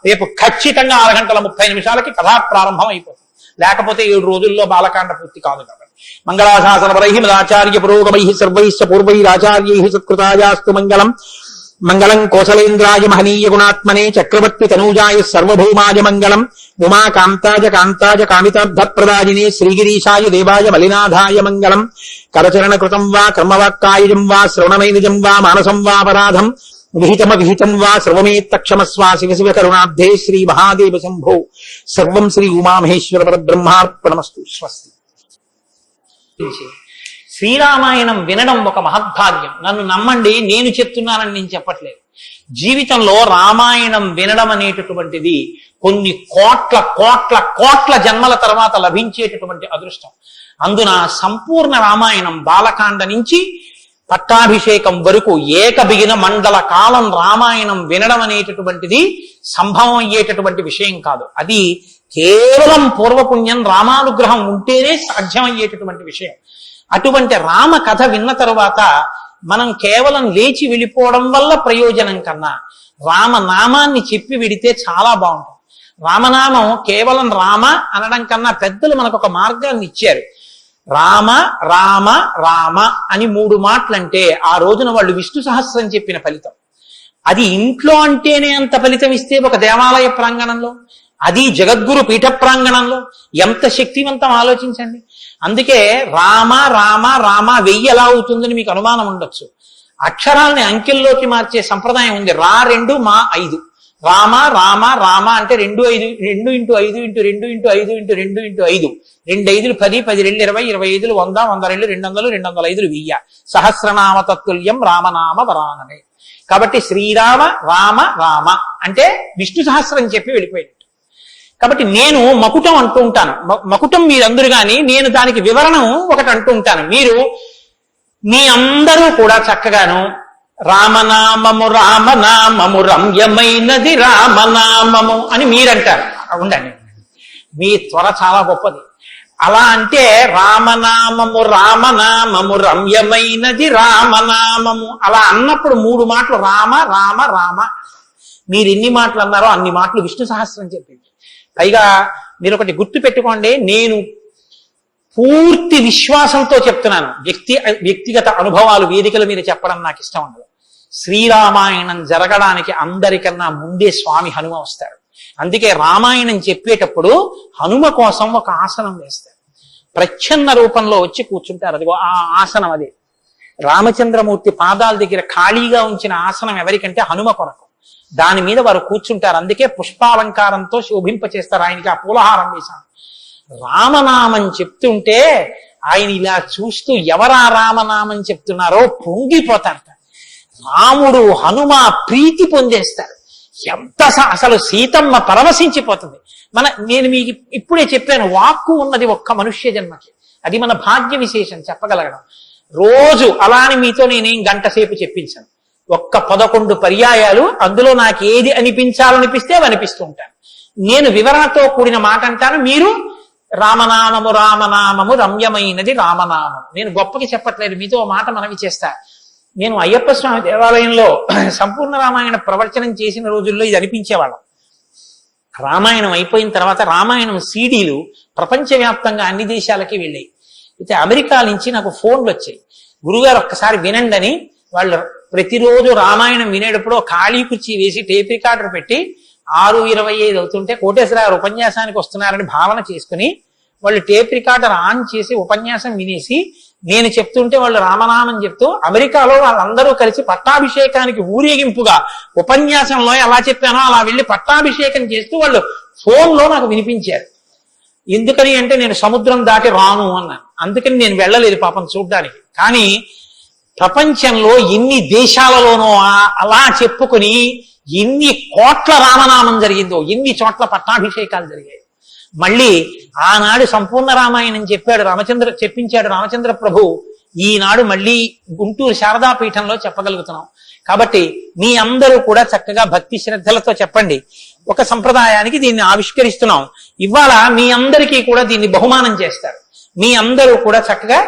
రేపు ఖచ్చితంగా 6:30 కథా ప్రారంభం అయిపోతుంది. లేకపోతే 7 రోజుల్లో బాలకాండ పూర్తి కాదు కాబట్టి. మంగళాశాసనపరై మదాచార్య పురోగమై సర్వైశ్చ పూర్వైరాచార్యై సత్కృతాయాస్తు మంగళం. మంగళం కోసలేంద్రాయ మహనీయ గుణాత్మనే చక్రవర్తి తనూజాయ సర్వభౌమాయ మంగళం. ఉమా కాంతాజ కాంతాజ కామితార్థప్రదాయినే శ్రీగిరీశాయ దేవాయ మలినాథాయ మంగళం. కరచరణ కృతం వా కర్మవాక్కాయజం వా శ్రవణమైనజం వా మానసం వా అపరాధం విహితం వా సర్వమేత్తక్షమస్వా శివ శివ కరుణాబ్ధే శ్రీ మహాదేవ శంభో. సర్వం శ్రీ ఉమామహేశ్వర పరబ్రహ్మార్పణమస్తు. స్వస్తి. శ్రీరామాయణం వినడం ఒక మహద్భాగ్యం. నన్ను నమ్మండి, నేను చెప్తున్నానని నేను చెప్పట్లేదు. జీవితంలో రామాయణం వినడం అనేటటువంటిది కొన్ని కోట్ల కోట్ల కోట్ల జన్మల తర్వాత లభించేటటువంటి అదృష్టం. అందున సంపూర్ణ రామాయణం బాలకాండ నుంచి పట్టాభిషేకం వరకు ఏకబిగిన మండల కాలం రామాయణం వినడం అనేటటువంటిది సంభవం అయ్యేటటువంటి విషయం కాదు. అది కేవలం పూర్వపుణ్యం రామానుగ్రహం ఉంటేనే సాధ్యమయ్యేటటువంటి విషయం. అటువంటి రామ కథ విన్న తరువాత మనం కేవలం లేచి వెళ్ళిపోవడం వల్ల ప్రయోజనం కన్నా రామనామాన్ని చెప్పి విడితే చాలా బాగుంటుంది. రామనామం కేవలం రామ అనడం కన్నా పెద్దలు మనకు ఒక మార్గాన్ని ఇచ్చారు. రామ రామ రామ అని 3 మాటలంటే ఆ రోజున వాళ్ళు విష్ణు సహస్రం చెప్పిన ఫలితం. అది ఇంట్లో అంటేనే అంత ఫలితం ఇస్తే ఒక దేవాలయ ప్రాంగణంలో, అది జగద్గురు పీఠ ప్రాంగణంలో ఎంత శక్తివంతం ఆలోచించండి. అందుకే రామ రామ రామ 1000 ఎలా అవుతుందని మీకు అనుమానం ఉండొచ్చు. అక్షరాల్ని అంకెల్లోకి మార్చే సంప్రదాయం ఉంది. 2 మా 5 రామ రామ రామ అంటే 2 5 2 × 5 × 2 × 5 × 2 × 5 2 5 10 10 2 20 20 100 100 200 205 1000 సహస్రనామ తత్తుల్యం రామనామ వరాననే. కాబట్టి శ్రీరామ రామ రామ అంటే విష్ణు సహస్రం చెప్పి వెళ్ళిపోయింది. కాబట్టి నేను మకుటం అంటూ ఉంటాను. మకుటం మీరందరూ కానీ నేను దానికి వివరణం ఒకటి అంటూ ఉంటాను. మీరు మీ అందరూ కూడా చక్కగాను రామనామము రామనామము రమ్యమైనది రామనామము అని మీరంటారు. ఉండండి, మీ త్వర చాలా గొప్పది. అలా అంటే రామనామము రామనామము రమ్యమైనది రామనామము అలా అన్నప్పుడు 3 మాటలు రామ రామ రామ. మీరు ఎన్ని మాటలు అన్నారో అన్ని మాటలు విష్ణు సహస్రం చెప్పింది. పైగా మీరు ఒకటి గుర్తు పెట్టుకోండి, నేను పూర్తి విశ్వాసంతో చెప్తున్నాను. వ్యక్తిగత అనుభవాలు వేదికల మీద చెప్పడం నాకు ఇష్టం ఉండదు. శ్రీరామాయణం జరగడానికి అందరికన్నా ముందే స్వామి హనుమ వస్తాడు. అందుకే రామాయణం చెప్పేటప్పుడు హనుమ కోసం ఒక ఆసనం వేస్తారు. ప్రచ్ఛన్న రూపంలో వచ్చి కూర్చుంటారు. అదిగో ఆ ఆసనం అదే. రామచంద్రమూర్తి పాదాల దగ్గర ఖాళీగా ఉంచిన ఆసనం ఎవరికంటే హనుమ కొరకు. దాని మీద వారు కూర్చుంటారు. అందుకే పుష్పాలంకారంతో శోభింప చేస్తారు. ఆయనకి ఆ పూలహారం వేశాను. రామనామం చెప్తుంటే ఆయన ఇలా చూస్తూ ఎవరా రామనామం చెప్తున్నారో పొంగిపోతారట. రాముడు హనుమ ప్రీతి పొందేస్తారు. ఎంత అసలు సీతమ్మ పరవశించిపోతుంది. నేను మీకు ఇప్పుడే చెప్పాను, వాక్కు ఉన్నది ఒక్క మనుష్య జన్మకి. అది మన భాగ్య విశేషం చెప్పగలగడం. రోజు అలాని మీతో నేనేం గంట సేపు చెప్పించాను. ఒక్క 11 పర్యాయాలు అందులో నాకు ఏది అనిపించాలనిపిస్తే అవి అనిపిస్తూ ఉంటాను. నేను వివరణతో కూడిన మాట అంటాను, మీరు రామనామము రామనామము రమ్యమైనది రామనామం. నేను గొప్పకి చెప్పట్లేదు, మీతో ఓ మాట మనవి చేస్తా. నేను అయ్యప్ప స్వామి దేవాలయంలో సంపూర్ణ రామాయణ ప్రవచనం చేసిన రోజుల్లో ఇది అనిపించేవాళ్ళం. రామాయణం అయిపోయిన తర్వాత రామాయణం సీడీలు ప్రపంచవ్యాప్తంగా అన్ని దేశాలకి వెళ్ళాయి. అయితే అమెరికా నుంచి నాకు ఫోన్లు వచ్చాయి, గురుగారు ఒక్కసారి వినండి అని. వాళ్ళు ప్రతిరోజు రామాయణం వినేటప్పుడు ఖాళీ కుర్చీ వేసి టేప్ రికార్డర్ పెట్టి 6:25 అవుతుంటే కోటేశ్వరరావు ఉపన్యాసానికి వస్తున్నారని భావన చేసుకుని వాళ్ళు టేప్ రికార్డర్ ఆన్ చేసి ఉపన్యాసం వినేసి నేను చెప్తుంటే వాళ్ళు రామనామం చెప్తూ అమెరికాలో వాళ్ళందరూ కలిసి పట్టాభిషేకానికి ఊరేగింపుగా ఉపన్యాసంలో ఎలా చెప్పానో అలా వెళ్ళి పట్టాభిషేకం చేస్తూ వాళ్ళు ఫోన్లో నాకు వినిపించారు. ఎందుకని అంటే నేను సముద్రం దాటి రాను అన్నాను, అందుకని నేను వెళ్ళలేదు పాపం చూడ్డానికి. కానీ ప్రపంచంలో ఎన్ని దేశాలలోనో అలా చెప్పుకుని ఎన్ని కోట్ల రామనామం జరిగిందో, ఎన్ని చోట్ల పట్టాభిషేకాలు జరిగాయి. మళ్ళీ ఆనాడు సంపూర్ణ రామాయణం చెప్పించాడు రామచంద్ర ప్రభు. ఈనాడు మళ్ళీ గుంటూరు శారదాపీఠంలో చెప్పగలుగుతున్నాం. కాబట్టి మీ అందరూ కూడా చక్కగా భక్తి శ్రద్ధలతో చెప్పండి. ఒక సంప్రదాయానికి దీన్ని ఆవిష్కరిస్తున్నాం. ఇవాళ మీ అందరికీ కూడా దీన్ని బహుమానం చేస్తారు. మీ అందరూ కూడా చక్కగా